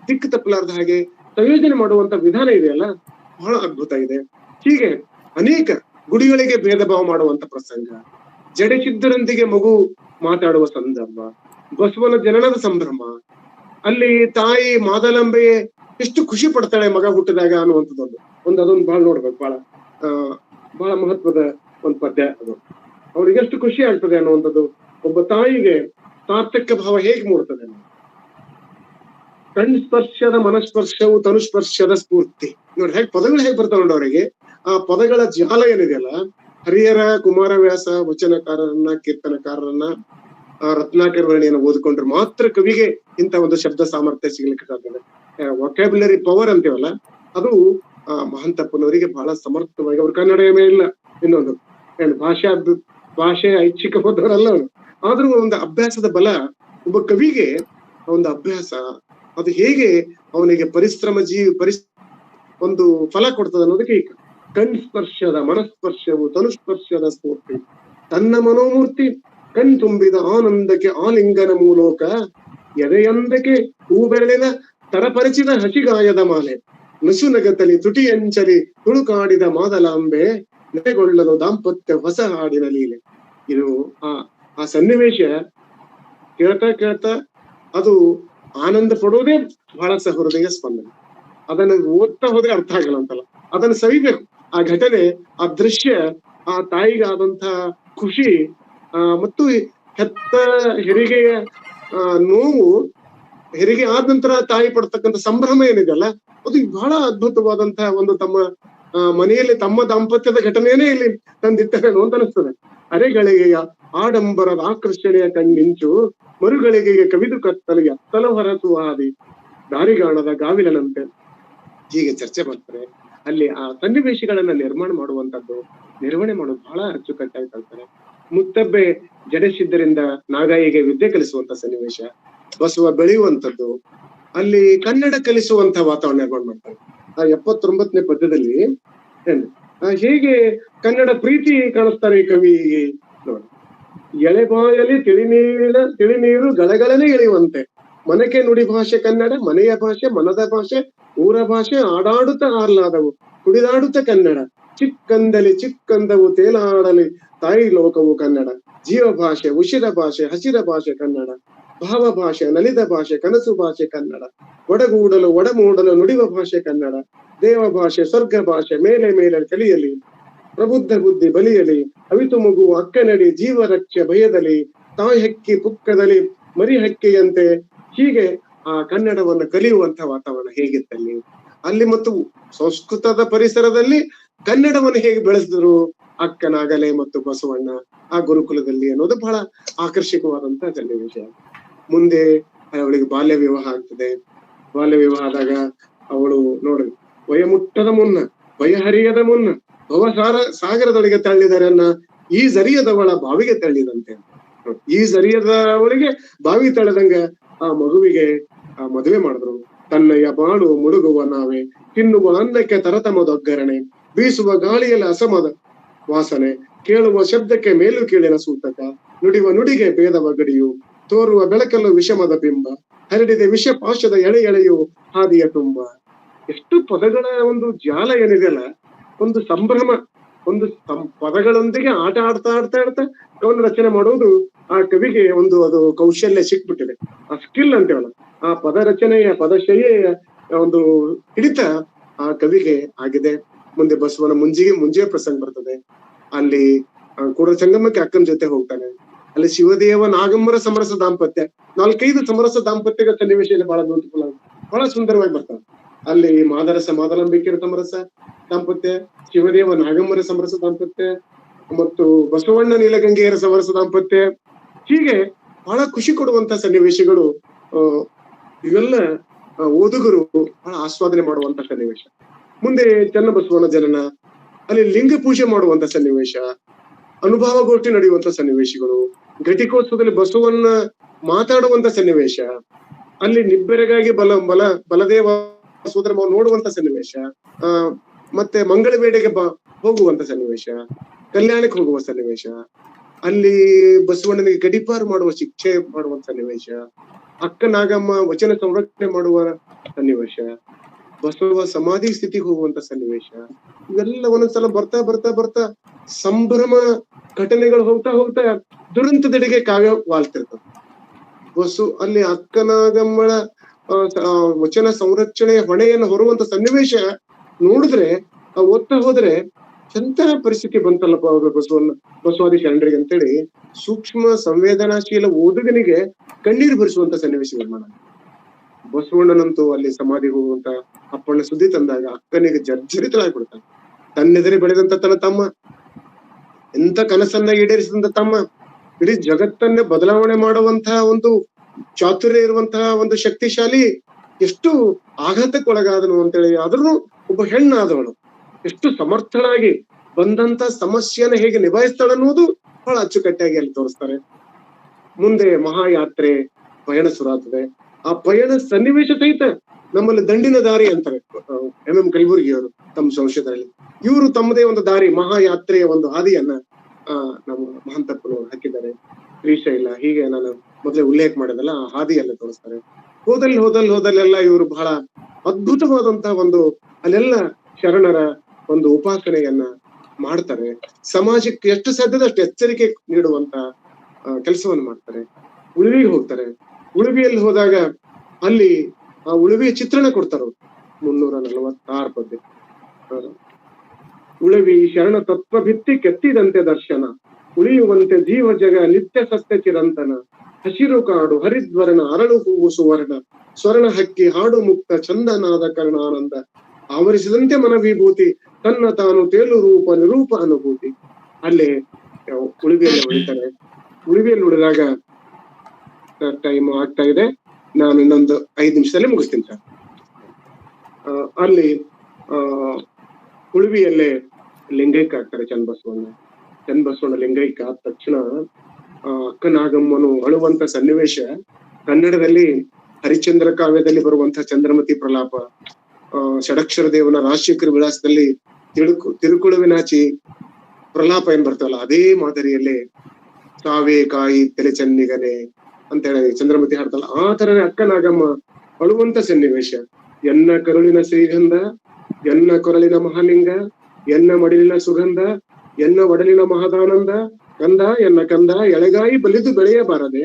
ದಿಕ್ಕು ತಪ್ಪಲಾರ್ದ ಹಾಗೆ ಸಂಯೋಜನೆ ಮಾಡುವಂತ ವಿಧಾನ ಇದೆಯಲ್ಲ, ಬಹಳ ಅದ್ಭುತ ಇದೆ. ಹೀಗೆ ಅನೇಕ ಗುಡಿಗಳಿಗೆ ಭೇದ ಭಾವ ಮಾಡುವಂತ ಪ್ರಸಂಗ, ಜಡಸಿದ್ದರೊಂದಿಗೆ ಮಗು ಮಾತಾಡುವ ಸಂದರ್ಭ, ಬಸವನ ಜನನದ ಸಂಭ್ರಮ, ಅಲ್ಲಿ ತಾಯಿ ಮಾದಲಂಬೆ ಎಷ್ಟು ಖುಷಿ ಪಡ್ತಾಳೆ ಮಗ ಹುಟ್ಟಿದಾಗ ಅನ್ನುವಂಥದ್ದೊಂದು ಅದೊಂದು ಬಹಳ ನೋಡ್ಬೇಕು, ಬಹಳ ಮಹತ್ವದ ಒಂದು ಪದ್ಯ ಅದು. ಅವ್ರಿಗೆ ಎಷ್ಟು ಖುಷಿ ಆಗ್ತದೆ ಅನ್ನುವಂಥದ್ದು, ಒಬ್ಬ ತಾಯಿಗೆ ಸಾರ್ಥಕ ಭಾವ ಹೇಗೆ ಮೂಡ್ತದೆ. ಕಣ್ಸ್ಪರ್ಶದ ಮನಸ್ಪರ್ಶವು ತನುಸ್ಪರ್ಶದ ಸ್ಫೂರ್ತಿ ನೋಡಿ, ಹೇಗೆ ಪದಗಳು ಹೇಗೆ ಬರ್ತಾವ ನೋಡಿ ಅವರಿಗೆ. ಆ ಪದಗಳ ಜಾಲ ಏನಿದೆಯಲ್ಲ, ಹರಿಹರ ಕುಮಾರವ್ಯಾಸ ವಚನಕಾರರನ್ನ, ಕೀರ್ತನಕಾರರನ್ನ, ರತ್ನಾಕರ ವರ್ಣಿಯನ್ನು ಓದ್ಕೊಂಡ್ರೆ ಮಾತ್ರ ಕವಿಗೆ ಇಂಥ ಒಂದು ಶಬ್ದ ಸಾಮರ್ಥ್ಯ ಸಿಗ್ಲಿಕ್ಕೆ ಸಾಧ್ಯ. ವೊಕ್ಯಾಬ್ಯುಲರಿ ಪವರ್ ಅಂತೀವಲ್ಲ, ಅದು ಮಹಂತಪ್ಪನವರಿಗೆ ಬಹಳ ಸಮರ್ಥವಾಗಿ, ಅವ್ರ ಕನ್ನಡ ಇಲ್ಲ, ಇನ್ನೊಂದು ಭಾಷೆ ಐಚ್ಛಿಕ ಹೋದವರಲ್ಲ ಅವರು, ಆದ್ರೂ ಒಂದು ಅಭ್ಯಾಸದ ಬಲ, ಒಬ್ಬ ಕವಿಗೆ ಒಂದು ಅಭ್ಯಾಸ ಅದು ಹೇಗೆ ಅವನಿಗೆ ಒಂದು ಫಲ ಕೊಡ್ತದೆ ಅನ್ನೋದಕ್ಕೆ ಈಗ ಕಣ್ಸ್ಪರ್ಶದ ಮನಸ್ಪರ್ಶವು ತನುಸ್ಪರ್ಶದ ಸ್ಫೂರ್ತಿ, ತನ್ನ ಮನೋಮೂರ್ತಿ ಕಣ್ ತುಂಬಿದ ಆನಂದಕ್ಕೆ ಆಲಿಂಗನ ಮೂಲಕ ಎದೆಯಂದಕ್ಕೆ ಹೂಬೆರಳಿನ ತರಪರಿಚಿದ ಹಸಿಗಾಯದ ಮಾಲೆ, ನಸುನಗತಲಿ ತುಟಿಯಂಚಲಿ ತುಳುಕಾಡಿದ ಮಾದಲಾಂಬೆ ನೆಲೆಗೊಳ್ಳಲು ದಾಂಪತ್ಯ ಹೊಸ ಹಾಡಿನ ಲೀಲೆ. ಇದು ಆ ಸನ್ನಿವೇಶ ಕೇಳ್ತಾ ಅದು ಆನಂದ ಪಡೋದೇ ಬಹಳ ಸಹೃದಯ ಸ್ಪಂದನೆ. ಅದನ್ನ ಓದ್ತಾ ಹೋದ್ರೆ ಅರ್ಥ ಆಗಲ್ಲ ಅಂತಲ್ಲ, ಅದನ್ನ ಸವಿಬೇಕು. ಆ ಘಟನೆ, ಆ ದೃಶ್ಯ, ಆ ತಾಯಿಗಾದಂತ ಖುಷಿ, ಮತ್ತು ಹೆತ್ತ ಹೆರಿಗೆಯ ನೋವು, ಹೆರಿಗೆ ಆದ ನಂತರ ತಾಯಿ ಪಡ್ತಕ್ಕಂಥ ಸಂಭ್ರಮ ಏನಿದೆಯಲ್ಲ, ಅದು ಬಹಳ ಅದ್ಭುತವಾದಂತಹ ಒಂದು ತಮ್ಮ ಮನೆಯಲ್ಲಿ ತಮ್ಮ ದಾಂಪತ್ಯದ ಘಟನೆಯೇ ಇಲ್ಲಿ ತಂದಿಟ್ಟರೇನೋ ಅಂತ ಅನಿಸ್ತದೆ. ಅರೆಗಳಿಗೆಯ ಆಡಂಬರದ ಆಕರ್ಷಣೆಯ ಕಣ್ಣಿಂಚು, ಮರುಗಳಿಗೆಗೆ ಕವಿದು ಕತ್ತಲಿಗೆ ಅತ್ತಲ ಹೊರಸುವ ಹಾದಿ, ದಾರಿಗಾಣದ ಗಾವಿಲನಂತೆ. ಹೀಗೆ ಚರ್ಚೆ ಮಾಡ್ತಾರೆ. ಅಲ್ಲಿ ಆ ಸನ್ನಿವೇಶಗಳನ್ನ ನಿರ್ವಹಣೆ ಮಾಡೋದು ಬಹಳ ಅಚ್ಚುಕಟ್ಟಾಗಿ ಕಲ್ತಾರೆ. ಮುತ್ತಬ್ಬೆ ಜಡಸಿದ್ದರಿಂದ ನಾಗಾಯಿಗೆ ವಿದ್ಯೆ ಕಲಿಸುವಂತ ಸನ್ನಿವೇಶ, ಬಸವ ಬೆಳೆಯುವಂಥದ್ದು, ಅಲ್ಲಿ ಕನ್ನಡ ಕಲಿಸುವಂತ ವಾತಾವರಣ ನಿರ್ಮಾಣ ಮಾಡ್ತಾರೆ. ಆ 79ನೇ ಪದ್ಯದಲ್ಲಿ ಹೇಗೆ ಕನ್ನಡ ಪ್ರೀತಿ ಕಾಣಿಸ್ತಾರೆ ಈ ಕವಿಗೆ ನೋಡಿ. ಎಳೆಬಾಯಲಿ ತಿಳಿನೀರು ಗಳಗಳನೆ ಇಳಿಯುವಂತೆ, ಮನಕ್ಕೆ ನುಡಿ ಭಾಷೆ ಕನ್ನಡ, ಮನೆಯ ಭಾಷೆ ಮನದ ಭಾಷೆ, ಊರ ಭಾಷೆ ಆಡಾಡುತ್ತ ಆರ್ಲಾದವು, ಕುಡಿದಾಡುತ್ತ ಕನ್ನಡ, ಚಿಕ್ಕಂದವು ತೇಲಾಡಲಿ ತಾಯಿ ಲೋಕವು ಕನ್ನಡ, ಜೀವ ಭಾಷೆ ಉಸಿರ ಭಾಷೆ ಹಸಿರ ಭಾಷೆ ಕನ್ನಡ, ಭಾವ ಭಾಷೆ ನಲಿದ ಭಾಷೆ ಕನಸು ಭಾಷೆ ಕನ್ನಡ, ಒಡಗೂಡಲು ಒಡಮೂಡಲು ನುಡಿವ ಭಾಷೆ ಕನ್ನಡ, ದೇವ ಭಾಷೆ ಸ್ವರ್ಗ ಭಾಷೆ ಮೇಲೆ ಕಲಿಯಲಿ, ಪ್ರಬುದ್ಧ ಬುದ್ಧಿ ಬಲಿಯಲಿ, ಅವಿತು ಮಗು ಅಕ್ಕನಡಿ ಜೀವ ರಕ್ಷೆ ಭಯದಲ್ಲಿ, ತಾಯಿ ಹಕ್ಕಿ ಪುಕ್ಕದಲ್ಲಿ ಮರಿ ಹಕ್ಕಿಯಂತೆ. ಹೀಗೆ ಆ ಕನ್ನಡವನ್ನು ಕಲಿಯುವಂತ ವಾತಾವರಣ ಹೇಗಿತ್ತಲ್ಲಿ, ಅಲ್ಲಿ ಮತ್ತು ಸಂಸ್ಕೃತದ ಪರಿಸರದಲ್ಲಿ ಕನ್ನಡವನ್ನು ಹೇಗೆ ಬೆಳೆಸಿದ್ರು ಅಕ್ಕನಾಗಲೆ ಮತ್ತು ಬಸವಣ್ಣ ಆ ಗುರುಕುಲದಲ್ಲಿ ಅನ್ನೋದು ಬಹಳ ಆಕರ್ಷಕವಾದಂತಹ ಸನ್ನಿವೇಶ. ಮುಂದೆ ಅವಳಿಗೆ ಬಾಲ್ಯ ವಿವಾಹ ಆಗ್ತದೆ. ಬಾಲ್ಯ ವಿವಾಹ ಆದಾಗ ಅವಳು ನೋಡ್ರಿ, ವಯಮುಟ್ಟದ ಮುನ್ನ ವಯಹರಿಯದ ಮುನ್ನ ಸಾಗರದೊಳಗೆ ತಳ್ಳಿದರನ್ನ ಈ ಜರಿಯದವಳ ಬಾವಿಗೆ ತಳ್ಳಿದಂತೆ. ಈ ಜರಿಯದವಳಿಗೆ ಬಾವಿ ತಳ್ಳದಂಗ ಆ ಮಗುವಿಗೆ ಮದುವೆ ಮಾಡಿದ್ರು. ತನ್ನಯ್ಯ ಬಾಳು ಮುಳುಗುವ ನಾವೆ, ತಿನ್ನುವ ಅನ್ನಕ್ಕೆ ತರತಮದೊಗ್ಗರಣೆ, ಬೀಸುವ ಗಾಳಿಯಲ್ಲಿ ಅಸಮದ ವಾಸನೆ, ಕೇಳುವ ಶಬ್ದಕ್ಕೆ ಮೇಲು ಕೀಳಿನ ಸೂತಕ, ನುಡಿಯುವ ನುಡಿಗೆ ಭೇದವ ಗಡಿಯು, ತೋರುವ ಬೆಳಕಲ್ಲೂ ವಿಷಮದ ಬಿಂಬ, ಹರಡಿದೆ ವಿಷ ಪಾಶದ ಎಳೆಯು ಹಾದಿಯ ತುಂಬ. ಎಷ್ಟು ಪದಗಳ ಒಂದು ಜಾಲ ಏನಿದೆಯಲ್ಲ, ಒಂದು ಸಂಭ್ರಮ, ಒಂದು ಪದಗಳೊಂದಿಗೆ ಆಟ ಆಡ್ತಾ ಕವನ ರಚನೆ ಮಾಡುವುದು ಆ ಕವಿಗೆ ಅದು ಕೌಶಲ್ಯ ಸಿಕ್ಬಿಟ್ಟಿದೆ. ಆ ಸ್ಕಿಲ್ ಅಂತೀವಲ್ಲ, ಆ ಪದ ರಚನೆಯ ಪದಶೈಲಿಯ ಒಂದು ಹಿಡಿತ ಆ ಕವಿಗೆ ಆಗಿದೆ. ಮುಂದೆ ಬಸವನ ಮುಂಜೆ ಪ್ರಸಂಗ ಬರ್ತದೆ. ಅಲ್ಲಿ ಕೂಡ ಸಂಗಮಕ್ಕೆ ಅಕ್ಕನ ಜೊತೆ ಹೋಗ್ತಾನೆ. ಅಲ್ಲಿ ಶಿವದೇವ ನಾಗಮ್ಮರ ಸಮರಸ ದಾಂಪತ್ಯ, 4-5 ಸಮರಸ ದಾಂಪತ್ಯಗಳ ಸನ್ನಿವೇಶ ಬಹಳ ಬ್ಯೂಟಿಫುಲ್ ಆಗಿ ಬಹಳ ಸುಂದರವಾಗಿ ಬರ್ತಾನೆ. ಅಲ್ಲಿ ಮಾದರಸ ಸಮರಸ ದಾಂಪತ್ಯ, ಶಿವದೇವ ನಾಗಮ್ಮರ ಸಮರಸ ದಾಂಪತ್ಯ, ಮತ್ತು ಬಸವಣ್ಣ ನೀಲಗಂಗೆಯರ ಸಮರಸ ದಾಂಪತ್ಯ, ಹೀಗೆ ಬಹಳ ಖುಷಿ ಕೊಡುವಂತ ಸನ್ನಿವೇಶಗಳು. ಇವೆಲ್ಲ ಓದುಗರು ಬಹಳ ಆಸ್ವಾದನೆ ಮಾಡುವಂತ ಸನ್ನಿವೇಶ. ಮುಂದೆ ಚನ್ನಬಸವನ ಜನನ, ಅಲ್ಲಿ ಲಿಂಗ ಪೂಜೆ ಮಾಡುವಂತ ಸನ್ನಿವೇಶ, ಅನುಭವಗೋಷ್ಠಿ ನಡೆಯುವಂತ ಸನ್ನಿವೇಶಗಳು, ಘಟಿಕೋತ್ಸವದಲ್ಲಿ ಬಸವನ್ನ ಮಾತಾಡುವಂತ ಸನ್ನಿವೇಶ, ಅಲ್ಲಿ ನಿಬ್ಬೆರಗಾಗಿ ಬಲದೇವ ಸೋದರ ನೋಡುವಂತ ಸನ್ನಿವೇಶ, ಮತ್ತೆ ಮಂಗಳ ವೇಳೆಗೆ ಹೋಗುವಂತ ಸನ್ನಿವೇಶ, ಕಲ್ಯಾಣಕ್ಕೆ ಹೋಗುವ ಸನ್ನಿವೇಶ, ಅಲ್ಲಿ ಬಸವಣ್ಣನಿಗೆ ಗಡಿಪಾರು ಮಾಡುವ ಶಿಕ್ಷೆ ಮಾಡುವಂತ ಸನ್ನಿವೇಶ, ಅಕ್ಕ ನಾಗಮ್ಮ ವಚನ ಸಂರಕ್ಷಣೆ ಮಾಡುವ ಸನ್ನಿವೇಶ, ಬಸವ ಸಮಾಧಿ ಸ್ಥಿತಿಗೆ ಹೋಗುವಂತ ಸನ್ನಿವೇಶ, ಇವೆಲ್ಲ ಒಂದೊಂದ್ಸಲ ಬರ್ತಾ ಬರ್ತಾ ಬರ್ತಾ ಸಂಭ್ರಮ ಘಟನೆಗಳು ಹೋಗ್ತಾ ಹೋಗ್ತಾ ದುರಂತದೆಡೆಗೆ ಕಾವ್ಯ ವಾಲ್ತಿರ್ತದೆ. ಅಲ್ಲಿ ಅಕ್ಕನಾಗಮ್ಮಳ ವಚನ ಸಂರಕ್ಷಣೆಯ ಹೊಣೆಯನ್ನು ಹೊರುವಂತ ಸನ್ನಿವೇಶ ನೋಡಿದ್ರೆ ಓದ್ತಾ ಹೋದ್ರೆ ಎಂತಹ ಪರಿಸ್ಥಿತಿ ಬಂತಲ್ಲಪ್ಪ ಅವರು ಬಸವಾದಿ ಶರಣರಿಗೆ ಅಂತೇಳಿ ಸೂಕ್ಷ್ಮ ಸಂವೇದನಾಶೀಲ ಓದುಗನಿಗೆ ಕಣ್ಣೀರು ಬರಿಸುವಂತ ಸನ್ನಿವೇಶಗಳು ಮಾಡ. ಬಸವಣ್ಣನಂತೂ ಅಲ್ಲಿ ಸಮಾಧಿಗೆ ಹೋಗುವಂತ ಅಪ್ಪಣ್ಣ ಸುದ್ದಿ ತಂದಾಗ ಅಕ್ಕನಿಗೆ ಜರ್ಜರಿತಳಾಗ್ಬಿಡ್ತಾನೆ. ತನ್ನೆದುರೇ ಬೆಳೆದಂತ ತನ್ನ ತಮ್ಮ, ಎಂತ ಕನಸನ್ನ ಈಡೇರಿಸಿದಂತ ತಮ್ಮ, ಇಡೀ ಜಗತ್ತನ್ನೇ ಬದಲಾವಣೆ ಮಾಡುವಂತಹ ಒಂದು ಚಾತುರ್ಯ ಇರುವಂತಹ ಒಂದು ಶಕ್ತಿಶಾಲಿ ಎಷ್ಟು ಆಘಾತಕ್ಕೊಳಗಾದನು ಅಂತೇಳಿ, ಆದ್ರೂ ಒಬ್ಬ ಹೆಣ್ಣಾದವಳು ಎಷ್ಟು ಸಮರ್ಥಳಾಗಿ ಬಂದಂತ ಸಮಸ್ಯೆನ ಹೇಗೆ ನಿಭಾಯಿಸ್ತಾಳ ಅನ್ನೋದು ಬಹಳ ಅಚ್ಚುಕಟ್ಟಾಗಿ ಅಲ್ಲಿ ತೋರಿಸ್ತಾರೆ. ಮುಂದೆ ಮಹಾಯಾತ್ರೆ ಪಯಣ ಶುರುವಾಗ್ತದೆ. ಆ ಪಯಣ ಸನ್ನಿವೇಶ ಸಹಿತ ನಮ್ಮಲ್ಲಿ ದಂಡಿನ ದಾರಿ ಅಂತಾರೆ ಎಂ ಕಲಬುರ್ಗಿಯವರು ತಮ್ಮ ಸಂಶೋಧನೆಯಲ್ಲಿ. ಇವರು ತಮ್ಮದೇ ಒಂದು ದಾರಿ, ಮಹಾಯಾತ್ರೆಯ ಒಂದು ಹಾದಿಯನ್ನ ನಮ್ಮ ಮಹಂತಪ್ಪನವರು ಹಾಕಿದ್ದಾರೆ. ಶ್ರೀಶೈಲ, ಹೀಗೆ ನಾನು ಮೊದಲೇ ಉಲ್ಲೇಖ ಮಾಡಿದಲ್ಲ, ಆ ಹಾದಿಯನ್ನ ತೋರಿಸ್ತಾರೆ. ಹೋದಲ್ಲೆಲ್ಲ ಇವರು ಬಹಳ ಅದ್ಭುತವಾದಂತಹ ಒಂದು ಅಲ್ಲೆಲ್ಲ ಶರಣರ ಒಂದು ಉಪಾಸನೆಯನ್ನ ಮಾಡ್ತಾರೆ. ಸಮಾಜಕ್ಕೆ ಎಷ್ಟು ಸಾಧ್ಯದ ಅಷ್ಟು ಎಚ್ಚರಿಕೆ ನೀಡುವಂತ ಕೆಲಸವನ್ನು ಮಾಡ್ತಾರೆ. ಉಳುವಿಗೆ ಹೋಗ್ತಾರೆ. ಉಳುವಿಯಲ್ಲಿ ಹೋದಾಗ ಅಲ್ಲಿ ಆ ಉಳುವಿಯ ಚಿತ್ರಣ ಕೊಡ್ತಾರೆ. 346 ಪದ್ಯ. ಉಳುವಿ ಶರಣ ತತ್ವ ಭಿತ್ತಿ ಕೆತ್ತಿದಂತೆ ದರ್ಶನ, ಉಳಿಯುವಂತೆ ಜೀವ ಜಗ ನಿತ್ಯ ಸತ್ಯ ಚಿರಂತನ, ಹಸಿರು ಕಾಡು ಹರಿದ್ವರ್ಣ ಅರಳು ಹೂವು ಸುವರ್ಣ, ಸ್ವರ್ಣ ಹಕ್ಕಿ ಹಾಡು ಮುಕ್ತ ಚಂದನಾದ ಕರ್ಣಾನಂದ, ಆವರಿಸಿದಂತೆ ಮನವಿಭೂತಿ ತನ್ನ ತಾನು ತೇಲು ರೂಪ ನಿರೂಪ ಅನುಭೂತಿ. ಅಲ್ಲೇ ಉಳುವಿಯಲ್ಲಿ ಉಳಿತಾರೆ. ಉಳುವಿಯಲ್ಲಿ ಉಳಿದಾಗ ಟೈಮ್ ಆಗ್ತಾ ಇದೆ, ನಾನು ಇನ್ನೊಂದು 5 ನಿಮಿಷದಲ್ಲಿ ಮುಗಿಸ್ತೀನಿ ಸರ್. ಅಲ್ಲಿ ಉಳುವಿಯಲ್ಲೇ ಲಿಂಗೈಕ್ಯ ಆಗ್ತಾರೆ ಚನ್ನಬಸವಣ್ಣ ಲಿಂಗೈಕ್ಯ ಆದ ತಕ್ಷಣ ಅಕ್ಕನಾಗಮ್ಮನು ಅಳುವಂತ ಸನ್ನಿವೇಶ ಕನ್ನಡದಲ್ಲಿ ಹರಿಶ್ಚಂದ್ರ ಕಾವ್ಯದಲ್ಲಿ ಬರುವಂತಹ ಚಂದ್ರಮತಿ ಪ್ರಲಾಪ, ಷಡಕ್ಷರ ದೇವನ ರಾಜಶೇಖರ ವಿಳಾಸದಲ್ಲಿ ತಿರುಕುಳುವಿನಾಚಿ ಪ್ರಲಾಪ ಏನ್ ಬರ್ತವಲ್ಲ, ಅದೇ ಮಾದರಿಯಲ್ಲೇ ಸಾವೇ ಕಾಯಿ ತೆಲೆ ಚೆನ್ನಿಗನೆ ಅಂತ ಹೇಳಿ ಚಂದ್ರಮತಿ ಹಾಡ್ತಲ್ಲ, ಆ ತರನೇ ಅಕ್ಕನಾಗಮ್ಮ ಅಳುವಂತ ಸನ್ನಿವೇಶ. ಎನ್ನ ಕರುಳಿನ ಶ್ರೀಗಂಧ, ಎನ್ನ ಕೊರಳಿನ ಮಹಾಲಿಂಗ, ಎನ್ನ ಮಡಿಲಿನ ಸುಗಂಧ, ಎನ್ನ ಒಡಲಿನ ಮಹದಾನಂದ, ಕಂದ ಎನ್ನ ಕಂದ ಎಳೆಗಾಯಿ ಬಲಿದು ಬೆಳೆಯಬಾರದೆ,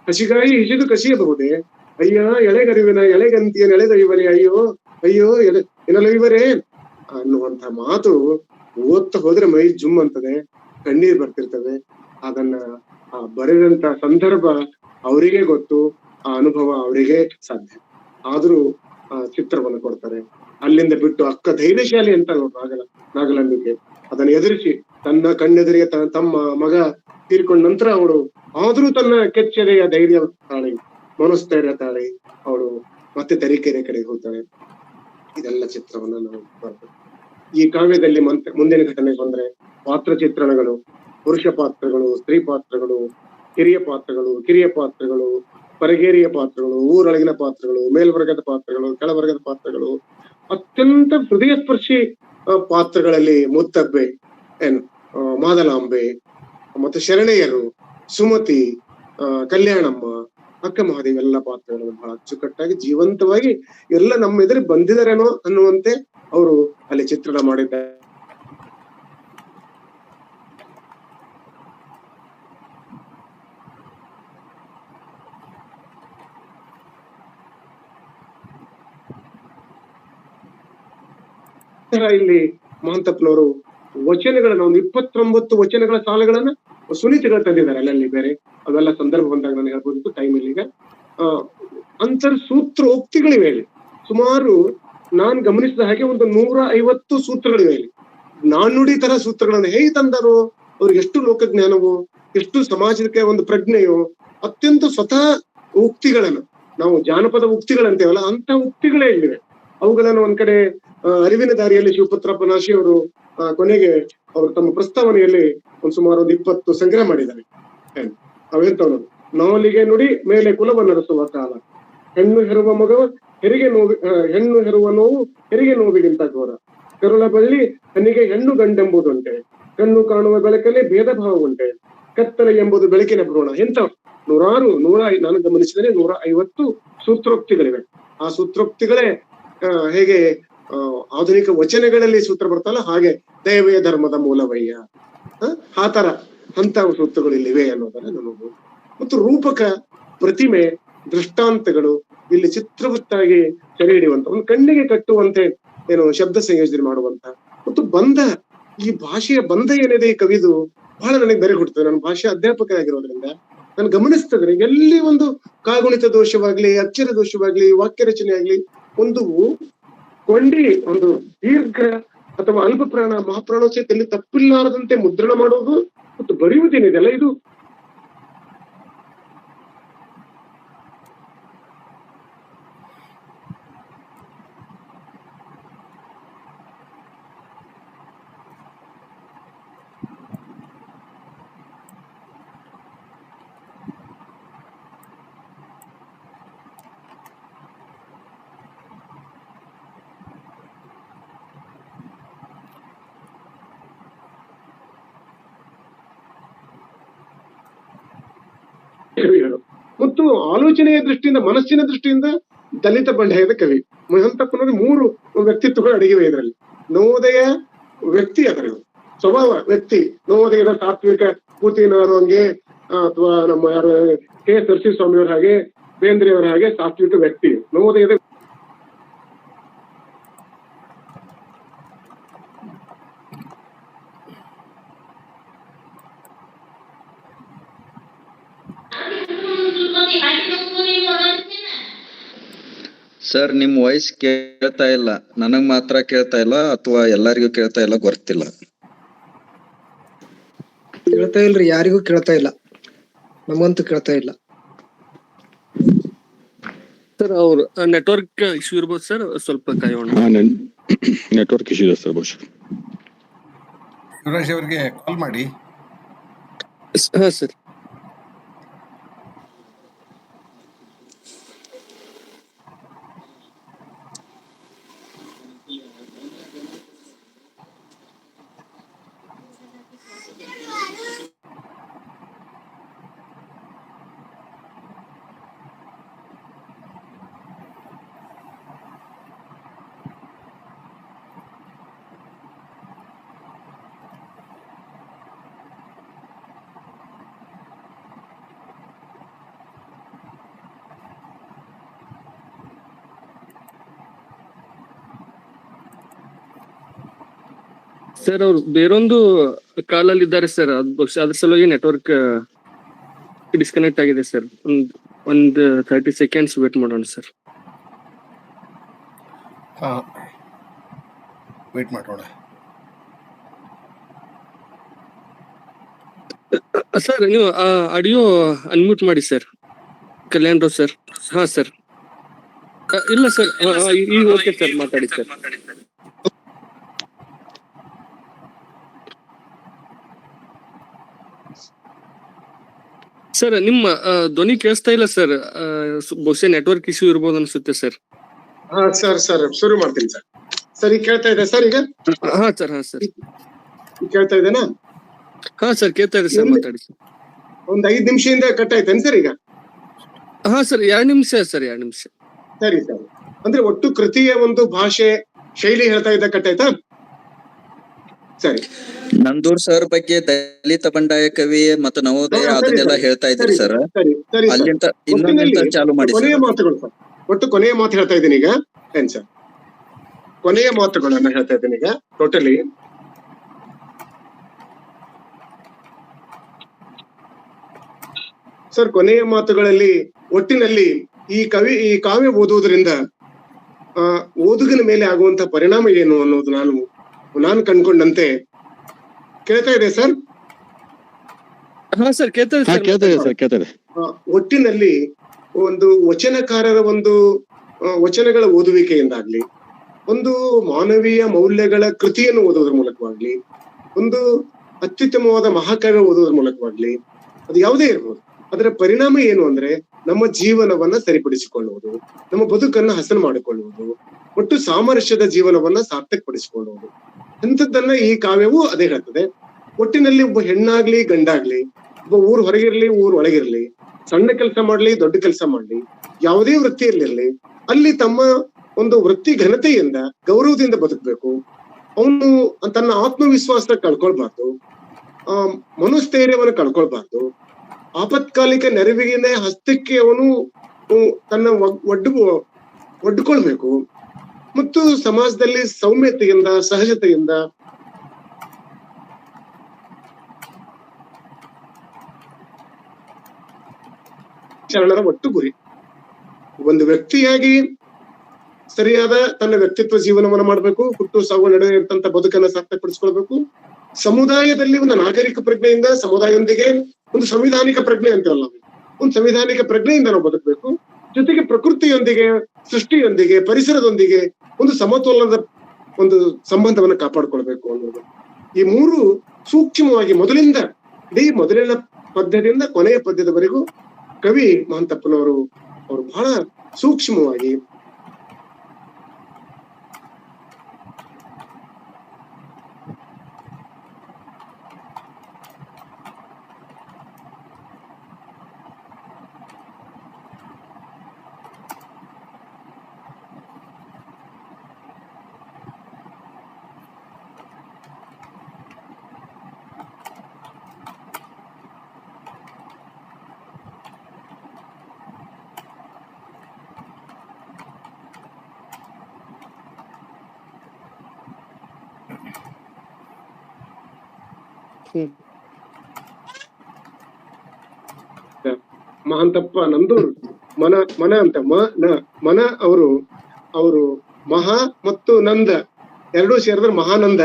ಹಸಿಗಾಯಿ ಹಿಸಿದು ಕಸಿಯಬಹುದೇ, ಅಯ್ಯ ಎಳೆಗರಿವಿನ ಎಳೆಗಂತಿಯ ನೆಳೆದೈವರೇ, ಅಯ್ಯೋ ಅಯ್ಯೋ ಎನಲೈವರೇ ಅನ್ನುವಂತ ಮಾತು ಓದ್ತಾ ಹೋದ್ರೆ ಮೈ ಜುಮ್ ಅಂತದೆ, ಕಣ್ಣೀರ್ ಬರ್ತಿರ್ತವೆ. ಅದನ್ನ ಬರೆದಂತ ಸಂದರ್ಭ ಅವರಿಗೆ ಗೊತ್ತು, ಆ ಅನುಭವ ಅವರಿಗೆ ಸಾಧ್ಯ. ಆದ್ರೂ ಚಿತ್ರವನ್ನು ಕೊಡ್ತಾರೆ. ಅಲ್ಲಿಂದ ಬಿಟ್ಟು ಅಕ್ಕ ಧೈರ್ಯಶಾಲಿ ಅಂತ ನಾಗಲಂಬಿಕೆ ಅದನ್ನ ಎದುರಿಸಿ ತನ್ನ ಕಣ್ಣೆದುರಿಗೆ ತಮ್ಮ ಮಗ ತೀರ್ಕೊಂಡ ನಂತರ ಅವಳು ಆದ್ರೂ ತನ್ನ ಕೆಚ್ಚೆದೆಯ ಧೈರ್ಯ ತಾಳಿ, ಮನಸ್ಥೈರ್ಯ ತಾಳಿ ಅವಳು ಮತ್ತೆ ತರೀಕೆರೆ ಕಡೆಗೆ ಹೋಗ್ತಾಳೆ. ಇದೆಲ್ಲ ಚಿತ್ರವನ್ನ ನಾವು ಮಾಡ್ತೇವೆ. ಈ ಕಾವ್ಯದಲ್ಲಿ ಮುಂದಿನ ಘಟನೆಗೆ ಬಂದ್ರೆ ಪಾತ್ರ ಚಿತ್ರಣಗಳು, ಪುರುಷ ಪಾತ್ರಗಳು, ಸ್ತ್ರೀ ಪಾತ್ರಗಳು, ಹಿರಿಯ ಪಾತ್ರಗಳು, ಕಿರಿಯ ಪಾತ್ರಗಳು, ಪರಗೇರಿಯ ಪಾತ್ರಗಳು, ಊರೊಳಗಿನ ಪಾತ್ರಗಳು, ಮೇಲ್ವರ್ಗದ ಪಾತ್ರಗಳು, ಕೆಳವರ್ಗದ ಪಾತ್ರಗಳು, ಅತ್ಯಂತ ಹೃದಯ ಸ್ಪರ್ಶಿ ಪಾತ್ರಗಳಲ್ಲಿ ಮುತ್ತಬ್ಬೆ, ಮಾದಲಾಂಬೆ, ಮತ್ತೆ ಶರಣೆಯರು, ಸುಮತಿ, ಕಲ್ಯಾಣಮ್ಮ, ಅಕ್ಕ ಮಹಾದೇವಿ ಎಲ್ಲ ಪಾತ್ರಗಳನ್ನು ಬಹಳ ಅಚ್ಚುಕಟ್ಟಾಗಿ ಜೀವಂತವಾಗಿ ಎಲ್ಲ ನಮ್ಮ ಎದುರು ಬಂದಿದಾರೇನೋ ಅನ್ನುವಂತೆ ಅವರು ಅಲ್ಲಿ ಚಿತ್ರಣ ಮಾಡಿದ್ದಾರೆ. ಇಲ್ಲಿ ಮಹಂತಪ್ಪನವರು ವಚನಗಳನ್ನ ಒಂದು 29 ವಚನಗಳ ಸಾಲುಗಳನ್ನ ಸುನೀತಿಗಳು ತಂದಿದ್ದಾರೆ ಅಲ್ಲಲ್ಲಿ ಬೇರೆ. ಅವೆಲ್ಲ ಸಂದರ್ಭ ಬಂದಾಗ ನಾನು ಹೇಳ್ಬೋದಿತ್ತು, ಟೈಮ್ ಇಲ್ಲಿ ಈಗ. ಅಂತರ್ ಸೂತ್ರೋಕ್ತಿಗಳಿವೆ ಇಲ್ಲಿ ಸುಮಾರು. ನಾನ್ ಗಮನಿಸಿದ ಹಾಗೆ ಒಂದು 150 ಸೂತ್ರಗಳಿವೆ ಇಲ್ಲಿ. ನಾಣ್ಣುಡಿ ತರ ಸೂತ್ರಗಳನ್ನ ಹೇಗೆ ತಂದರು, ಅವ್ರಿಗೆ ಎಷ್ಟು ಲೋಕಜ್ಞಾನವೋ, ಎಷ್ಟು ಸಮಾಜಕ್ಕೆ ಒಂದು ಪ್ರಜ್ಞೆಯೋ, ಅತ್ಯಂತ ಸ್ವತಃ ಉಕ್ತಿಗಳನ್ನ ನಾವು ಜಾನಪದ ಉಕ್ತಿಗಳಂತೇವಲ್ಲ ಅಂತ ಉಕ್ತಿಗಳೇ ಇಲ್ಲಿವೆ. ಅವುಗಳನ್ನು ಒಂದ್ ಕಡೆ ಅರಿವಿನ ದಾರಿಯಲ್ಲಿ ಶಿವಪುತ್ರ ಪನಾಶಿ ಅವರು ಕೊನೆಗೆ ಅವರು ತಮ್ಮ ಪ್ರಸ್ತಾವನೆಯಲ್ಲಿ ಸುಮಾರು 20 ಸಂಗ್ರಹ ಮಾಡಿದ್ದಾರೆ. ಅವೆಂತವನು ನಾಲಿಗೆ ನುಡಿ ಮೇಲೆ ಕುಲವ ನಡೆಸುವ ಕಾಲ, ಹೆಣ್ಣು ಹೆರುವ ಮಗವ ಹೆಣ್ಣು ಹೆರುವ ನೋವು ಹೆರಿಗೆ ನೋವಿಗಿಂತ ಘೋರ, ಕರುಳ ಬಳ್ಳಿ ಹನಿಗೆ ಹೆಣ್ಣು ಗಂಡೆಂಬುದುಂಟೆ, ಕಣ್ಣು ಕಾಣುವ ಬೆಳಕಲ್ಲಿ ಭೇದ ಭಾವ ಉಂಟೆ, ಕತ್ತಲೆ ಎಂಬುದು ಬೆಳಕಿನ ಭ್ರೂಣ. ಎಂತ ನಾನು ಗಮನಿಸಿದರೆ 150 ಸೂತ್ರೋಕ್ತಿಗಳಿವೆ. ಆ ಸೂತ್ರೋಕ್ತಿಗಳೇ ಹೇಗೆ ಆಧುನಿಕ ವಚನಗಳಲ್ಲಿ ಸೂತ್ರ ಬರ್ತಲ್ಲ, ಹಾಗೆ ದೈವೇ ಧರ್ಮದ ಮೂಲವಯ್ಯ, ಆ ತರ ಅಂತ ಸೂತ್ರಗಳು ಇಲ್ಲಿವೆ ಅನ್ನೋದನ್ನ ನಮಗೂ. ಮತ್ತು ರೂಪಕ, ಪ್ರತಿಮೆ, ದೃಷ್ಟಾಂತಗಳು ಇಲ್ಲಿ ಚಿತ್ರವತ್ತಾಗಿ ಸೆರೆ ಹಿಡಿಯುವಂತ, ಒಂದು ಕಣ್ಣಿಗೆ ಕಟ್ಟುವಂತೆ ಶಬ್ದ ಸಂಯೋಜನೆ ಮಾಡುವಂತ, ಮತ್ತು ಬಂಧ, ಈ ಭಾಷೆಯ ಬಂಧ ಏನಿದೆ ಈ ಕವಿದು ಬಹಳ ನನಗೆ ಬೆರೆ ಕೊಡ್ತದೆ. ನಾನು ಭಾಷೆ ಅಧ್ಯಾಪಕನಾಗಿರೋದ್ರಿಂದ ನಾನು ಗಮನಿಸ್ತದೆ, ಎಲ್ಲಿ ಒಂದು ಕಾಗುಣಿತ ದೋಷವಾಗ್ಲಿ, ಅಕ್ಷರ ದೋಷವಾಗ್ಲಿ, ವಾಕ್ಯ ರಚನೆ ಆಗ್ಲಿ, ಒಂದು ಒಂದು ದೀರ್ಘ ಅಥವಾ ಅಲ್ಪ ಪ್ರಾಣ ಮಹಾಪ್ರಾಣೋಚಯದಲ್ಲಿ ತಪ್ಪಿಲ್ಲಾರದಂತೆ ಮುದ್ರಣ ಮಾಡೋದು ಮತ್ತು ಬರೆಯುವುದೇನಿದೆಲ್ಲ ಇದು ಕವಿಗಳು. ಮತ್ತು ಆಲೋಚನೆಯ ದೃಷ್ಟಿಯಿಂದ, ಮನಸ್ಸಿನ ದೃಷ್ಟಿಯಿಂದ ದಲಿತ ಬಂಡಾಯದ ಕವಿ ಮಹಂತಪ್ಪನವರು 3 ವ್ಯಕ್ತಿತ್ವಗಳು ಅಡಗಿವೆ ಇದರಲ್ಲಿ. ನವೋದಯ ವ್ಯಕ್ತಿ, ಅದರ ಸ್ವಭಾವ ವ್ಯಕ್ತಿ, ನವೋದಯದ ತಾತ್ವಿಕ ಕೂತಿನವರು ಹಂಗೆ, ಅಥವಾ ನಮ್ಮ ಯಾರು ಕೆ ನರಸಿಂಹಸ್ವಾಮಿಯವರ ಹಾಗೆ, ಬೇಂದ್ರೆಯವರ ಹಾಗೆ ತಾತ್ವಿಕ ವ್ಯಕ್ತಿ ನವೋದಯದ. ಸರ್, ನಿಮ್ ವಾಯ್ಸ್ ಕೇಳ್ತಾ ಇಲ್ಲ. ನನಗ್ ಮಾತ್ರ ಕೇಳ್ತಾ ಇಲ್ಲ ಅಥವಾ ಎಲ್ಲರಿಗೂ ಕೇಳ್ತಾ ಇಲ್ಲ ಗೊತ್ತಿಲ್ಲ. ಕೇಳ್ತಾ ಇಲ್ರಿ, ಯಾರಿಗೂ ಕೇಳ್ತಾ ಇಲ್ಲ, ನಮಗಂತೂ ಕೇಳ್ತಾ ಇಲ್ಲ ಸರ್. ಅವ್ರ ನೆಟ್ವರ್ಕ್ ಇಶ್ಯೂ ಇರ್ಬೋದು ಸರ್, ಸ್ವಲ್ಪ ಕಾಯೋಣ. ನೆಟ್ವರ್ಕ್ ಇಶ್ಯೂ ಇದೆ ಸರ್ ಬಹುಶಃ. ಶಿವರಾಜ್ ಅವರಿಗೆ ಕಾಲ್ ಮಾಡಿ. ಹಾ ಸರ್. ಸರ್, ಅವ್ರು ಬೇರೊಂದು ಕಾಲಲ್ಲಿ ಇದ್ದಾರೆ ಸರ್. ಅದ್ರ ಸಲುವಾಗಿ ನೆಟ್ವರ್ಕ್ ಡಿಸ್ಕನೆಕ್ಟ್ ಆಗಿದೆ ಸರ್. ಒಂದು 30 ಸೆಕೆಂಡ್ಸ್ ವೇಟ್ ಮಾಡೋಣ ಸರ್. ವೇಟ್ ಮಾಡೋಣ ಸರ್. ನೀವು ಆಡಿಯೋ ಅನ್ಮ್ಯೂಟ್ ಮಾಡಿ ಸರ್. ಕಲ್ಯಾಣ್ ರಾವ್ ಸರ್. ಹಾ ಸರ್. ಇಲ್ಲ ಸರ್, ಈಗ ಓಕೆ ಸರ್, ಮಾತಾಡಿ ಸರ್. ಸರ್, ನಿಮ್ಮ ಧ್ವನಿ ಕೇಳಿಸ್ತಾ ಇಲ್ಲ ಸರ್. ಬಹುಶಃ ನೆಟ್ವರ್ಕ್ ಇಶ್ಯೂ ಇರ್ಬೋದು ಅನ್ಸುತ್ತೆ ಸರ್. ಸರ್ ಶುರು ಮಾಡ್ತೀನಿ ಸರ್. ಸರ್ ಈಗ ಕೇಳ್ತಾ ಇದೆ ಸರ್? ಈಗ ಹಾ ಸರ್. ಹಾ ಸರ್, ಕೇಳ್ತಾ ಇದೆನಾ? ಹಾ ಸರ್, ಕೇಳ್ತಾ ಇದೆ ಸರ್, ಮಾತಾಡಿ ಸರ್. ಒಂದ್ 5 ನಿಮಿಷದಿಂದ ಕಟ್ ಆಯ್ತೇನ್ ಸರ್ ಈಗ? ಹಾ ಸರ್, 2 ನಿಮಿಷ ಸರ್, 2 ನಿಮಿಷ. ಸರಿ ಸರ್. ಅಂದ್ರೆ ಒಟ್ಟು ಕೃತಿಯ ಒಂದು ಭಾಷೆ ಶೈಲಿ ಹೇಳ್ತಾ ಇದ್ದ ಕಟ್ ಆಯ್ತಾ? ಸರಿ. ನಂದೂರ್ ಸರ್ ಬಗ್ಗೆ ದಲಿತ ಬಂಡಾಯ ಕವಿ ಮತ್ತು ನವೋದಯ ಅದನ್ನೆಲ್ಲ ಹೇಳ್ತಾ ಇದ್ರಿ ಸರ್. ಅಲ್ಲಿಂದ ಇನ್ನೊಂದು ಚಾಲು ಮಾಡಿ. ಕೊನೆಯ ಮಾತುಗಳು ಸರ್, ಒಟ್ಟು ಕೊನೆಯ ಮಾತು ಹೇಳ್ತಾ ಇದ್ದೀನಿ ಈಗ. ಏನ್ ಸರ್, ಕೊನೆಯ ಮಾತುಗಳನ್ನ ಹೇಳ್ತಾ ಇದ್ದೀನಿ ಈಗ ಟೋಟಲಿ. ಸರ್, ಕೊನೆಯ ಮಾತುಗಳಲ್ಲಿ ಒಟ್ಟಿನಲ್ಲಿ ಈ ಕಾವ್ಯ ಓದುವುದರಿಂದ ಓದುಗನ ಮೇಲೆ ಆಗುವಂತ ಪರಿಣಾಮ ಏನು ಅನ್ನೋದು ನಾನು ಕಂಡ್ಕೊಂಡಂತೆ. ಕೇಳ್ತಾ ಇದೆ ಸರ್? ಹಾ ಸರ್, ಕೇಳ್ತಾ ಇದೆ. ಒಟ್ಟಿನಲ್ಲಿ ಒಂದು ವಚನಕಾರರ ಒಂದು ವಚನಗಳ ಓದುವಿಕೆಯಿಂದಾಗ್ಲಿ, ಒಂದು ಮಾನವೀಯ ಮೌಲ್ಯಗಳ ಕೃತಿಯನ್ನು ಓದುವುದರ ಮೂಲಕವಾಗ್ಲಿ, ಒಂದು ಅತ್ಯುತ್ತಮವಾದ ಮಹಾಕಾವ್ಯ ಓದುವುದರ ಮೂಲಕವಾಗ್ಲಿ, ಅದು ಯಾವುದೇ ಇರ್ಬೋದು, ಅದರ ಪರಿಣಾಮ ಏನು ಅಂದ್ರೆ ನಮ್ಮ ಜೀವನವನ್ನ ಸರಿಪಡಿಸಿಕೊಳ್ಳುವುದು, ನಮ್ಮ ಬದುಕನ್ನ ಹಸನು ಮಾಡಿಕೊಳ್ಳುವುದು, ಒಟ್ಟು ಸಾಮರಸ್ಯದ ಜೀವನವನ್ನ ಸಾರ್ಥಕಪಡಿಸಿಕೊಳ್ಳುವುದು ಇಂಥದ್ದನ್ನ ಈ ಕಾವ್ಯವು ಅದೇ ಹೇಳ್ತದೆ. ಒಟ್ಟಿನಲ್ಲಿ ಒಬ್ಬ ಹೆಣ್ಣಾಗ್ಲಿ ಗಂಡಾಗ್ಲಿ, ಒಬ್ಬ ಊರ್ ಹೊರಗಿರ್ಲಿ ಊರ್ ಒಳಗಿರ್ಲಿ, ಸಣ್ಣ ಕೆಲಸ ಮಾಡ್ಲಿ ದೊಡ್ಡ ಕೆಲಸ ಮಾಡ್ಲಿ, ಯಾವುದೇ ವೃತ್ತಿಯಲ್ಲಿರ್ಲಿ, ಅಲ್ಲಿ ತಮ್ಮ ಒಂದು ವೃತ್ತಿ ಘನತೆಯಿಂದ ಗೌರವದಿಂದ ಬದುಕಬೇಕು. ಅವನು ತನ್ನ ಆತ್ಮವಿಶ್ವಾಸ ಕಳ್ಕೊಳ್ಬಾರ್ದು, ಮನೋಸ್ಥೈರ್ಯವನ್ನು ಕಳ್ಕೊಳ್ಬಾರ್ದು. ಆಪತ್ಕಾಲಿಕ ನೆರವಿನ ಹಸ್ತಕ್ಕೆ ಅವನು ತನ್ನ ಒಡ್ಕೊಳ್ಬೇಕು. ಮತ್ತು ಸಮಾಜದಲ್ಲಿ ಸೌಮ್ಯತೆಯಿಂದ ಸಹಜತೆಯಿಂದ ಶರಣರ ಒಟ್ಟು ಗುರಿ. ಒಂದು ವ್ಯಕ್ತಿಯಾಗಿ ಸರಿಯಾದ ತನ್ನ ವ್ಯಕ್ತಿತ್ವ ಜೀವನವನ್ನ ಮಾಡ್ಬೇಕು, ಹುಟ್ಟು ಸಾವು ನಡುವೆ ಇರ್ತಂತ ಬದುಕನ್ನ ಸಾರ್ಥಕಪಡಿಸ್ಕೊಳ್ಬೇಕು. ಸಮುದಾಯದಲ್ಲಿ ಒಂದು ನಾಗರಿಕ ಪ್ರಜ್ಞೆಯಿಂದ ಸಮುದಾಯದೊಂದಿಗೆ ಒಂದು ಸಂವಿಧಾನಿಕ ಪ್ರಜ್ಞೆ ಅಂತೀವಲ್ಲ, ಒಂದು ಸಂವಿಧಾನಿಕ ಪ್ರಜ್ಞೆಯಿಂದ ನಾವು ಬದುಕಬೇಕು. ಜೊತೆಗೆ ಪ್ರಕೃತಿಯೊಂದಿಗೆ, ಸೃಷ್ಟಿಯೊಂದಿಗೆ, ಪರಿಸರದೊಂದಿಗೆ ಒಂದು ಸಮತೋಲನದ ಒಂದು ಸಂಬಂಧವನ್ನ ಕಾಪಾಡ್ಕೊಳ್ಬೇಕು ಅನ್ನೋದು. ಈ ಮೂರು ಸೂಕ್ಷ್ಮವಾಗಿ ಮೊದಲಿನ ಪದ್ಯದಿಂದ ಕೊನೆಯ ಪದ್ಯದವರೆಗೂ ಕವಿ ಮಹಾಂತಪ್ಪನವರು ಬಹಳ ಸೂಕ್ಷ್ಮವಾಗಿ ಮಹಾಂತಪ್ಪ ನಂದೂರ್ ಮನ ಅಂತ ಮನ ಅವರು ಮಹಾ ಮತ್ತು ನಂದ ಎರಡೂ ಸೇರಿದ್ರೆ ಮಹಾನಂದ.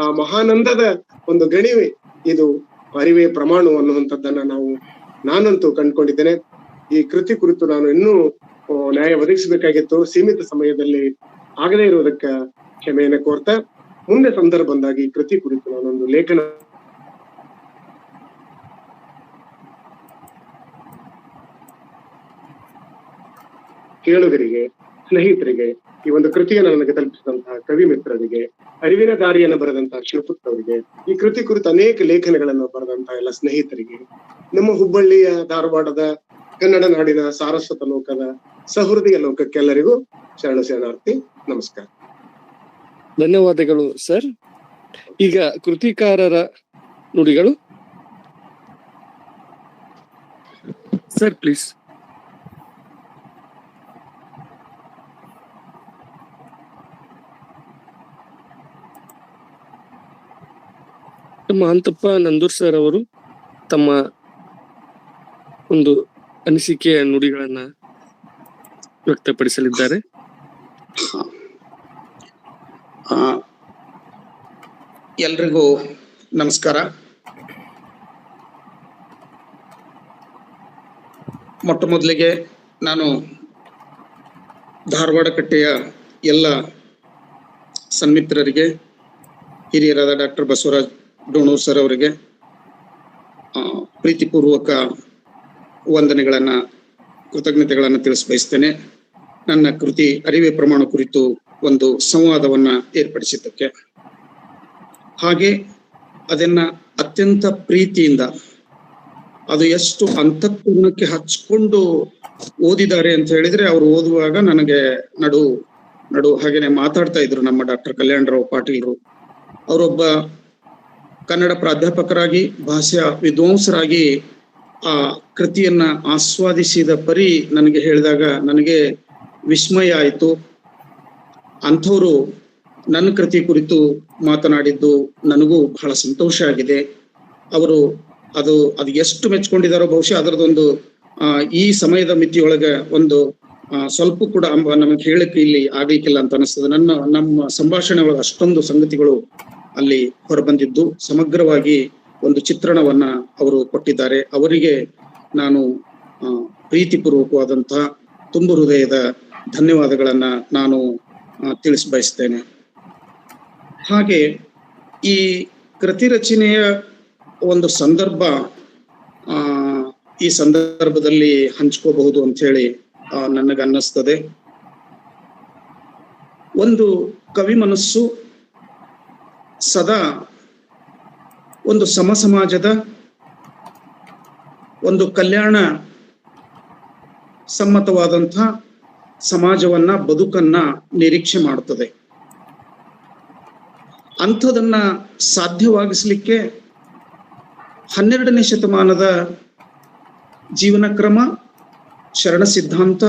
ಆ ಮಹಾನಂದದ ಒಂದು ಗಣಿವೆ ಇದು ಅರಿವೆ ಪ್ರಮಾಣ ಅನ್ನುವಂಥದ್ದನ್ನ ನಾನಂತೂ ಕಂಡುಕೊಂಡಿದ್ದೇನೆ. ಈ ಕೃತಿ ಕುರಿತು ನಾನು ಇನ್ನೂ ನ್ಯಾಯ ಒದಗಿಸಬೇಕಾಗಿತ್ತು, ಸೀಮಿತ ಸಮಯದಲ್ಲಿ ಆಗದೇ ಇರುವುದಕ್ಕ ಕ್ಷಮೆಯನ್ನು ಕೋರ್ತಾ, ಮುಂದೆ ಸಂದರ್ಭ ಬಂದಾಗ ಈ ಕೃತಿ ಕುರಿತು ನಾನೊಂದು ಲೇಖನ ಕೇಳುಗರಿಗೆ, ಸ್ನೇಹಿತರಿಗೆ, ಈ ಒಂದು ಕೃತಿಯನ್ನು ನನಗೆ ತಲುಪಿಸಿದಂತಹ ಕವಿ ಮಿತ್ರರಿಗೆ, ಅರಿವಿನ ದಾರಿಯನ್ನು ಬರೆದಂತಹ ಶಿವಪುತ್ರ ಅವರಿಗೆ, ಈ ಕೃತಿ ಕುರಿತು ಅನೇಕ ಲೇಖನಗಳನ್ನು ಬರೆದಂತಹ ಎಲ್ಲ ಸ್ನೇಹಿತರಿಗೆ, ನಮ್ಮ ಹುಬ್ಬಳ್ಳಿಯ ಧಾರವಾಡದ ಕನ್ನಡ ನಾಡಿನ ಸಾರಸ್ವತ ಲೋಕದ ಸಹೃದಯ ಲೋಕಕ್ಕೆಲ್ಲರಿಗೂ ಶರಣಾರ್ಥಿ, ನಮಸ್ಕಾರ. ಧನ್ಯವಾದಗಳು ಸರ್. ಈಗ ಕೃತಿಕಾರರ ನುಡಿಗಳು sir, please. Mahantappa Nandur sir ಅವರು ತಮ್ಮ ಒಂದು ಅನಿಸಿಕೆಯ ನುಡಿಗಳನ್ನ ವ್ಯಕ್ತಪಡಿಸಲಿದ್ದಾರೆ. ಎಲ್ರಿಗೂ ನಮಸ್ಕಾರ. ಮೊಟ್ಟ ಮೊದಲಿಗೆ ನಾನು ಧಾರವಾಡ ಕಟ್ಟೆಯ ಎಲ್ಲ ಸನ್ಮಿತ್ರರಿಗೆ, ಹಿರಿಯರಾದ ಡಾಕ್ಟರ್ ಬಸವರಾಜ್ ಡೋಣೂರ್ ಸರ್ ಅವರಿಗೆ ಪ್ರೀತಿಪೂರ್ವಕ ವಂದನೆಗಳನ್ನ, ಕೃತಜ್ಞತೆಗಳನ್ನ ತಿಳಿಸಬಯಸ್ತೇನೆ. ನನ್ನ ಕೃತಿ ಅರಿವೆ ಪ್ರಮಾಣ ಕುರಿತು ಒಂದು ಸಂವಾದವನ್ನ ಏರ್ಪಡಿಸಿದ್ದಕ್ಕೆ, ಹಾಗೆ ಅದನ್ನ ಅತ್ಯಂತ ಪ್ರೀತಿಯಿಂದ, ಅದು ಎಷ್ಟು ಅಂತಃಕರಣಕ್ಕೆ ಹಚ್ಕೊಂಡು ಓದಿದ್ದಾರೆ ಅಂತ ಹೇಳಿದ್ರೆ, ಅವರು ಓದುವಾಗ ನನಗೆ ನಡು ಹಾಗೇನೆ ಮಾತಾಡ್ತಾ ಇದ್ರು ನಮ್ಮ ಡಾಕ್ಟರ್ ಕಲ್ಯಾಣರಾವ್ ಪಾಟೀಲ್ರು. ಅವರೊಬ್ಬ ಕನ್ನಡ ಪ್ರಾಧ್ಯಾಪಕರಾಗಿ, ಭಾಷಾ ವಿದ್ವಾಂಸರಾಗಿ ಆ ಕೃತಿಯನ್ನ ಆಸ್ವಾದಿಸಿದ ಪರಿ ನನಗೆ ಹೇಳಿದಾಗ ನನಗೆ ವಿಸ್ಮಯ ಆಯಿತು. ಅಂಥವ್ರು ನನ್ನ ಕೃತಿ ಕುರಿತು ಮಾತನಾಡಿದ್ದು ನನಗೂ ಬಹಳ ಸಂತೋಷ ಆಗಿದೆ. ಅವರು ಅದು ಎಷ್ಟು ಮೆಚ್ಕೊಂಡಿದಾರೋ ಬಹುಶಃ ಅದರದೊಂದು ಈ ಸಮಯದ ಮಿತಿಯೊಳಗೆ ಒಂದು ಸ್ವಲ್ಪ ಕೂಡ ನಮಗೆ ಹೇಳಕ್ಕೆ ಇಲ್ಲಿ ಆಗ್ಲಿಕ್ಕಿಲ್ಲ ಅಂತ ಅನಿಸ್ತದೆ. ನಮ್ಮ ಸಂಭಾಷಣೆ ಒಳಗೆ ಅಷ್ಟೊಂದು ಸಂಗತಿಗಳು ಅಲ್ಲಿ ಹೊರಬಂದಿದ್ದು, ಸಮಗ್ರವಾಗಿ ಒಂದು ಚಿತ್ರಣವನ್ನ ಅವರು ಕೊಟ್ಟಿದ್ದಾರೆ. ಅವರಿಗೆ ನಾನು ಪ್ರೀತಿಪೂರ್ವಕವಾದಂತಹ ತುಂಬು ಹೃದಯದ ಧನ್ಯವಾದಗಳನ್ನ ನಾನು ತಿಳಿಸಬಯಸ್ತೇನೆ. ಹಾಗೆ ಈ ಕೃತಿ ರಚನೆಯ ಒಂದು ಸಂದರ್ಭ ಈ ಸಂದರ್ಭದಲ್ಲಿ ಹಂಚ್ಕೋಬಹುದು ಅಂತ ಹೇಳಿ ನನಗನ್ನಿಸ್ತದೆ. ಒಂದು ಕವಿ ಮನಸ್ಸು ಸದಾ ಒಂದು ಸಮಾಜದ ಒಂದು ಕಲ್ಯಾಣ ಸಮ್ಮತವಾದಂಥ ಸಮಾಜವನ್ನ ಬದುಕನ್ನ ನಿರೀಕ್ಷೆ ಮಾಡುತ್ತದೆ. ಅಂಥದನ್ನ ಸಾಧ್ಯವಾಗಿಸಲಿಕ್ಕೆ 12ನೇ ಶತಮಾನದ ಜೀವನ ಕ್ರಮ, ಶರಣ ಸಿದ್ಧಾಂತ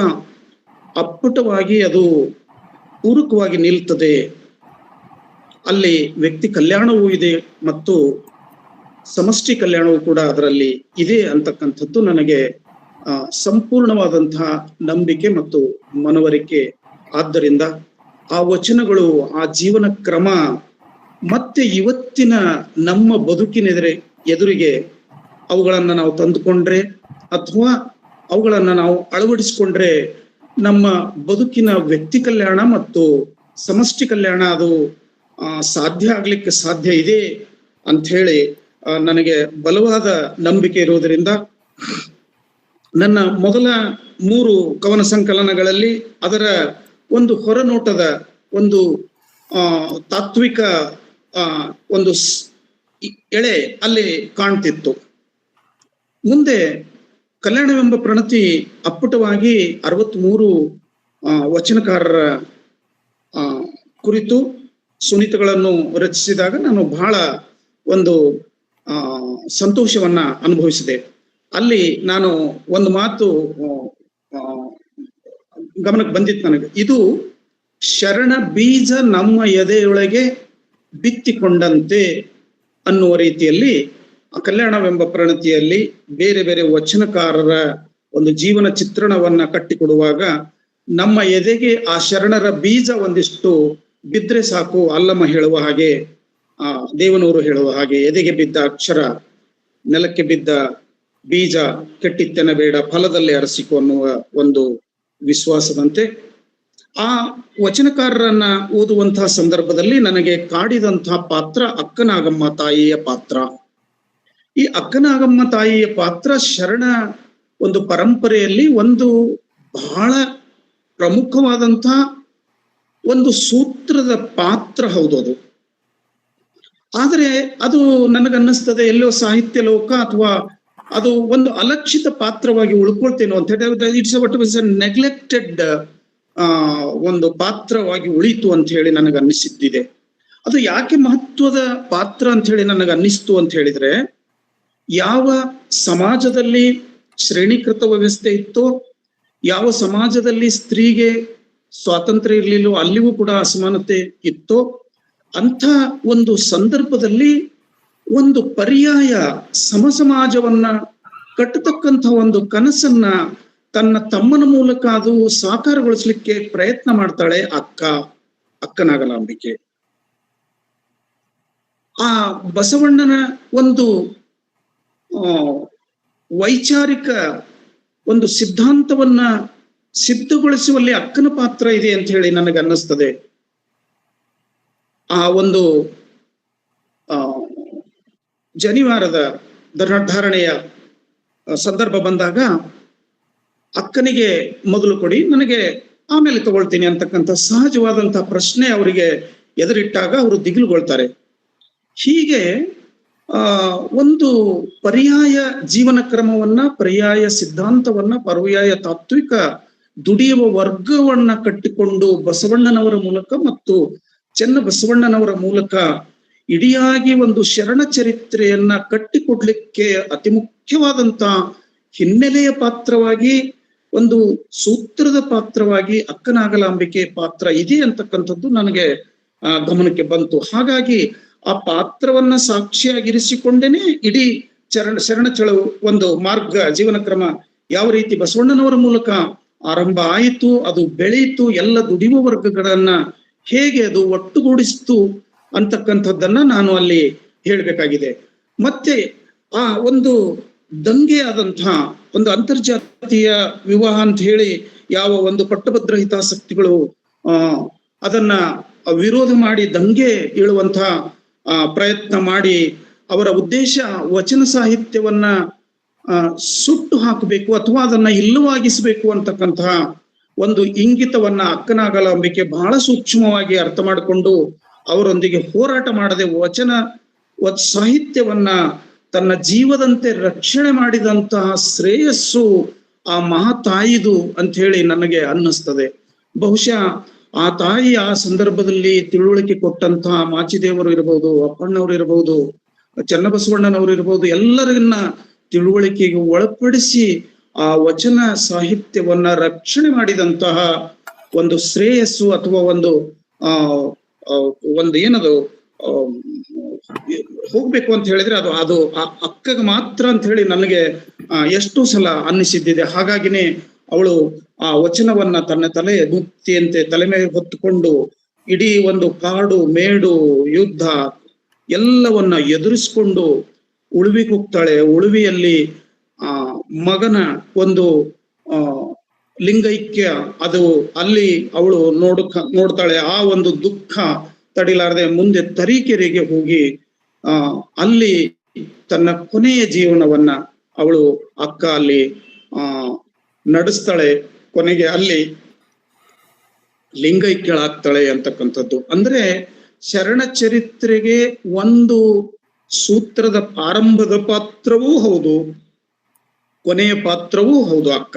ಅಪ್ಪುಟವಾಗಿ ಅದು ಪೂರಕವಾಗಿ ನಿಲ್ತದೆ. ಅಲ್ಲಿ ವ್ಯಕ್ತಿ ಕಲ್ಯಾಣವೂ ಇದೆ ಮತ್ತು ಸಮಷ್ಟಿ ಕಲ್ಯಾಣವೂ ಕೂಡ ಅದರಲ್ಲಿ ಇದೆ ಅಂತಕ್ಕಂಥದ್ದು ನನಗೆ ಸಂಪೂರ್ಣವಾದಂತಹ ನಂಬಿಕೆ ಮತ್ತು ಮನವರಿಕೆ. ಆದ್ದರಿಂದ ಆ ವಚನಗಳು, ಆ ಜೀವನ ಕ್ರಮ ಮತ್ತೆ ಇವತ್ತಿನ ನಮ್ಮ ಬದುಕಿನ ಎದುರಿಗೆ ಅವುಗಳನ್ನ ನಾವು ತಂದುಕೊಂಡ್ರೆ ಅಥವಾ ಅವುಗಳನ್ನ ನಾವು ಅಳವಡಿಸಿಕೊಂಡ್ರೆ ನಮ್ಮ ಬದುಕಿನ ವ್ಯಕ್ತಿ ಕಲ್ಯಾಣ ಮತ್ತು ಸಮಷ್ಟಿ ಕಲ್ಯಾಣ ಅದು ಸಾಧ್ಯ ಆಗ್ಲಿಕ್ಕೆ ಸಾಧ್ಯ ಇದೆ ಅಂತ ಹೇಳಿ ನನಗೆ ಬಲವಾದ ನಂಬಿಕೆ ಇರುವುದರಿಂದ ನನ್ನ ಮೊದಲ 3 ಕವನ ಸಂಕಲನಗಳಲ್ಲಿ ಅದರ ಒಂದು ಹೊರನೋಟದ ಒಂದು ತಾತ್ವಿಕ ಒಂದು ಎಳೆ ಅಲ್ಲಿ ಕಾಣ್ತಿತ್ತು. ಮುಂದೆ ಕಲ್ಯಾಣವೆಂಬ ಪ್ರಣತಿ ಅಪ್ಪುಟವಾಗಿ 63 ವಚನಕಾರರ ಕುರಿತು ಸುನೀತಗಳನ್ನು ರಚಿಸಿದಾಗ ನಾನು ಬಹಳ ಒಂದು ಸಂತೋಷವನ್ನ ಅನುಭವಿಸಿದೆ. ಅಲ್ಲಿ ನಾನು ಒಂದು ಮಾತು ಗಮನಕ್ಕೆ ಬಂದಿತ್ತು ನನಗೆ. ಇದು ಶರಣ ಬೀಜ ನಮ್ಮ ಎದೆಯೊಳಗೆ ಬಿತ್ತಿಕೊಂಡಂತೆ ಅನ್ನುವ ರೀತಿಯಲ್ಲಿ ಕಲ್ಯಾಣವೆಂಬ ಪ್ರಣತಿಯಲ್ಲಿ ಬೇರೆ ಬೇರೆ ವಚನಕಾರರ ಒಂದು ಜೀವನ ಚಿತ್ರಣವನ್ನ ಕಟ್ಟಿಕೊಡುವಾಗ ನಮ್ಮ ಎದೆಗೆ ಆ ಶರಣರ ಬೀಜ ಒಂದಿಷ್ಟು ಬಿದ್ರೆ ಸಾಕು, ಅಲ್ಲಮ್ಮ ಹೇಳುವ ಹಾಗೆ, ದೇವನೂರು ಹೇಳುವ ಹಾಗೆ, ಎದೆಗೆ ಬಿದ್ದ ಅಕ್ಷರ ನೆಲಕ್ಕೆ ಬಿದ್ದ ಬೀಜ ಕೆಟ್ಟಿತ್ತೆನ ಬೇಡ ಫಲದಲ್ಲಿ ಅರಸಿಕು ಅನ್ನುವ ಒಂದು ವಿಶ್ವಾಸದಂತೆ ಆ ವಚನಕಾರರನ್ನ ಓದುವಂತಹ ಸಂದರ್ಭದಲ್ಲಿ ನನಗೆ ಕಾಡಿದಂತಹ ಪಾತ್ರ ಅಕ್ಕನಾಗಮ್ಮ ತಾಯಿಯ ಪಾತ್ರ. ಈ ಅಕ್ಕನಾಗಮ್ಮ ತಾಯಿಯ ಪಾತ್ರ ಶರಣ ಒಂದು ಪರಂಪರೆಯಲ್ಲಿ ಒಂದು ಬಹಳ ಪ್ರಮುಖವಾದಂತಹ ಒಂದು ಸೂತ್ರದ ಪಾತ್ರ ಹೌದು ಅದು. ಆದರೆ ಅದು ನನಗನ್ನಿಸ್ತದೆ ಎಲ್ಲೋ ಸಾಹಿತ್ಯ ಲೋಕ ಅಥವಾ ಅದು ಒಂದು ಅಲಕ್ಷಿತ ಪಾತ್ರವಾಗಿ ಉಳ್ಕೊಳ್ತೇನೋ ಅಂತ ಹೇಳಿ, ಇಟ್ಸ್ ನೆಗ್ಲೆಕ್ಟೆಡ್ ಒಂದು ಪಾತ್ರವಾಗಿ ಉಳಿತು ಅಂತ ಹೇಳಿ ನನಗನ್ನಿಸಿದ್ದಿದೆ. ಅದು ಯಾಕೆ ಮಹತ್ವದ ಪಾತ್ರ ಅಂತ ಹೇಳಿ ನನಗನ್ನಿಸ್ತು ಅಂತ ಹೇಳಿದ್ರೆ, ಯಾವ ಸಮಾಜದಲ್ಲಿ ಶ್ರೇಣೀಕೃತ ವ್ಯವಸ್ಥೆ ಇತ್ತೋ, ಯಾವ ಸಮಾಜದಲ್ಲಿ ಸ್ತ್ರೀಗೆ ಸ್ವಾತಂತ್ರ್ಯ ಇರ್ಲಿಲ್ಲೋ, ಅಲ್ಲಿಯೂ ಕೂಡ ಅಸಮಾನತೆ ಇತ್ತೋ, ಅಂಥ ಒಂದು ಸಂದರ್ಭದಲ್ಲಿ ಒಂದು ಪರ್ಯಾಯ ಸಮಸಮಾಜವನ್ನ ಕಟ್ಟತಕ್ಕಂಥ ಒಂದು ಕನಸನ್ನ ತನ್ನ ತಮ್ಮನ ಮೂಲಕ ಅದು ಸಾಕಾರಗೊಳಿಸ್ಲಿಕ್ಕೆ ಪ್ರಯತ್ನ ಮಾಡ್ತಾಳೆ ಅಕ್ಕನಾಗಲಾಂಬಿಕೆ. ಆ ಬಸವಣ್ಣನ ಒಂದು ವೈಚಾರಿಕ ಒಂದು ಸಿದ್ಧಾಂತವನ್ನ ಸಿದ್ಧಗೊಳಿಸುವಲ್ಲಿ ಅಕ್ಕನ ಪಾತ್ರ ಇದೆ ಅಂತ ಹೇಳಿ ನನಗೆ ಅನ್ನಿಸ್ತದೆ. ಆ ಒಂದು ಜನಿವಾರದ ಧಾರಣೆಯ ಸಂದರ್ಭ ಬಂದಾಗ ಅಕ್ಕನಿಗೆ ಮೊದಲು ಕೊಡಿ, ನನಗೆ ಆಮೇಲೆ ತಗೊಳ್ತೀನಿ ಅಂತಕ್ಕಂಥ ಸಹಜವಾದಂತಹ ಪ್ರಶ್ನೆ ಅವರಿಗೆ ಎದುರಿಟ್ಟಾಗ ಅವರು ದಿಗಿಲುಗೊಳ್ತಾರೆ. ಹೀಗೆ ಒಂದು ಪರ್ಯಾಯ ಜೀವನ ಕ್ರಮವನ್ನ, ಪರ್ಯಾಯ ಸಿದ್ಧಾಂತವನ್ನ, ಪರ್ಯಾಯ ತಾತ್ವಿಕ ದುಡಿಯುವ ವರ್ಗವನ್ನ ಕಟ್ಟಿಕೊಂಡು ಬಸವಣ್ಣನವರ ಮೂಲಕ ಮತ್ತು ಚೆನ್ನ ಬಸವಣ್ಣನವರ ಮೂಲಕ ಇಡಿಯಾಗಿ ಒಂದು ಶರಣ ಚರಿತ್ರೆಯನ್ನ ಕಟ್ಟಿಕೊಡ್ಲಿಕ್ಕೆ ಅತಿ ಮುಖ್ಯವಾದಂತ ಹಿನ್ನೆಲೆಯ ಪಾತ್ರವಾಗಿ, ಒಂದು ಸೂತ್ರದ ಪಾತ್ರವಾಗಿ ಅಕ್ಕನಾಗಲಾಂಬಿಕೆ ಪಾತ್ರ ಇದೆ ಅಂತಕ್ಕಂಥದ್ದು ನನಗೆ ಗಮನಕ್ಕೆ ಬಂತು. ಹಾಗಾಗಿ ಆ ಪಾತ್ರವನ್ನ ಸಾಕ್ಷಿಯಾಗಿರಿಸಿಕೊಂಡೇನೆ ಇಡೀ ಶರಣ ಚಳವು ಒಂದು ಮಾರ್ಗ, ಜೀವನ ಕ್ರಮ ಯಾವ ರೀತಿ ಬಸವಣ್ಣನವರ ಮೂಲಕ ಆರಂಭ ಆಯಿತು, ಅದು ಬೆಳೆಯಿತು, ಎಲ್ಲ ದುಡಿಯುವ ವರ್ಗಗಳನ್ನ ಹೇಗೆ ಅದು ಒಟ್ಟುಗೂಡಿಸ್ತು ಅಂತಕ್ಕಂಥದ್ದನ್ನ ನಾನು ಅಲ್ಲಿ ಹೇಳ್ಬೇಕಾಗಿದೆ. ಮತ್ತೆ ಆ ಒಂದು ದಂಗೆ ಆದಂತಹ ಒಂದು ಅಂತರ್ಜಾತೀಯ ವಿವಾಹ ಅಂತ ಹೇಳಿ ಯಾವ ಒಂದು ಪಟ್ಟಭದ್ರ ಹಿತಾಸಕ್ತಿಗಳು ಅದನ್ನ ವಿರೋಧ ಮಾಡಿ ದಂಗೆ ಏಳುವಂತಹ ಪ್ರಯತ್ನ ಮಾಡಿ ಅವರ ಉದ್ದೇಶ ವಚನ ಸಾಹಿತ್ಯವನ್ನ ಸುಟ್ಟು ಹಾಕಬೇಕು ಅಥವಾ ಅದನ್ನ ಇಲ್ಲವಾಗಿಸಬೇಕು ಅಂತಕ್ಕಂತಹ ಒಂದು ಇಂಗಿತವನ್ನ ಅಕ್ಕನಾಗಲಾಂಬಿಕೆ ಬಹಳ ಸೂಕ್ಷ್ಮವಾಗಿ ಅರ್ಥ ಮಾಡಿಕೊಂಡು ಅವರೊಂದಿಗೆ ಹೋರಾಟ ಮಾಡದೆ ಸಾಹಿತ್ಯವನ್ನ ತನ್ನ ಜೀವದಂತೆ ರಕ್ಷಣೆ ಮಾಡಿದಂತಹ ಶ್ರೇಯಸ್ಸು ಆ ಮಹಾತಾಯಿದು ಅಂತ ಹೇಳಿ ನನಗೆ ಅನ್ನಿಸ್ತದೆ. ಬಹುಶಃ ಆ ತಾಯಿ ಆ ಸಂದರ್ಭದಲ್ಲಿ ತಿಳುವಳಿಕೆ ಕೊಟ್ಟಂತಹ ಮಾಚಿದೇವರು ಇರಬಹುದು, ಅಪ್ಪಣ್ಣವರು ಇರಬಹುದು, ಚನ್ನಬಸವಣ್ಣನವರು ಇರಬಹುದು, ಎಲ್ಲರನ್ನ ತಿಳುವಳಿಕೆಗೆ ಒಳಪಡಿಸಿ ಆ ವಚನ ಸಾಹಿತ್ಯವನ್ನ ರಕ್ಷಣೆ ಮಾಡಿದಂತಹ ಒಂದು ಶ್ರೇಯಸ್ಸು ಅಥವಾ ಒಂದು ಏನದು ಹೋಗ್ಬೇಕು ಅಂತ ಹೇಳಿದ್ರೆ ಅದು ಅಕ್ಕಗೆ ಮಾತ್ರ ಅಂತ ಹೇಳಿ ನನಗೆ ಎಷ್ಟು ಸಲ ಅನ್ನಿಸಿದ್ದಿದೆ. ಹಾಗಾಗಿನೇ ಅವಳು ಆ ವಚನವನ್ನ ತನ್ನ ಮುಕ್ತಿಯಂತೆ ತಲೆ ಮೇಲೆ ಹೊತ್ತುಕೊಂಡು ಇಡೀ ಒಂದು ಕಾಡು ಮೇಡು ಯುದ್ಧ ಎಲ್ಲವನ್ನ ಎದುರಿಸ್ಕೊಂಡು ಉಳುವಿಗೆ ಹೋಗ್ತಾಳೆ. ಉಳುವಿಯಲ್ಲಿ ಮಗನ ಒಂದು ಲಿಂಗೈಕ್ಯ ಅದು ಅಲ್ಲಿ ಅವಳು ನೋಡ್ತಾಳೆ. ಆ ಒಂದು ದುಃಖ ತಡಿಲಾರದೆ ಮುಂದೆ ತರೀಕೆರೆಗೆ ಹೋಗಿ ಅಲ್ಲಿ ತನ್ನ ಕೊನೆಯ ಜೀವನವನ್ನ ಅವಳು ಅಕ್ಕ ಅಲ್ಲಿ ನಡೆಸ್ತಾಳೆ. ಕೊನೆಗೆ ಅಲ್ಲಿ ಲಿಂಗೈಕ್ಯಳಾಗ್ತಾಳೆ ಅಂತಕ್ಕಂಥದ್ದು. ಅಂದ್ರೆ ಶರಣ ಚರಿತ್ರೆಗೆ ಒಂದು ಸೂತ್ರದ ಆರಂಭದ ಪಾತ್ರವೂ ಹೌದು, ಕೊನೆಯ ಪಾತ್ರವೂ ಹೌದು ಅಕ್ಕ.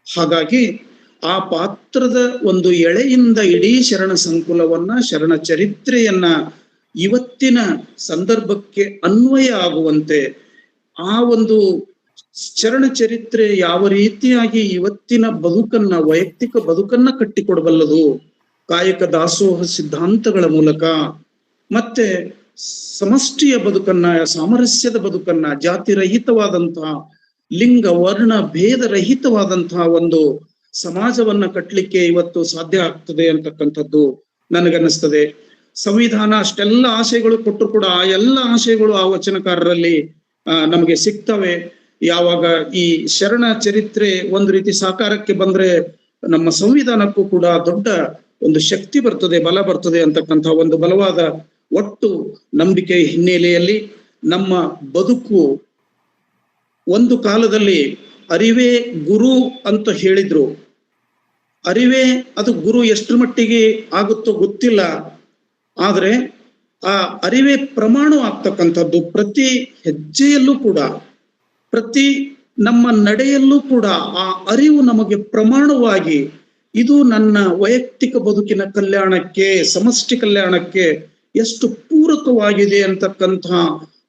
ಹಾಗಾಗಿ ಆ ಪಾತ್ರದ ಒಂದು ಎಳೆಯಿಂದ ಇಡೀ ಶರಣ ಸಂಕುಲವನ್ನ, ಶರಣ ಚರಿತ್ರೆಯನ್ನ ಇವತ್ತಿನ ಸಂದರ್ಭಕ್ಕೆ ಅನ್ವಯ ಆಗುವಂತೆ ಆ ಒಂದು ಶರಣ ಚರಿತ್ರೆ ಯಾವ ರೀತಿಯಾಗಿ ಇವತ್ತಿನ ಬದುಕನ್ನ, ವೈಯಕ್ತಿಕ ಬದುಕನ್ನ ಕಟ್ಟಿಕೊಡಬಲ್ಲದು ಕಾಯಕ ದಾಸೋಹ ಸಿದ್ಧಾಂತಗಳ ಮೂಲಕ, ಮತ್ತೆ ಸಮಷ್ಟಿಯ ಬದುಕನ್ನ, ಸಾಮರಸ್ಯದ ಬದುಕನ್ನ, ಜಾತಿ ರಹಿತವಾದಂತಹ, ಲಿಂಗ ವರ್ಣ ಭೇದ ರಹಿತವಾದಂತಹ ಒಂದು ಸಮಾಜವನ್ನ ಕಟ್ಟಲಿಕ್ಕೆ ಇವತ್ತು ಸಾಧ್ಯ ಆಗ್ತದೆ ಅಂತಕ್ಕಂಥದ್ದು ನನಗನ್ನಿಸ್ತದೆ. ಸಂವಿಧಾನ ಅಷ್ಟೆಲ್ಲ ಆಶಯಗಳು ಕೊಟ್ಟರು ಕೂಡ ಆ ಎಲ್ಲ ಆಶಯಗಳು ಆ ವಚನಕಾರರಲ್ಲಿ ನಮಗೆ ಸಿಗ್ತವೆ. ಯಾವಾಗ ಈ ಶರಣ ಚರಿತ್ರೆ ಒಂದು ರೀತಿ ಸಾಕಾರಕ್ಕೆ ಬಂದ್ರೆ ನಮ್ಮ ಸಂವಿಧಾನಕ್ಕೂ ಕೂಡ ದೊಡ್ಡ ಒಂದು ಶಕ್ತಿ ಬರ್ತದೆ, ಬಲ ಬರ್ತದೆ ಅಂತಕ್ಕಂಥ ಒಂದು ಬಲವಾದ ಒಟ್ಟು ನಂಬಿಕೆ ಹಿನ್ನೆಲೆಯಲ್ಲಿ ನಮ್ಮ ಬದುಕು ಒಂದು ಕಾಲದಲ್ಲಿ ಅರಿವೇ ಗುರು ಅಂತ ಹೇಳಿದ್ರು. ಅರಿವೇ ಅದು ಗುರು ಎಷ್ಟರ ಮಟ್ಟಿಗೆ ಆಗುತ್ತೋ ಗೊತ್ತಿಲ್ಲ, ಆದ್ರೆ ಆ ಅರಿವೇ ಪ್ರಮಾಣ ಆಗ್ತಕ್ಕಂಥದ್ದು. ಪ್ರತಿ ಹೆಜ್ಜೆಯಲ್ಲೂ ಕೂಡ, ಪ್ರತಿ ನಮ್ಮ ನಡೆಯಲ್ಲೂ ಕೂಡ ಆ ಅರಿವು ನಮಗೆ ಪ್ರಮಾಣವಾಗಿ ಇದು ನನ್ನ ವೈಯಕ್ತಿಕ ಬದುಕಿನ ಕಲ್ಯಾಣಕ್ಕೆ, ಸಮಷ್ಟಿ ಕಲ್ಯಾಣಕ್ಕೆ ಎಷ್ಟು ಪೂರಕವಾಗಿದೆ ಅಂತಕ್ಕಂಥ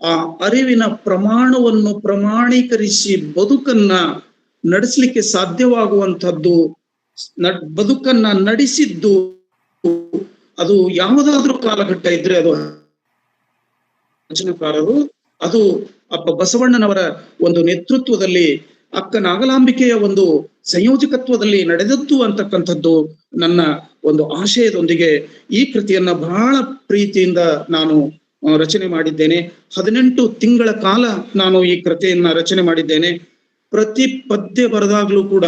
ಆ ಅರಿವಿನ ಪ್ರಮಾಣವನ್ನು ಪ್ರಮಾಣೀಕರಿಸಿ ಬದುಕನ್ನ ನಡೆಸಲಿಕ್ಕೆ ಸಾಧ್ಯವಾಗುವಂಥದ್ದು, ಬದುಕನ್ನ ನಡೆಸಿದ್ದು ಅದು ಯಾವುದಾದ್ರೂ ಕಾಲಘಟ್ಟ ಇದ್ರೆ ಅದು ವಚನಕಾರರು, ಅದು ಅಪ್ಪ ಬಸವಣ್ಣನವರ ಒಂದು ನೇತೃತ್ವದಲ್ಲಿ, ಅಕ್ಕ ನಾಗಲಾಂಬಿಕೆಯ ಒಂದು ಸಂಯೋಜಕತ್ವದಲ್ಲಿ ನಡೆದದ್ದು ಅಂತಕ್ಕಂಥದ್ದು ನನ್ನ ಒಂದು ಆಶಯದೊಂದಿಗೆ ಈ ಕೃತಿಯನ್ನ ಬಹಳ ಪ್ರೀತಿಯಿಂದ ನಾನು ರಚನೆ ಮಾಡಿದ್ದೇನೆ. 18 ತಿಂಗಳ ಕಾಲ ನಾನು ಈ ಕೃತಿಯನ್ನ ರಚನೆ ಮಾಡಿದ್ದೇನೆ. ಪ್ರತಿ ಪದ್ಯ ಬರೆದಾಗ್ಲೂ ಕೂಡ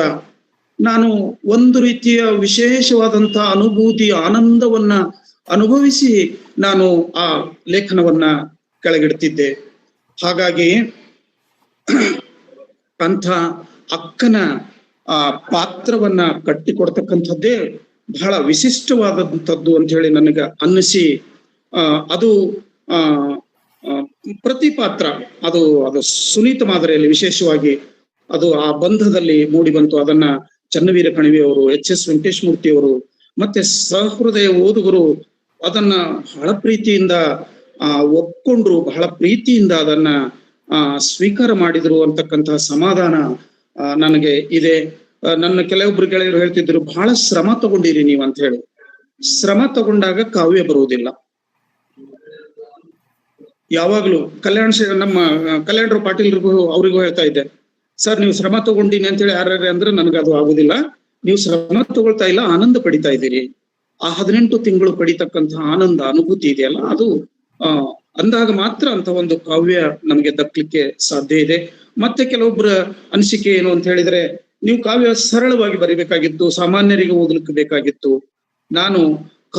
ನಾನು ಒಂದು ರೀತಿಯ ವಿಶೇಷವಾದಂತಹ ಅನುಭೂತಿ, ಆನಂದವನ್ನ ಅನುಭವಿಸಿ ನಾನು ಆ ಲೇಖನವನ್ನ ಕೆಳಗಿಡ್ತಿದ್ದೆ. ಹಾಗಾಗಿ ಅಂಥ ಅಕ್ಕನ ಆ ಪಾತ್ರವನ್ನ ಕಟ್ಟಿಕೊಡ್ತಕ್ಕಂಥದ್ದೇ ಬಹಳ ವಿಶಿಷ್ಟವಾದಂಥದ್ದು ಅಂತ ಹೇಳಿ ನನಗೆ ಅನ್ನಿಸಿ, ಅದು ಪ್ರತಿ ಪಾತ್ರ ಅದು ಸುನೀತ ಮಾದರಿಯಲ್ಲಿ ವಿಶೇಷವಾಗಿ ಅದು ಆ ಬಂಧದಲ್ಲಿ ಮೂಡಿ ಬಂತು. ಅದನ್ನ ಚನ್ನವೀರ ಕಣಿವೆಯವರು, ಎಚ್.ಎಸ್. ವೆಂಕಟೇಶ್ ಮೂರ್ತಿಯವರು ಮತ್ತೆ ಸಹೃದಯ ಓದುಗರು ಅದನ್ನ ಬಹಳ ಪ್ರೀತಿಯಿಂದ ಒಪ್ಕೊಂಡ್ರು, ಬಹಳ ಪ್ರೀತಿಯಿಂದ ಅದನ್ನ ಸ್ವೀಕಾರ ಮಾಡಿದ್ರು ಅಂತಕ್ಕಂತಹ ಸಮಾಧಾನ ನನಗೆ ಇದೆ. ನನ್ನ ಕೆಲವೊಬ್ರು ಗೆಳೆಯರು ಹೇಳ್ತಿದ್ರು, ಬಹಳ ಶ್ರಮ ತಗೊಂಡಿರಿ ನೀವು ಅಂತ ಹೇಳಿ. ಶ್ರಮ ತಗೊಂಡಾಗ ಕಾವ್ಯ ಬರುವುದಿಲ್ಲ. ಯಾವಾಗ್ಲೂ ನಮ್ಮ ಕಲ್ಯಾಣರು ಪಾಟೀಲ್ರಿಗೂ ಅವರಿಗೂ ಹೇಳ್ತಾ ಇದ್ದೆ, ಸರ್ ನೀವು ಶ್ರಮ ತಗೊಂಡಿನಿ ಅಂತ ಹೇಳಿ ಯಾರ್ಯಾರ ಅಂದ್ರೆ ನನಗದು ಆಗುದಿಲ್ಲ. ನೀವು ಶ್ರಮ ತಗೊಳ್ತಾ ಇಲ್ಲ, ಆನಂದ ಪಡಿತಾ ಇದ್ದೀರಿ. ಆ 18 ತಿಂಗಳು ಪಡಿತಕ್ಕಂತಹ ಆನಂದ ಅನುಭೂತಿ ಇದೆಯಲ್ಲ, ಅದು ಅಂದಾಗ ಮಾತ್ರ ಅಂತ ಒಂದು ಕಾವ್ಯ ನಮಗೆ ದಕ್ಕಲಿಕ್ಕೆ ಸಾಧ್ಯ ಇದೆ. ಮತ್ತೆ ಕೆಲವೊಬ್ಬರ ಅನಿಸಿಕೆ ಏನು ಅಂತ ಹೇಳಿದ್ರೆ, ನೀವು ಕಾವ್ಯ ಸರಳವಾಗಿ ಬರಿಬೇಕಾಗಿತ್ತು, ಸಾಮಾನ್ಯರಿಗೆ ಓದಲಿಕ್ಕೆ ಬೇಕಾಗಿತ್ತು. ನಾನು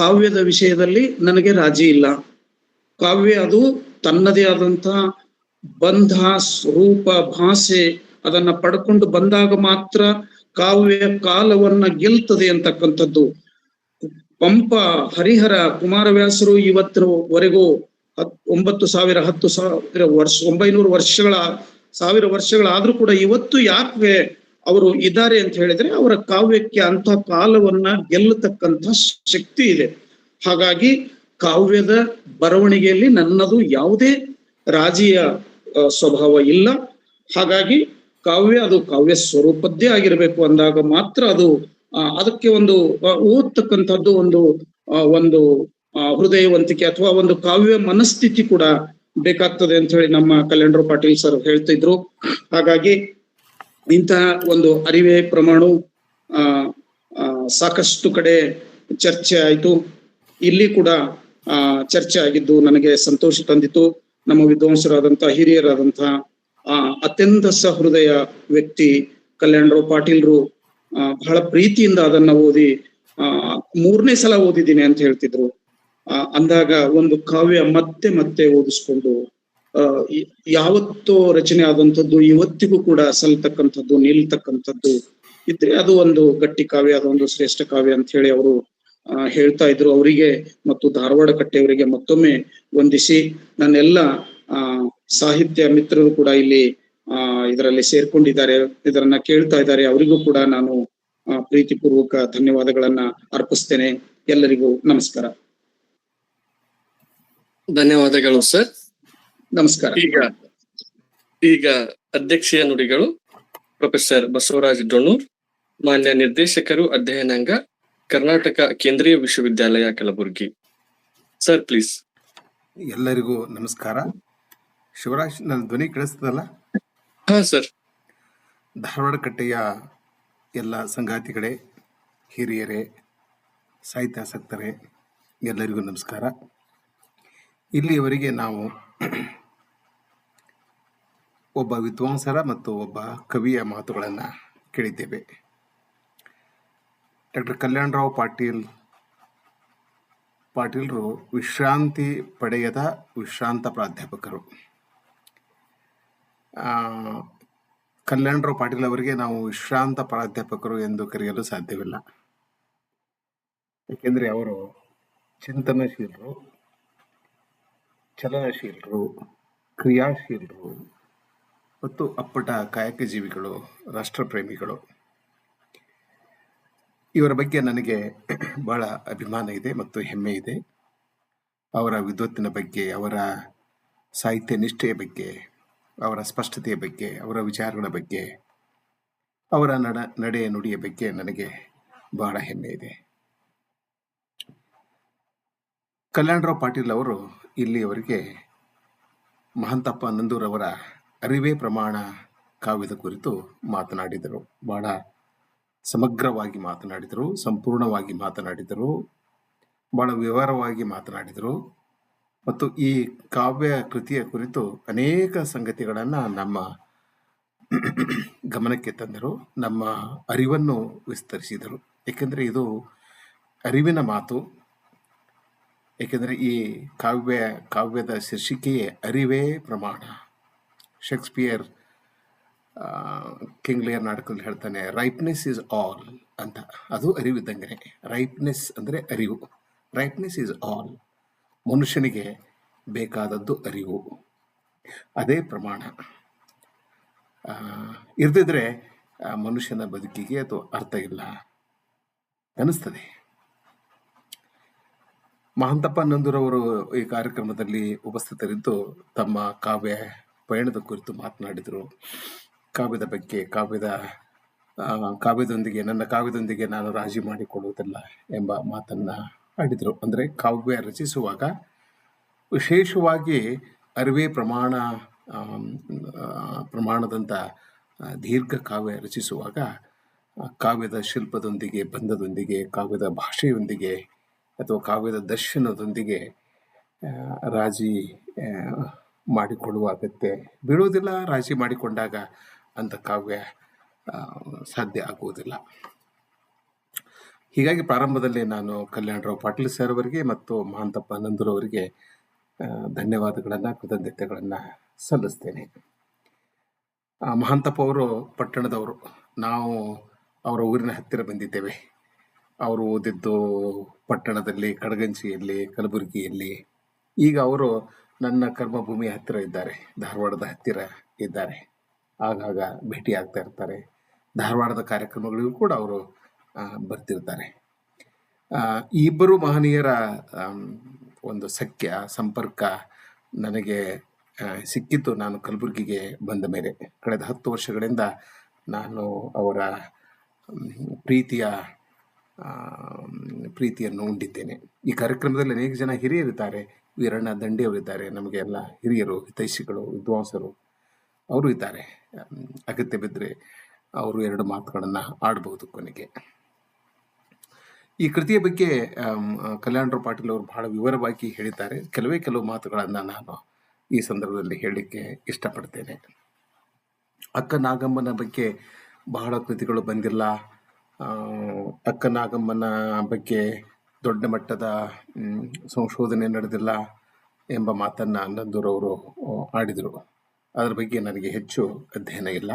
ಕಾವ್ಯದ ವಿಷಯದಲ್ಲಿ ನನಗೆ ರಾಜಿ ಇಲ್ಲ. ಕಾವ್ಯ ಅದು ತನ್ನದೇ ಆದಂತಹ ಬಂಧ, ಸ್ವರೂಪ, ಭಾಷೆ ಅದನ್ನ ಪಡ್ಕೊಂಡು ಬಂದಾಗ ಮಾತ್ರ ಕಾವ್ಯ ಕಾಲವನ್ನ ಗೆಲ್ತದೆ ಅಂತಕ್ಕಂಥದ್ದು. ಪಂಪ, ಹರಿಹರ, ಕುಮಾರವ್ಯಾಸರು ಇವತ್ತಿನವರೆಗೂ 9,000 10,000 ವರ್ಷ 900 1000 ವರ್ಷಗಳಾದ್ರೂ ಕೂಡ ಇವತ್ತು ಯಾಕೆ ಅವರು ಇದ್ದಾರೆ ಅಂತ ಹೇಳಿದ್ರೆ ಅವರ ಕಾವ್ಯಕ್ಕೆ ಅಂತ ಕಾಲವನ್ನ ಗೆಲ್ಲತಕ್ಕಂಥ ಶಕ್ತಿ ಇದೆ. ಹಾಗಾಗಿ ಕಾವ್ಯದ ಬರವಣಿಗೆಯಲ್ಲಿ ನನ್ನದು ಯಾವುದೇ ರಾಜಿಯ ಸ್ವಭಾವ ಇಲ್ಲ. ಹಾಗಾಗಿ ಅದು ಕಾವ್ಯ ಸ್ವರೂಪದ್ದೇ ಆಗಿರ್ಬೇಕು ಅಂದಾಗ ಮಾತ್ರ ಅದು ಅದಕ್ಕೆ ಒಂದು ಓದ್ತಕ್ಕಂಥದ್ದು ಒಂದು ಹೃದಯವಂತಿಕೆ ಅಥವಾ ಒಂದು ಕಾವ್ಯ ಮನಸ್ಥಿತಿ ಕೂಡ ಬೇಕಾಗ್ತದೆ ಅಂತ ಹೇಳಿ ನಮ್ಮ ಕಲ್ಯಾಣರಾವ್ ಪಾಟೀಲ್ ಸರ್ ಹೇಳ್ತಿದ್ರು. ಹಾಗಾಗಿ ಇಂತಹ ಒಂದು ಅರಿವೆ ಪ್ರಮಾಣ ಸಾಕಷ್ಟು ಕಡೆ ಚರ್ಚೆ ಆಯ್ತು. ಇಲ್ಲಿ ಕೂಡ ಚರ್ಚೆ ಆಗಿದ್ದು ನನಗೆ ಸಂತೋಷ ತಂದಿತು. ನಮ್ಮ ವಿದ್ವಾಂಸರಾದಂತಹ ಹಿರಿಯರಾದಂತಹ ಅತ್ಯಂತ ಸಹೃದಯ ವ್ಯಕ್ತಿ ಕಲ್ಯಾಣರಾವ್ ಪಾಟೀಲ್ರು ಬಹಳ ಪ್ರೀತಿಯಿಂದ ಅದನ್ನ ಓದಿ 3ನೇ ಸಲ ಓದಿದ್ದೀನಿ ಅಂತ ಹೇಳ್ತಿದ್ರು. ಅಂದಾಗ ಒಂದು ಕಾವ್ಯ ಮತ್ತೆ ಮತ್ತೆ ಓದಿಸ್ಕೊಂಡು ಯಾವತ್ತೋ ರಚನೆ ಆದಂಥದ್ದು ಇವತ್ತಿಗೂ ಕೂಡ ಸಲ್ತಕ್ಕಂಥದ್ದು ನಿಲ್ತಕ್ಕಂಥದ್ದು ಇದ್ರೆ ಅದು ಒಂದು ಗಟ್ಟಿ ಕಾವ್ಯ, ಅದೊಂದು ಶ್ರೇಷ್ಠ ಕಾವ್ಯ ಅಂತ ಹೇಳಿ ಅವರು ಹೇಳ್ತಾ ಇದ್ರು. ಅವರಿಗೆ ಮತ್ತು ಧಾರವಾಡ ಕಟ್ಟೆಯವರಿಗೆ ಮತ್ತೊಮ್ಮೆ ವಂದಿಸಿ, ನನ್ನೆಲ್ಲ ಸಾಹಿತ್ಯ ಮಿತ್ರರು ಕೂಡ ಇಲ್ಲಿ ಇದರಲ್ಲಿ ಸೇರ್ಕೊಂಡಿದ್ದಾರೆ, ಇದರನ್ನ ಕೇಳ್ತಾ ಇದ್ದಾರೆ. ಅವರಿಗೂ ಕೂಡ ನಾನು ಪ್ರೀತಿಪೂರ್ವಕ ಧನ್ಯವಾದಗಳನ್ನ ಅರ್ಪಿಸ್ತೇನೆ. ಎಲ್ಲರಿಗೂ ನಮಸ್ಕಾರ. ಧನ್ಯವಾದಗಳು ಸರ್. ನಮಸ್ಕಾರ. ಈಗ ಅಧ್ಯಕ್ಷೀಯ ನುಡಿಗಳು ಪ್ರೊಫೆಸರ್ ಬಸವರಾಜ್ ಡೊಣ್ಣೂರ್, ಮಾನ್ಯ ನಿರ್ದೇಶಕರು, ಅಧ್ಯಯನಾಂಗ, ಕರ್ನಾಟಕ ಕೇಂದ್ರೀಯ ವಿಶ್ವವಿದ್ಯಾಲಯ ಕಲಬುರಗಿ. Sir please. ಎಲ್ಲರಿಗೂ ನಮಸ್ಕಾರ. ಶಿವರಾಜ್, ನನ್ನ ಧ್ವನಿ ಕೇಳಿಸ್ತದಲ್ಲ? ಹಾ ಸರ್. ಧಾರವಾಡ ಕಟ್ಟೆಯ ಎಲ್ಲ ಸಂಗಾತಿಗಳೇ, ಹಿರಿಯರೇ, ಸಾಹಿತ್ಯಾಸಕ್ತರೇ, ಎಲ್ಲರಿಗೂ ನಮಸ್ಕಾರ. ಇಲ್ಲಿಯವರೆಗೆ ನಾವು ಒಬ್ಬ ವಿದ್ವಾಂಸರ ಮತ್ತು ಒಬ್ಬ ಕವಿಯ ಮಾತುಗಳನ್ನು ಕೇಳಿದ್ದೇವೆ. ಡಾಕ್ಟರ್ ಕಲ್ಯಾಣರಾವ್ ಪಾಟೀಲ್ರು ವಿಶ್ರಾಂತಿ ಪಡೆಯದ ವಿಶ್ರಾಂತ ಪ್ರಾಧ್ಯಾಪಕರು. ಕಲ್ಯಾಣರಾವ್ ಪಾಟೀಲ್ ಅವರಿಗೆ ನಾವು ವಿಶ್ರಾಂತ ಪ್ರಾಧ್ಯಾಪಕರು ಎಂದು ಕರೆಯಲು ಸಾಧ್ಯವಿಲ್ಲ. ಏಕೆಂದರೆ ಅವರು ಚಿಂತನಶೀಲರು, ಚಲನಶೀಲರು, ಕ್ರಿಯಾಶೀಲರು ಮತ್ತು ಅಪ್ಪಟ ಕಾಯಕ ಜೀವಿಗಳು, ರಾಷ್ಟ್ರಪ್ರೇಮಿಗಳು. ಇವರ ಬಗ್ಗೆ ನನಗೆ ಬಹಳ ಅಭಿಮಾನ ಇದೆ ಮತ್ತು ಹೆಮ್ಮೆ ಇದೆ. ಅವರ ವಿದ್ವತ್ತಿನ ಬಗ್ಗೆ, ಅವರ ಸಾಹಿತ್ಯ ನಿಷ್ಠೆಯ ಬಗ್ಗೆ, ಅವರ ಸ್ಪಷ್ಟತೆಯ ಬಗ್ಗೆ, ಅವರ ವಿಚಾರಗಳ ಬಗ್ಗೆ, ಅವರ ನಡೆ ನುಡಿಯ ಬಗ್ಗೆ ನನಗೆ ಬಹಳ ಹೆಮ್ಮೆ ಇದೆ. ಕಲ್ಯಾಣರಾವ್ ಪಾಟೀಲ್ ಅವರು ಇಲ್ಲಿಯವರೆಗೆ ಮಹಂತಪ್ಪ ನಂದೂರವರ ಅರಿವೇ ಪ್ರಮಾಣ ಕಾವ್ಯದ ಕುರಿತು ಮಾತನಾಡಿದರು. ಬಹಳ ಸಮಗ್ರವಾಗಿ ಮಾತನಾಡಿದರು, ಸಂಪೂರ್ಣವಾಗಿ ಮಾತನಾಡಿದರು, ಬಹಳ ವಿವರವಾಗಿ ಮಾತನಾಡಿದರು ಮತ್ತು ಈ ಕಾವ್ಯ ಕೃತಿಯ ಕುರಿತು ಅನೇಕ ಸಂಗತಿಗಳನ್ನು ನಮ್ಮ ಗಮನಕ್ಕೆ ತಂದರು, ನಮ್ಮ ಅರಿವನ್ನು ವಿಸ್ತರಿಸಿದರು. ಏಕೆಂದರೆ ಇದು ಅರಿವಿನ ಮಾತು. ಏಕೆಂದರೆ ಈ ಕಾವ್ಯದ ಶೀರ್ಷಿಕೆಯೇ ಅರಿವೇ ಪ್ರಮಾಣ. ಶೇಕ್ಸ್ಪಿಯರ್ ಕಿಂಗ್ ಲಿಯರ್ ನಾಟಕದಲ್ಲಿ ಹೇಳ್ತಾನೆ, ರೈಪ್ನೆಸ್ ಈಸ್ ಆಲ್ ಅಂತ. ಅದು ಅರಿವಿದ್ದಂಗೆ. ರೈಪ್ನೆಸ್ ಅಂದರೆ ಅರಿವು. ರೈಪ್ನೆಸ್ ಈಸ್ ಆಲ್. ಮನುಷ್ಯನಿಗೆ ಬೇಕಾದದ್ದು ಅರಿವು, ಅದೇ ಪ್ರಮಾಣ. ಇರ್ದಿದ್ರೆ ಮನುಷ್ಯನ ಬದುಕಿಗೆ ಅದು ಅರ್ಥ ಇಲ್ಲ ಅನಿಸ್ತದೆ. ಮಹಂತಪ್ಪ ನಂದೂರವರು ಈ ಕಾರ್ಯಕ್ರಮದಲ್ಲಿ ಉಪಸ್ಥಿತರಿದ್ದು ತಮ್ಮ ಕಾವ್ಯ ಪಯಣದ ಕುರಿತು ಮಾತನಾಡಿದರು. ಕಾವ್ಯದ ಬಗ್ಗೆ, ನನ್ನ ಕಾವ್ಯದೊಂದಿಗೆ ನಾನು ರಾಜಿ ಮಾಡಿಕೊಳ್ಳುವುದಿಲ್ಲ ಎಂಬ ಮಾತನ್ನು ಆಡಿದರು. ಅಂದರೆ ಕಾವ್ಯ ರಚಿಸುವಾಗ, ವಿಶೇಷವಾಗಿ ಅರಿವೇ ಪ್ರಮಾಣದಂಥ ದೀರ್ಘ ಕಾವ್ಯ ರಚಿಸುವಾಗ ಕಾವ್ಯದ ಶಿಲ್ಪದೊಂದಿಗೆ, ಬಂಧದೊಂದಿಗೆ, ಕಾವ್ಯದ ಭಾಷೆಯೊಂದಿಗೆ ಅಥವಾ ಕಾವ್ಯದ ದರ್ಶನದೊಂದಿಗೆ ರಾಜಿ ಮಾಡಿಕೊಳ್ಳುವ ಅಗತ್ಯ ಬೀಳುವುದಿಲ್ಲ. ರಾಜಿ ಮಾಡಿಕೊಂಡಾಗ ಅಂಥ ಕಾವ್ಯ ಸಾಧ್ಯ ಆಗುವುದಿಲ್ಲ. ಹೀಗಾಗಿ ಪ್ರಾರಂಭದಲ್ಲಿ ನಾನು ಕಲ್ಯಾಣರಾವ್ ಪಾಟೀಲ್ ಸರ್ ಅವರಿಗೆ ಮತ್ತು ಮಹಂತಪ್ಪ ನಂದೂರವರಿಗೆ ಧನ್ಯವಾದಗಳನ್ನು, ಕೃತಜ್ಞತೆಗಳನ್ನು ಸಲ್ಲಿಸ್ತೇನೆ. ಮಹಂತಪ್ಪ ಅವರು ಪಟ್ಟಣದವರು. ನಾವು ಅವರ ಊರಿನ ಹತ್ತಿರ ಬಂದಿದ್ದೇವೆ. ಅವರು ಓದಿದ್ದು ಪಟ್ಟಣದಲ್ಲಿ, ಕಡಗಂಚಿಯಲ್ಲಿ, ಕಲಬುರಗಿಯಲ್ಲಿ. ಈಗ ಅವರು ನನ್ನ ಕರ್ಮಭೂಮಿಯ ಹತ್ತಿರ ಇದ್ದಾರೆ, ಧಾರವಾಡದ ಹತ್ತಿರ ಇದ್ದಾರೆ. ಆಗಾಗ ಭೇಟಿ ಆಗ್ತಾ ಇರ್ತಾರೆ. ಧಾರವಾಡದ ಕಾರ್ಯಕ್ರಮಗಳಿಗೂ ಕೂಡ ಅವರು ಬರ್ತಿರ್ತಾರೆ. ಈ ಇಬ್ಬರು ಮಹನೀಯರ ಒಂದು ಸಖ್ಯ ಸಂಪರ್ಕ ನನಗೆ ಸಿಕ್ಕಿದ್ದು ನಾನು ಕಲಬುರಗಿಗೆ ಬಂದ ಮೇಲೆ. ಕಳೆದ 10 ವರ್ಷಗಳಿಂದ ನಾನು ಅವರ ಪ್ರೀತಿಯನ್ನು ಉಂಡಿದ್ದೇನೆ. ಈ ಕಾರ್ಯಕ್ರಮದಲ್ಲಿ ಅನೇಕ ಜನ ಹಿರಿಯರಿದ್ದಾರೆ. ವೀರಣ್ಣ ದಂಡಿಯವರಿದ್ದಾರೆ, ನಮಗೆ ಎಲ್ಲ ಹಿರಿಯರು, ಹಿತೈಷಿಗಳು, ವಿದ್ವಾಂಸರು ಅವರು ಇದ್ದಾರೆ. ಅಗತ್ಯ ಬಿದ್ದರೆ ಅವರು 2 ಮಾತುಗಳನ್ನು ಆಡಬಹುದು. ಕೊನೆಗೆ ಈ ಕೃತಿಯ ಬಗ್ಗೆ ಕಲ್ಯಾಣರಾವ್ ಪಾಟೀಲ್ ಅವರು ಬಹಳ ವಿವರವಾಗಿ ಹೇಳಿದ್ದಾರೆ. ಕೆಲವು ಮಾತುಗಳನ್ನು ನಾನು ಈ ಸಂದರ್ಭದಲ್ಲಿ ಹೇಳಲಿಕ್ಕೆ ಇಷ್ಟಪಡ್ತೇನೆ. ಅಕ್ಕ ನಾಗಮ್ಮನ ಬಗ್ಗೆ ಬಹಳ ಕೃತಿಗಳು ಬಂದಿಲ್ಲ. ಅಕ್ಕ ನಾಗಮ್ಮನ ಬಗ್ಗೆ ದೊಡ್ಡ ಮಟ್ಟದ ಸಂಶೋಧನೆ ನಡೆದಿಲ್ಲ ಎಂಬ ಮಾತನ್ನು ನಂದೂರವರು ಆಡಿದರು. ಅದರ ಬಗ್ಗೆ ನನಗೆ ಹೆಚ್ಚು ಅಧ್ಯಯನ ಇಲ್ಲ.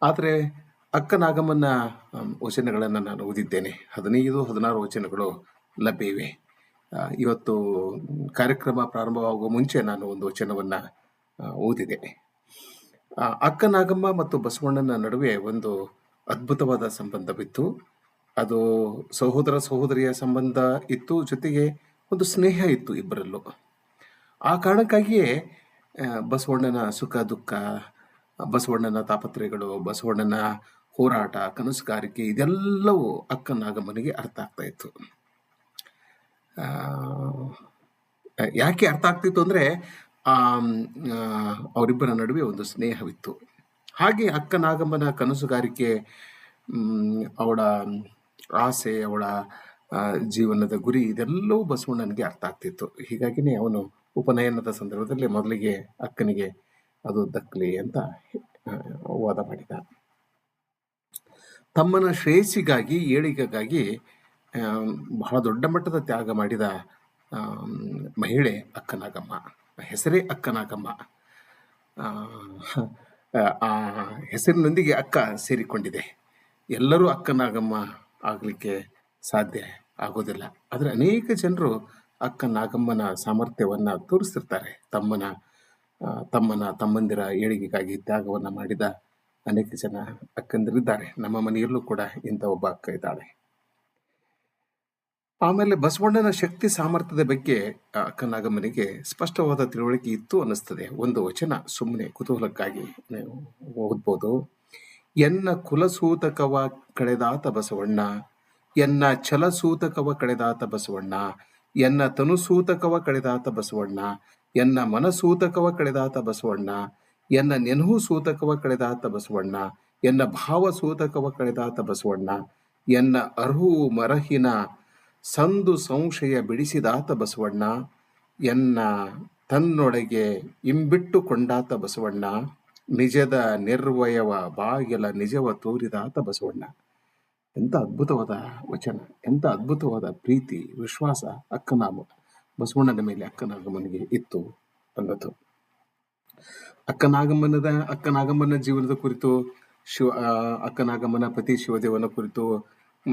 ಆದರೆ ಅಕ್ಕ ನಾಗಮ್ಮನ ವಚನಗಳನ್ನು ನಾನು ಓದಿದ್ದೇನೆ. 15-16 ವಚನಗಳು ಲಭ್ಯ ಇವೆ. ಇವತ್ತು ಕಾರ್ಯಕ್ರಮ ಪ್ರಾರಂಭವಾಗುವ ಮುಂಚೆ ನಾನು ಒಂದು ವಚನವನ್ನು ಓದಿದೆ. ಅಕ್ಕ ನಾಗಮ್ಮ ಮತ್ತು ಬಸವಣ್ಣನ ನಡುವೆ ಒಂದು ಅದ್ಭುತವಾದ ಸಂಬಂಧವಿತ್ತು. ಅದು ಸಹೋದರ ಸಹೋದರಿಯ ಸಂಬಂಧ ಇತ್ತು, ಜೊತೆಗೆ ಒಂದು ಸ್ನೇಹ ಇತ್ತು ಇಬ್ಬರಲ್ಲೂ. ಆ ಕಾರಣಕ್ಕಾಗಿಯೇ ಬಸವಣ್ಣನ ಸುಖ ದುಃಖ, ಬಸವಣ್ಣನ ತಾಪತ್ರಯಗಳು, ಬಸವಣ್ಣನ ಹೋರಾಟ, ಕನಸುಗಾರಿಕೆ ಇದೆಲ್ಲವೂ ಅಕ್ಕ ನಾಗಮ್ಮನಿಗೆ ಅರ್ಥ ಆಗ್ತಾ ಇತ್ತು. ಯಾಕೆ ಅರ್ಥ ಆಗ್ತಿತ್ತು ಅಂದರೆ ಅವರಿಬ್ಬರ ನಡುವೆ ಒಂದು ಸ್ನೇಹವಿತ್ತು. ಹಾಗೆ ಅಕ್ಕ ನಾಗಮ್ಮನ ಕನಸುಗಾರಿಕೆ, ಅವಳ ಆಸೆ, ಅವಳ ಜೀವನದ ಗುರಿ ಇದೆಲ್ಲವೂ ಬಸವಣ್ಣನಿಗೆ ಅರ್ಥ ಆಗ್ತಿತ್ತು. ಹೀಗಾಗಿನೇ ಅವನು ಉಪನಯನದ ಸಂದರ್ಭದಲ್ಲಿ ಮೊದಲಿಗೆ ಅಕ್ಕನಿಗೆ ಅದು ದಕ್ಕಲಿ ಅಂತ ವಾದ ಮಾಡಿದ. ತಮ್ಮನ ಶ್ರೇಯಸ್ಸಿಗಾಗಿ, ಏಳಿಗೆಗಾಗಿ ಬಹಳ ದೊಡ್ಡ ಮಟ್ಟದ ತ್ಯಾಗ ಮಾಡಿದ ಮಹಿಳೆ ಅಕ್ಕನಾಗಮ್ಮ. ಹೆಸರೇ ಅಕ್ಕನಾಗಮ್ಮ. ಆ ಹೆಸರಿನೊಂದಿಗೆ ಅಕ್ಕ ಸೇರಿಕೊಂಡಿದೆ. ಎಲ್ಲರೂ ಅಕ್ಕನಾಗಮ್ಮ ಆಗಲಿಕ್ಕೆ ಸಾಧ್ಯ ಆಗೋದಿಲ್ಲ. ಆದರೆ ಅನೇಕ ಜನರು ಅಕ್ಕನಾಗಮ್ಮನ ಸಾಮರ್ಥ್ಯವನ್ನು ತೋರಿಸ್ತಿರ್ತಾರೆ. ತಮ್ಮಂದಿರ ಏಳಿಗೆಗಾಗಿ ತ್ಯಾಗವನ್ನು ಮಾಡಿದ ಅನೇಕ ಜನ ಅಕ್ಕಂದಿರಿದ್ದಾರೆ. ನಮ್ಮ ಮನೆಯಲ್ಲೂ ಕೂಡ ಇಂಥ ಒಬ್ಬ ಅಕ್ಕ ಇದ್ದಾಳೆ. ಆಮೇಲೆ ಬಸವಣ್ಣನ ಶಕ್ತಿ ಸಾಮರ್ಥ್ಯದ ಬಗ್ಗೆ ಅಕ್ಕನಾಗಮ್ಮನಿಗೆ ಸ್ಪಷ್ಟವಾದ ತಿಳುವಳಿಕೆ ಇತ್ತು ಅನ್ನಿಸ್ತದೆ. ಒಂದು ವಚನ ಸುಮ್ಮನೆ ಕುತೂಹಲಕ್ಕಾಗಿ ನೀವು ಓದ್ಬೋದು. ಎನ್ನ ಕುಲಸೂತಕವ ಕಳೆದಾತ ಬಸವಣ್ಣ, ಎನ್ನ ಛಲಸೂತಕವ ಕಳೆದಾತ ಬಸವಣ್ಣ, ಎನ್ನ ತನುಸೂತಕವ ಕಳೆದಾತ ಬಸವಣ್ಣ, ಎನ್ನ ಮನಸೂತಕವ ಕಳೆದಾತ ಬಸವಣ್ಣ, ಎನ್ನ ನೆನಹು ಸೂತಕವ ಕಳೆದಾತ ಬಸವಣ್ಣ, ಎನ್ನ ಭಾವಸೂತಕವ ಕಳೆದಾತ ಬಸವಣ್ಣ, ಎನ್ನ ಅರ್ಹು ಮರಹಿನ ಸಂದು ಸಂಶಯ ಬಿಡಿಸಿದಾತ ಬಸವಣ್ಣ, ಎನ್ನ ತನ್ನೊಳಗೆ ಇಂಬಿಟ್ಟು ಕೊಂಡಾತ ಬಸವಣ್ಣ, ನಿಜದ ನಿರ್ವಯವ ಬಾಗಿಲ ನಿಜವ ತೋರಿದಾತ ಬಸವಣ್ಣ. ಎಂಥ ಅದ್ಭುತವಾದ ವಚನ, ಎಂಥ ಅದ್ಭುತವಾದ ಪ್ರೀತಿ, ವಿಶ್ವಾಸ ಬಸವಣ್ಣನ ಮೇಲೆ ಅಕ್ಕನಾಗಮ್ಮನಿಗೆ ಇತ್ತು ಅನ್ನೋದು. ಅಕ್ಕನಾಗಮ್ಮನ ಜೀವನದ ಕುರಿತು, ಅಕ್ಕನಾಗಮ್ಮನ ಪತಿ ಶಿವದೇವನ ಕುರಿತು,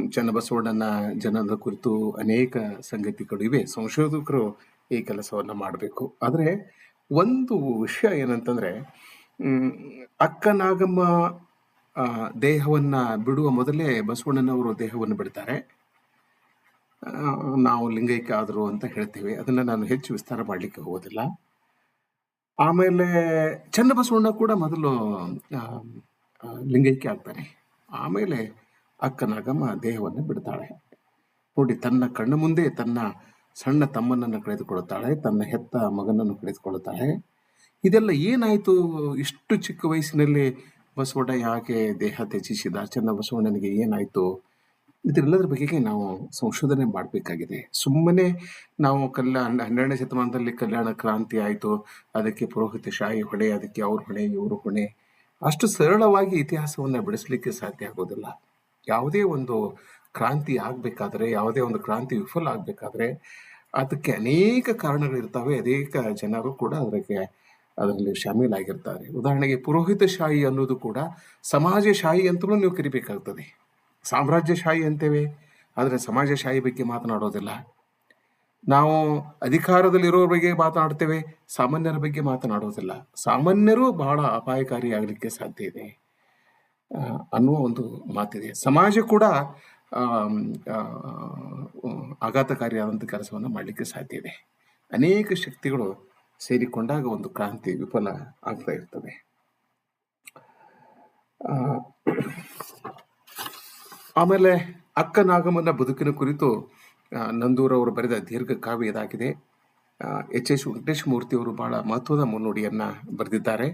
ಚನ್ನಬಸವಣ್ಣನ ಜನನದ ಕುರಿತು ಅನೇಕ ಸಂಗತಿಗಳು ಇವೆ. ಸಂಶೋಧಕರು ಈ ಕೆಲಸವನ್ನು ಮಾಡಬೇಕು. ಆದರೆ ಒಂದು ವಿಷಯ ಏನಂತಂದ್ರೆ, ಅಕ್ಕನಾಗಮ್ಮ ದೇಹವನ್ನ ಬಿಡುವ ಮೊದಲೇ ಬಸವಣ್ಣನವರು ದೇಹವನ್ನು ಬಿಡ್ತಾರೆ. ನಾವು ಲಿಂಗೈಕ್ಯ ಆದರು ಅಂತ ಹೇಳ್ತೇವೆ. ಅದನ್ನ ನಾನು ಹೆಚ್ಚು ವಿಸ್ತಾರ ಮಾಡಲಿಕ್ಕೆ ಹೋಗೋದಿಲ್ಲ. ಆಮೇಲೆ ಚನ್ನಬಸವಣ್ಣ ಕೂಡ ಮೊದಲು ಲಿಂಗೈಕ್ಯ ಆಗ್ತಾನೆ. ಆಮೇಲೆ ಅಕ್ಕನಾಗಮ್ಮ ದೇಹವನ್ನು ಬಿಡ್ತಾಳೆ. ನೋಡಿ, ತನ್ನ ಕಣ್ಣ ಮುಂದೆ ತನ್ನ ಸಣ್ಣ ತಮ್ಮನನ್ನು ಕಳೆದುಕೊಳ್ಳುತ್ತಾಳೆ, ತನ್ನ ಹೆತ್ತ ಮಗನನ್ನು ಕಳೆದುಕೊಳ್ಳುತ್ತಾಳೆ. ಇದೆಲ್ಲ ಏನಾಯ್ತು? ಇಷ್ಟು ಚಿಕ್ಕ ವಯಸ್ಸಿನಲ್ಲಿ ಬಸವಣ್ಣ ಯಾಕೆ ದೇಹ ತ್ಯಜಿಸಿದ? ಚನ್ನಬಸವಣ್ಣನಿಗೆ ಏನಾಯ್ತು? ಇದೆಲ್ಲದರ ಬಗ್ಗೆ ನಾವು ಸಂಶೋಧನೆ ಮಾಡಬೇಕಾಗಿದೆ. ಸುಮ್ಮನೆ ನಾವು 12ನೇ ಶತಮಾನದಲ್ಲಿ ಕಲ್ಯಾಣ ಕ್ರಾಂತಿ ಆಯಿತು, ಅದಕ್ಕೆ ಪುರೋಹಿತಶಾಹಿ ಹೊಣೆ, ಅದಕ್ಕೆ ಅವ್ರ ಹೊಣೆ, ಇವರು ಹೊಣೆ, ಅಷ್ಟು ಸರಳವಾಗಿ ಇತಿಹಾಸವನ್ನು ಬಿಡಿಸ್ಲಿಕ್ಕೆ ಸಾಧ್ಯ ಆಗೋದಿಲ್ಲ. ಯಾವುದೇ ಒಂದು ಕ್ರಾಂತಿ ಆಗಬೇಕಾದ್ರೆ, ಯಾವುದೇ ಒಂದು ಕ್ರಾಂತಿ ವಿಫಲ ಆಗಬೇಕಾದ್ರೆ ಅದಕ್ಕೆ ಅನೇಕ ಕಾರಣಗಳಿರ್ತವೆ. ಅನೇಕ ಜನರು ಕೂಡ ಅದರಲ್ಲಿ ಶಾಮೀಲಾಗಿರ್ತಾರೆ. ಉದಾಹರಣೆಗೆ ಪುರೋಹಿತಶಾಹಿ ಅನ್ನೋದು ಕೂಡ ಸಮಾಜಶಾಹಿ ಅಂತಲೂ ನೀವು ಕರಿಬೇಕಾಗ್ತದೆ. ಸಾಮ್ರಾಜ್ಯಶಾಹಿ ಅಂತೇವೆ, ಆದರೆ ಸಮಾಜಶಾಹಿ ಬಗ್ಗೆ ಮಾತನಾಡೋದಿಲ್ಲ. ನಾವು ಅಧಿಕಾರದಲ್ಲಿರೋರ ಬಗ್ಗೆ ಮಾತನಾಡ್ತೇವೆ, ಸಾಮಾನ್ಯರ ಬಗ್ಗೆ ಮಾತನಾಡೋದಿಲ್ಲ. ಸಾಮಾನ್ಯರು ಬಹಳ ಅಪಾಯಕಾರಿ ಆಗಲಿಕ್ಕೆ ಸಾಧ್ಯ ಇದೆ ಅನ್ನುವ ಒಂದು ಮಾತಿದೆ. ಸಮಾಜ ಕೂಡ ಆಘಾತಕಾರಿಯಾದಂಥ ಕೆಲಸವನ್ನು ಮಾಡಲಿಕ್ಕೆ ಸಾಧ್ಯ ಇದೆ. ಅನೇಕ ಶಕ್ತಿಗಳು ಸೇರಿಕೊಂಡಾಗ ಒಂದು ಕ್ರಾಂತಿ ವಿಫಲ ಆಗ್ತಾ ಇರ್ತದೆ. ಆಮೇಲೆ ಅಕ್ಕ ನಾಗಮ್ಮನ ಬದುಕಿನ ಕುರಿತು ನಂದೂರವರು ಬರೆದ ದೀರ್ಘ ಕಾವ್ಯ ಇದಾಗಿದೆ. ಎಚ್ ವೆಂಕಟೇಶ ಮೂರ್ತಿಯವರು ಬಹಳ ಮಹತ್ವದ ಮುನ್ನುಡಿಯನ್ನು ಬರೆದಿದ್ದಾರೆ.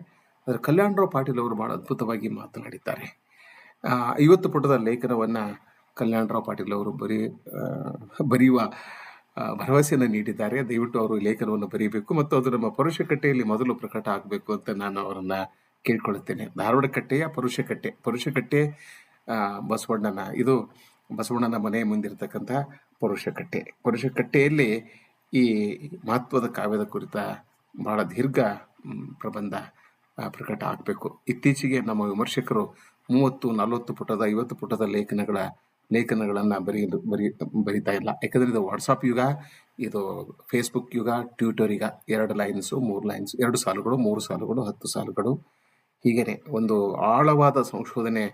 ಅದರ ಕಲ್ಯಾಣರಾವ್ ಪಾಟೀಲ್ ಅವರು ಬಹಳ ಅದ್ಭುತವಾಗಿ ಮಾತನಾಡಿದ್ದಾರೆ. 50 ಪುಟದ ಲೇಖನವನ್ನು ಕಲ್ಯಾಣರಾವ್ ಪಾಟೀಲ್ ಅವರು ಬರೆಯುವ ಭರವಸೆಯನ್ನು ನೀಡಿದ್ದಾರೆ. ದಯವಿಟ್ಟು ಅವರು ಲೇಖನವನ್ನು ಬರೀಬೇಕು ಮತ್ತು ಅದು ನಮ್ಮ ಪರುಷಕಟ್ಟೆಯಲ್ಲಿ ಮೊದಲು ಪ್ರಕಟ ಆಗಬೇಕು ಅಂತ ನಾನು ಅವರನ್ನು ಕೇಳ್ಕೊಳ್ಳುತ್ತೇನೆ. ಧಾರವಾಡ ಕಟ್ಟೆಯ ಪರುಷಕಟ್ಟೆ ಇದು ಬಸವಣ್ಣನ ಮನೆ ಮುಂದಿರತಕ್ಕಂಥ ಪರುಷಕಟ್ಟೆಯಲ್ಲಿ ಈ ಮಹತ್ವದ ಕಾವ್ಯದ ಕುರಿತ ಬಹಳ ದೀರ್ಘ ಪ್ರಬಂಧ ಪ್ರಕಟ ಆಗಬೇಕು. ಇತ್ತೀಚೆಗೆ ನಮ್ಮ ವಿಮರ್ಶಕರು 30, 40 ಪುಟದ 50 ಪುಟದ ಲೇಖನಗಳನ್ನು ಬರೀತಾ ಇಲ್ಲ. ಯಾಕಂದರೆ ಇದು ವಾಟ್ಸಪ್ ಯುಗ, ಇದು ಫೇಸ್ಬುಕ್ ಯುಗ, ಟ್ವಿಟರ್ ಯುಗ. 2 ಲೈನ್ಸು 3 ಲೈನ್ಸ್, 2 ಸಾಲುಗಳು 3 ಸಾಲುಗಳು 10 ಸಾಲುಗಳು, ಹೀಗೇ ಒಂದು ಆಳವಾದ ಸಂಶೋಧನೆ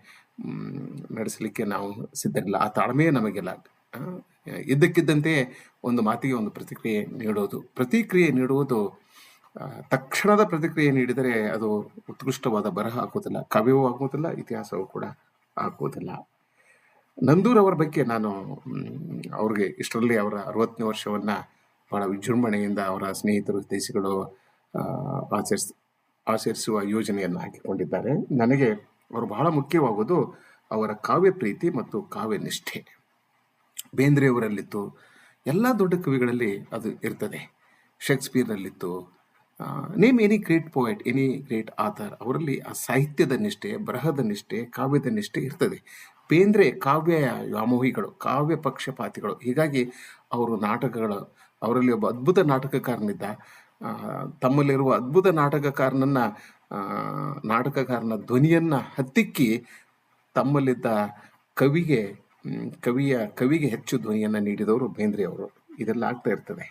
ನಡೆಸಲಿಕ್ಕೆ ನಾವು ಸಿದ್ಧರಿಲ್ಲ. ಆ ತಾಳ್ಮೆಯೇ ನಮಗಿಲ್ಲ. ಇದ್ದಕ್ಕಿದ್ದಂತೆ ಒಂದು ಮಾತಿಗೆ ಒಂದು ಪ್ರತಿಕ್ರಿಯೆ ನೀಡುವುದು ತಕ್ಷಣದ ಪ್ರತಿಕ್ರಿಯೆ ನೀಡಿದರೆ ಅದು ಉತ್ಕೃಷ್ಟವಾದ ಬರಹ ಆಗುವುದಿಲ್ಲ, ಕಾವ್ಯವೂ ಆಗುವುದಿಲ್ಲ, ಇತಿಹಾಸವೂ ಕೂಡ ಆಗುವುದಿಲ್ಲ. ನಂದೂರ್ ಅವರ ಬಗ್ಗೆ ನಾನು ಅವ್ರಿಗೆ ಇಷ್ಟರಲ್ಲಿ ಅವರ 60ನೇ ವರ್ಷವನ್ನು ಬಹಳ ವಿಜೃಂಭಣೆಯಿಂದ ಅವರ ಸ್ನೇಹಿತರು ಹಿತೈಷಿಗಳು ಆಚರಿಸುವ ಯೋಜನೆಯನ್ನು ಹಾಕಿಕೊಂಡಿದ್ದಾರೆ. ನನಗೆ ಅವರು ಬಹಳ ಮುಖ್ಯವಾಗುವುದು ಅವರ ಕಾವ್ಯ ಪ್ರೀತಿ ಮತ್ತು ಕಾವ್ಯ ನಿಷ್ಠೆ. ಬೇಂದ್ರೆಯವರಲ್ಲಿತ್ತು, ಎಲ್ಲ ದೊಡ್ಡ ಕವಿಗಳಲ್ಲಿ ಅದು ಇರ್ತದೆ. ಶೇಕ್ಸ್ಪಿಯರ್ನಲ್ಲಿತ್ತು. Name any great poet, any great author, ಅವರಲ್ಲಿ ಆ ಸಾಹಿತ್ಯದ ನಿಷ್ಠೆ, ಬರಹದ ನಿಷ್ಠೆ, ಕಾವ್ಯದ ನಿಷ್ಠೆ ಇರ್ತದೆ. ಬೇಂದ್ರೆ ಕಾವ್ಯ ವ್ಯಾಮೋಹಿಗಳು, ಕಾವ್ಯ ಪಕ್ಷಪಾತಿಗಳು. ಹೀಗಾಗಿ ಅವರಲ್ಲಿ ಒಬ್ಬ ಅದ್ಭುತ ನಾಟಕಕಾರನಿದ್ದ. ತಮ್ಮಲ್ಲಿರುವ ಅದ್ಭುತ ನಾಟಕಕಾರನ ಧ್ವನಿಯನ್ನು ಹತ್ತಿಕ್ಕಿ ತಮ್ಮಲ್ಲಿದ್ದ ಕವಿಗೆ ಹೆಚ್ಚು ಧ್ವನಿಯನ್ನು ನೀಡಿದವರು ಬೇಂದ್ರೆಯವರು. ಇದೆಲ್ಲ ಆಗ್ತಾ ಇರ್ತದೆ.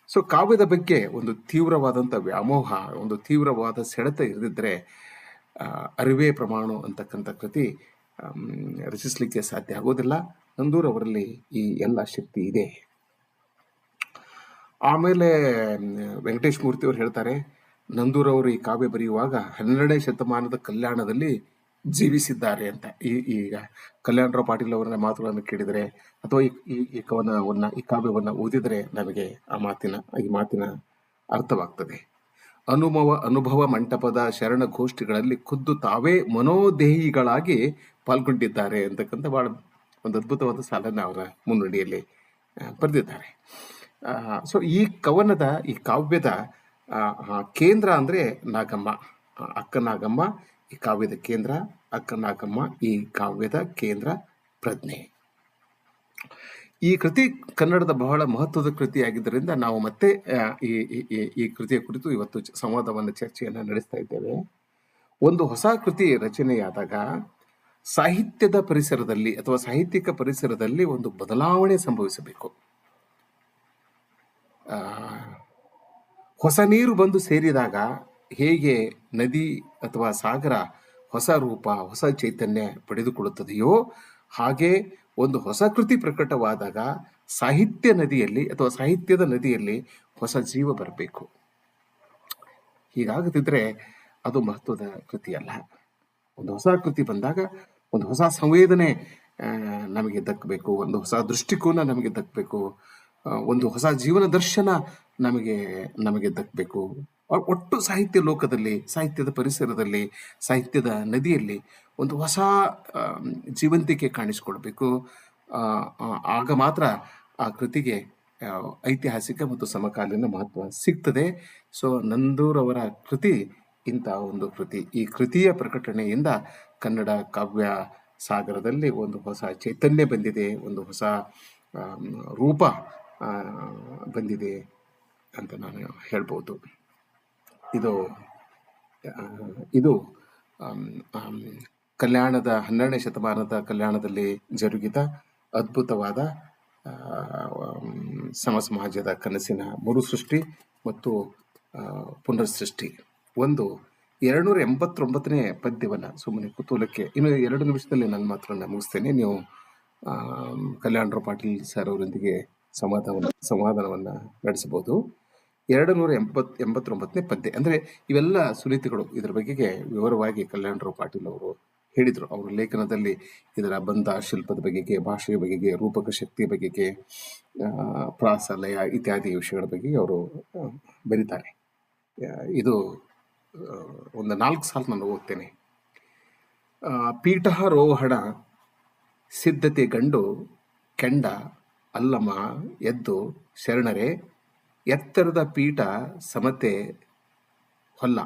ಸೊ ಕಾವ್ಯದ ಬಗ್ಗೆ ಒಂದು ತೀವ್ರವಾದಂಥ ವ್ಯಾಮೋಹ, ಒಂದು ತೀವ್ರವಾದ ಸೆಳೆತ ಇರದಿದ್ದರೆ ಅರಿವೇ ಪ್ರಮಾಣ ಅಂತಕ್ಕಂಥ ಕೃತಿ ರಚಿಸಲಿಕ್ಕೆ ಸಾಧ್ಯ ಆಗೋದಿಲ್ಲ. ನಂದೂರ್ ಅವರಲ್ಲಿ ಈ ಎಲ್ಲ ಶಕ್ತಿ ಇದೆ. ಆಮೇಲೆ ವೆಂಕಟೇಶ್ ಮೂರ್ತಿ ಅವರು ಹೇಳ್ತಾರೆ, ನಂದೂರ್ ಅವರು ಈ ಕಾವ್ಯ ಬರೆಯುವಾಗ 12ನೇ ಶತಮಾನದ ಕಲ್ಯಾಣದಲ್ಲಿ ಜೀವಿಸಿದ್ದಾರೆ ಅಂತ. ಈಗ ಕಲ್ಯಾಣರಾವ್ ಪಾಟೀಲ್ ಅವರ ಮಾತುಗಳನ್ನು ಕೇಳಿದರೆ ಅಥವಾ ಈ ಕಾವ್ಯವನ್ನು ಓದಿದರೆ ನಮಗೆ ಈ ಮಾತಿನ ಅರ್ಥವಾಗ್ತದೆ. ಅನುಭವ ಮಂಟಪದ ಶರಣಗೋಷ್ಠಿಗಳಲ್ಲಿ ಖುದ್ದು ತಾವೇ ಮನೋದೇಹಿಗಳಾಗಿ ಪಾಲ್ಗೊಂಡಿದ್ದಾರೆ ಅಂತಕ್ಕಂಥ ಬಹಳ ಒಂದು ಅದ್ಭುತವಾದ ಸಾಲನ್ನು ಅವರ ಮುನ್ನುಡಿಯಲ್ಲಿ ಬರೆದಿದ್ದಾರೆ. ಸೊ ಈ ಕಾವ್ಯದ ಕೇಂದ್ರ ಅಂದರೆ ನಾಗಮ್ಮ, ಅಕ್ಕ ನಾಗಮ್ಮ ಈ ಕಾವ್ಯದ ಕೇಂದ್ರ. ಅಕ್ಕ ನಾಗಮ್ಮ ಈ ಕಾವ್ಯದ ಕೇಂದ್ರ ಪ್ರಜ್ಞೆ. ಈ ಕೃತಿ ಕನ್ನಡದ ಬಹಳ ಮಹತ್ವದ ಕೃತಿಯಾಗಿದ್ದರಿಂದ ನಾವು ಮತ್ತೆ ಈ ಕೃತಿಯ ಕುರಿತು ಇವತ್ತು ಚರ್ಚೆಯನ್ನು ನಡೆಸ್ತಾ ಇದ್ದೇವೆ. ಒಂದು ಹೊಸ ಕೃತಿ ರಚನೆಯಾದಾಗ ಸಾಹಿತ್ಯದ ಪರಿಸರದಲ್ಲಿ ಅಥವಾ ಸಾಹಿತ್ಯಿಕ ಪರಿಸರದಲ್ಲಿ ಒಂದು ಬದಲಾವಣೆ ಸಂಭವಿಸಬೇಕು. ಹೊಸ ನೀರು ಬಂದು ಸೇರಿದಾಗ ಹೇಗೆ ನದಿ ಅಥವಾ ಸಾಗರ ಹೊಸ ರೂಪ, ಹೊಸ ಚೈತನ್ಯ ಪಡೆದುಕೊಳ್ಳುತ್ತದೆಯೋ ಹಾಗೆ ಒಂದು ಹೊಸ ಕೃತಿ ಪ್ರಕಟವಾದಾಗ ಸಾಹಿತ್ಯದ ನದಿಯಲ್ಲಿ ಹೊಸ ಜೀವ ಬರಬೇಕು. ಹೀಗಾಗದಿದ್ರೆ ಅದು ಮಹತ್ವದ ಕೃತಿಯಲ್ಲ. ಒಂದು ಹೊಸ ಕೃತಿ ಬಂದಾಗ ಒಂದು ಹೊಸ ಸಂವೇದನೆ ನಮಗೆ ದಕ್ಕಬೇಕು, ಒಂದು ಹೊಸ ದೃಷ್ಟಿಕೋನ ನಮಗೆ ದಕ್ಕಬೇಕು, ಒಂದು ಹೊಸ ಜೀವನ ದರ್ಶನ ನಮಗೆ ದಕ್ಕಬೇಕು. ಒಟ್ಟು ಸಾಹಿತ್ಯ ಲೋಕದಲ್ಲಿ, ಸಾಹಿತ್ಯದ ಪರಿಸರದಲ್ಲಿ, ಸಾಹಿತ್ಯದ ನದಿಯಲ್ಲಿ ಒಂದು ಹೊಸ ಜೀವಂತಿಕೆ ಕಾಣಿಸಿಕೊಳ್ಬೇಕು. ಆಗ ಮಾತ್ರ ಆ ಕೃತಿಗೆ ಐತಿಹಾಸಿಕ ಮತ್ತು ಸಮಕಾಲೀನ ಮಹತ್ವ ಸಿಗ್ತದೆ. ಸೊ ನಂದೂರ್ ಅವರ ಕೃತಿ ಇಂಥ ಒಂದು ಕೃತಿ. ಈ ಕೃತಿಯ ಪ್ರಕಟಣೆಯಿಂದ ಕನ್ನಡ ಕಾವ್ಯ ಸಾಗರದಲ್ಲಿ ಒಂದು ಹೊಸ ಚೈತನ್ಯ ಬಂದಿದೆ, ಒಂದು ಹೊಸ ರೂಪ ಬಂದಿದೆ ಅಂತ ನಾನು ಹೇಳ್ಬೋದು. ಇದು ಕಲ್ಯಾಣದ 12ನೇ ಶತಮಾನದ ಕಲ್ಯಾಣದಲ್ಲಿ ಜರುಗಿದ ಅದ್ಭುತವಾದ ಸಮಾಜದ ಕನಸಿನ ಮರುಸೃಷ್ಟಿ ಮತ್ತು ಪುನರ್ಸೃಷ್ಟಿ. ಒಂದು 289ನೇ ಪದ್ಯವನ್ನು ಸುಮ್ಮನೆ ಕುತೂಹಲಕ್ಕೆ ಇನ್ನು 2 ನಿಮಿಷದಲ್ಲಿ ನನ್ನ ಮಾತನ್ನು ಮುಗಿಸ್ತೇನೆ. ನೀವು ಕಲ್ಯಾಣರಾವ್ ಪಾಟೀಲ್ ಸರ್ ಅವರೊಂದಿಗೆ ಸಂವಾದವನ್ನು ನಡೆಸಬಹುದು. 289ನೇ ಪದ್ಯ ಅಂದರೆ ಇವೆಲ್ಲ ಸುನೀತಿಗಳು. ಇದರ ಬಗೆಗೆ ವಿವರವಾಗಿ ಕಲ್ಯಾಣರಾವ್ ಪಾಟೀಲ್ ಅವರು ಹೇಳಿದರು. ಅವರ ಲೇಖನದಲ್ಲಿ ಇದರ ಬಂಧ, ಶಿಲ್ಪದ ಬಗೆಗೆ, ಭಾಷೆಯ ಬಗೆಗೆ, ರೂಪಕ ಶಕ್ತಿಯ ಬಗೆಗೆ, ಪ್ರಾಸ, ಲಯ ಇತ್ಯಾದಿ ವಿಷಯಗಳ ಬಗ್ಗೆ ಅವರು ಬರೀತಾರೆ. ಇದು ಒಂದು 4 ಸಾಲು ನಾನು ಓದ್ತೇನೆ. ಪೀಠಾರೋಹಣ ಸಿದ್ಧತೆ ಗಂಡು ಕೆಂಡ ಅಲ್ಲಮ ಎದ್ದು ಶರಣರೇ, ಎತ್ತರದ ಪೀಠ ಸಮತೆ ಹೊಲ್ಲ,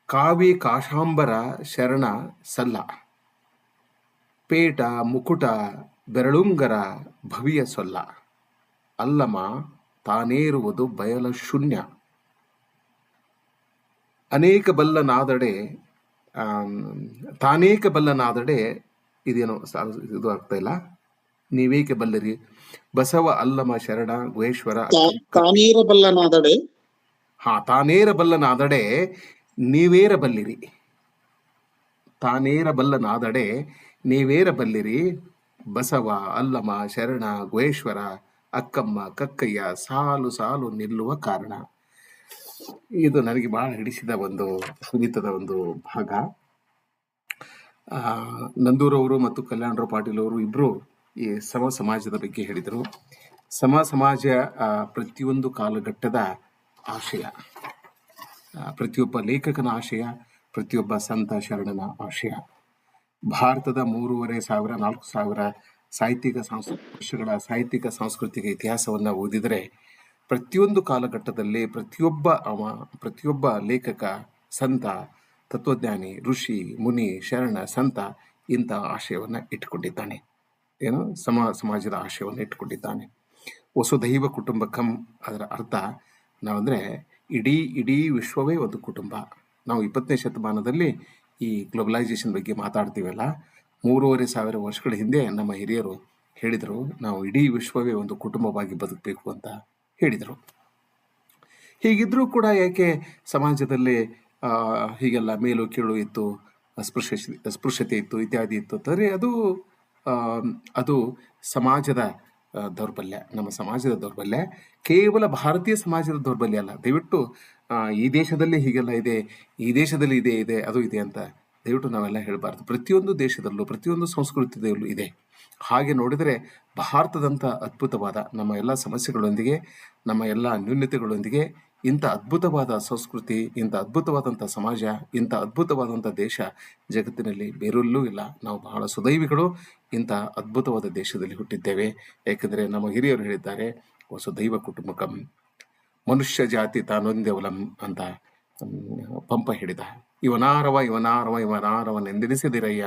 ಕಾವಿ ಕಾಶಾಂಬರ ಶರಣ ಸಲ್ಲ, ಪೇಟ ಮುಕುಟ ಬೆರಳುಂಗರ ಭವಿಯ ಸೊಲ್ಲ, ಅಲ್ಲಮ ತಾನೇರುವುದು ಬಯಲ ಶೂನ್ಯ, ಅನೇಕ ಬಲ್ಲನಾದಡೆ ತಾನೇಕ ಬಲ್ಲನಾದಡೆ ಇದೇನೋ ಇದು ಆಗ್ತಾ ಇಲ್ಲ, ನೀವೇಕೆ ಬಲ್ಲರಿ, ಬಸವ ಅಲ್ಲಮ ಶರಣ ಗುಹೇಶ್ವರ ತಾನೇರಬಲ್ಲನಾದಡೆ ತಾನೇರಬಲ್ಲನಾದಡೆ ನೀವೇರಬಲ್ಲಿರಿ, ತಾನೇರಬಲ್ಲನಾದಡೆ ನೀವೇರಬಲ್ಲಿರಿ, ಬಸವ ಅಲ್ಲಮ ಶರಣ ಗುಹೇಶ್ವರ ಅಕ್ಕಮ್ಮ ಕಕ್ಕಯ್ಯ ಸಾಲು ಸಾಲು ನಿಲ್ಲುವ ಕಾರಣ. ಇದು ನನಗೆ ಬಹಳ ಹಿಡಿಸಿದ ಒಂದು ಸುನೀತದ ಒಂದು ಭಾಗ. ನಂದೂರವರು ಮತ್ತು ಕಲ್ಯಾಣರಾವ್ ಪಾಟೀಲ್ ಅವರು ಇಬ್ಬರು ಈ ಸಮಾಜದ ಬಗ್ಗೆ ಹೇಳಿದರು. ಸಮಾಜ ಪ್ರತಿಯೊಂದು ಕಾಲಘಟ್ಟದ ಆಶಯ, ಪ್ರತಿಯೊಬ್ಬ ಲೇಖಕನ ಆಶಯ, ಪ್ರತಿಯೊಬ್ಬ ಸಂತ ಶರಣನ ಆಶಯ. ಭಾರತದ 3,500-4,000 ಸಾಹಿತ್ಯಿಕ ಸಾಂಸ್ಕೃತಿಕ ಇತಿಹಾಸವನ್ನು ಓದಿದರೆ ಪ್ರತಿಯೊಂದು ಕಾಲಘಟ್ಟದಲ್ಲಿ ಪ್ರತಿಯೊಬ್ಬ ಲೇಖಕ, ಸಂತ, ತತ್ವಜ್ಞಾನಿ, ಋಷಿ, ಮುನಿ, ಶರಣ, ಸಂತ ಇಂಥ ಆಶಯವನ್ನು ಇಟ್ಟುಕೊಂಡಿದ್ದಾನೆ. ಏನು ಸಮಾಜದ ಆಶಯವನ್ನು ಇಟ್ಟುಕೊಂಡಿದ್ದಾನೆ. ವಸುಧೈವ ಕುಟುಂಬಕಂ ಅದರ ಅರ್ಥ ನಾವಂದರೆ ಇಡೀ ವಿಶ್ವವೇ ಒಂದು ಕುಟುಂಬ. ನಾವು 20ನೇ ಶತಮಾನದಲ್ಲಿ ಈ ಗ್ಲೋಬಲೈಸೇಷನ್ ಬಗ್ಗೆ ಮಾತಾಡ್ತೀವಲ್ಲ, 3,500 ವರ್ಷಗಳ ಹಿಂದೆ ನಮ್ಮ ಹಿರಿಯರು ಹೇಳಿದರು, ನಾವು ಇಡೀ ವಿಶ್ವವೇ ಒಂದು ಕುಟುಂಬವಾಗಿ ಬದುಕಬೇಕು ಅಂತ ಹೇಳಿದರು. ಹೀಗಿದ್ರೂ ಕೂಡ ಯಾಕೆ ಸಮಾಜದಲ್ಲಿ ಹೀಗೆಲ್ಲ ಮೇಲು ಕೀಳು ಇತ್ತು, ಅಸ್ಪೃಶ್ಯತೆ ಇತ್ತು, ಇತ್ಯಾದಿ ಇತ್ತು ಅಂತಂದರೆ ಅದು ಸಮಾಜದ ದೌರ್ಬಲ್ಯ, ನಮ್ಮ ಸಮಾಜದ ದೌರ್ಬಲ್ಯ. ಕೇವಲ ಭಾರತೀಯ ಸಮಾಜದ ದೌರ್ಬಲ್ಯ ಅಲ್ಲ. ದಯವಿಟ್ಟು ಈ ದೇಶದಲ್ಲಿ ಹೀಗೆಲ್ಲ ಇದೆ, ಈ ದೇಶದಲ್ಲಿ ಇದೆ ಅದು ಇದೆ ಅಂತ ದಯವಿಟ್ಟು ನಾವೆಲ್ಲ ಹೇಳಬಾರ್ದು. ಪ್ರತಿಯೊಂದು ದೇಶದಲ್ಲೂ, ಪ್ರತಿಯೊಂದು ಸಂಸ್ಕೃತಿಯಲ್ಲೂ ಇದೆ. ಹಾಗೆ ನೋಡಿದರೆ ಭಾರತದಂಥ ಅದ್ಭುತವಾದ ನಮ್ಮ ಎಲ್ಲ ಸಮಸ್ಯೆಗಳೊಂದಿಗೆ, ನಮ್ಮ ಎಲ್ಲ ನ್ಯೂನತೆಗಳೊಂದಿಗೆ ಇಂಥ ಅದ್ಭುತವಾದ ಸಂಸ್ಕೃತಿ, ಇಂಥ ಅದ್ಭುತವಾದಂಥ ಸಮಾಜ, ಇಂಥ ಅದ್ಭುತವಾದಂಥ ದೇಶ ಜಗತ್ತಿನಲ್ಲಿ ಬೇರೆಲ್ಲೂ ಇಲ್ಲ. ನಾವು ಬಹಳ ಸುದೈವಿಗಳು, ಇಂಥ ಅದ್ಭುತವಾದ ದೇಶದಲ್ಲಿ ಹುಟ್ಟಿದ್ದೇವೆ. ಯಾಕೆಂದರೆ ನಮ್ಮ ಹಿರಿಯರು ಹೇಳಿದ್ದಾರೆ, ವಸುದೈವ ಕುಟುಂಬಕಂ, ಮನುಷ್ಯ ಜಾತಿ ತಾನೊಂದೇವಲಂ ಅಂತ ಪಂಪ ಹೇಳಿದ. ಇವನಾರವನೆಂದೆನಿಸಿದಿರಯ್ಯ,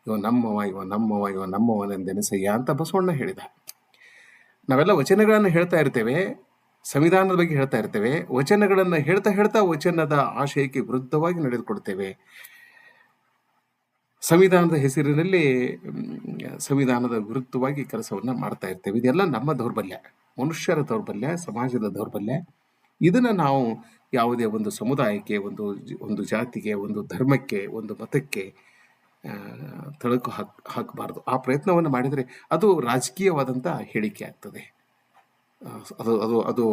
ಇವನಮ್ಮವನೆಂದೆನಿಸಯ್ಯ ಅಂತ ಬಸವಣ್ಣ ಹೇಳಿದ. ನಾವೆಲ್ಲ ವಚನಗಳನ್ನು ಹೇಳ್ತಾ ಇರ್ತೇವೆ, ಸಂವಿಧಾನದ ಬಗ್ಗೆ ಹೇಳ್ತಾ ಇರ್ತೇವೆ. ವಚನಗಳನ್ನು ಹೇಳ್ತಾ ವಚನದ ಆಶಯಕ್ಕೆ ವಿರುದ್ಧವಾಗಿ ನಡೆದುಕೊಡ್ತೇವೆ. ಸಂವಿಧಾನದ ಹೆಸರಿನಲ್ಲಿ ಸಂವಿಧಾನದ ವಿರುದ್ಧವಾಗಿ ಕೆಲಸವನ್ನು ಮಾಡ್ತಾ ಇರ್ತೇವೆ. ಇದೆಲ್ಲ ನಮ್ಮ ದೌರ್ಬಲ್ಯ, ಮನುಷ್ಯರ ದೌರ್ಬಲ್ಯ, ಸಮಾಜದ ದೌರ್ಬಲ್ಯ. ಇದನ್ನು ನಾವು ಯಾವುದೇ ಒಂದು ಸಮುದಾಯಕ್ಕೆ, ಒಂದು ಜಾತಿಗೆ, ಒಂದು ಧರ್ಮಕ್ಕೆ, ಒಂದು ಮತಕ್ಕೆ ತಳಕು ಹಾಕಬಾರ್ದು. ಆ ಪ್ರಯತ್ನವನ್ನು ಮಾಡಿದರೆ ಅದು ರಾಜಕೀಯವಾದಂಥ ಹೇಳಿಕೆ ಆಗ್ತದೆ. ಅದು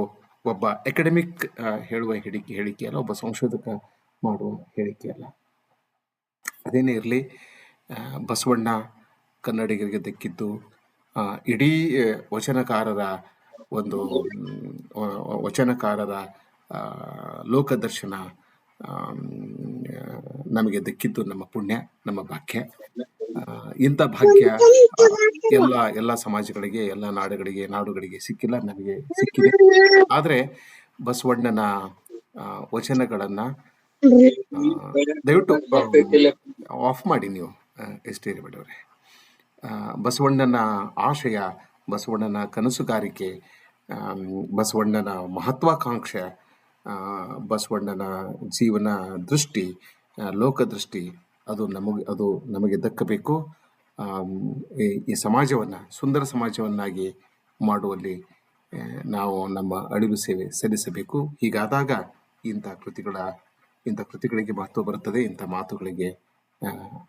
ಒಬ್ಬ ಅಕಾಡೆಮಿಕ್ ಹೇಳುವ ಹೇಳಿಕೆ ಅಲ್ಲ, ಒಬ್ಬ ಸಂಶೋಧಕ ಮಾಡುವ ಹೇಳಿಕೆ ಅಲ್ಲ. ಅದೇನೇ ಇರಲಿ, ಬಸವಣ್ಣ ಕನ್ನಡಿಗರಿಗೆ ದಕ್ಕಿದ್ದು ಇಡೀ ವಚನಕಾರರ ಲೋಕದರ್ಶನ ನಮಗೆ ದಕ್ಕಿದ್ದು ನಮ್ಮ ಪುಣ್ಯ, ನಮ್ಮ ಭಾಗ್ಯ. ಇಂಥ ಭಾಗ್ಯ ಎಲ್ಲ ಸಮಾಜಗಳಿಗೆ, ಎಲ್ಲ ನಾಡುಗಳಿಗೆ ಸಿಕ್ಕಿಲ್ಲ, ನಮಗೆ ಸಿಕ್ಕಿದೆ. ಆದರೆ ಬಸವಣ್ಣನ ವಚನಗಳನ್ನು ದಯವಿಟ್ಟು ಆಫ್ ಮಾಡಿ ನೀವು, ಎಷ್ಟೇ ಬಿಡವ್ರೆ. ಬಸವಣ್ಣನ ಆಶಯ, ಬಸವಣ್ಣನ ಕನಸುಗಾರಿಕೆ, ಬಸವಣ್ಣನ ಮಹತ್ವಾಕಾಂಕ್ಷೆ, ಬಸವಣ್ಣನ ಜೀವನ ದೃಷ್ಟಿ, ಲೋಕದೃಷ್ಟಿ ಅದು ನಮಗೆ ದಕ್ಕಬೇಕು. ಈ ಸಮಾಜವನ್ನು ಸುಂದರ ಸಮಾಜವನ್ನಾಗಿ ಮಾಡುವಲ್ಲಿ ನಾವು ನಮ್ಮ ಅಳಿಲು ಸೇವೆ ಸಲ್ಲಿಸಬೇಕು. ಹೀಗಾದಾಗ ಇಂಥ ಕೃತಿಗಳಿಗೆ ಮಹತ್ವ ಬರುತ್ತದೆ, ಇಂಥ ಮಾತುಗಳಿಗೆ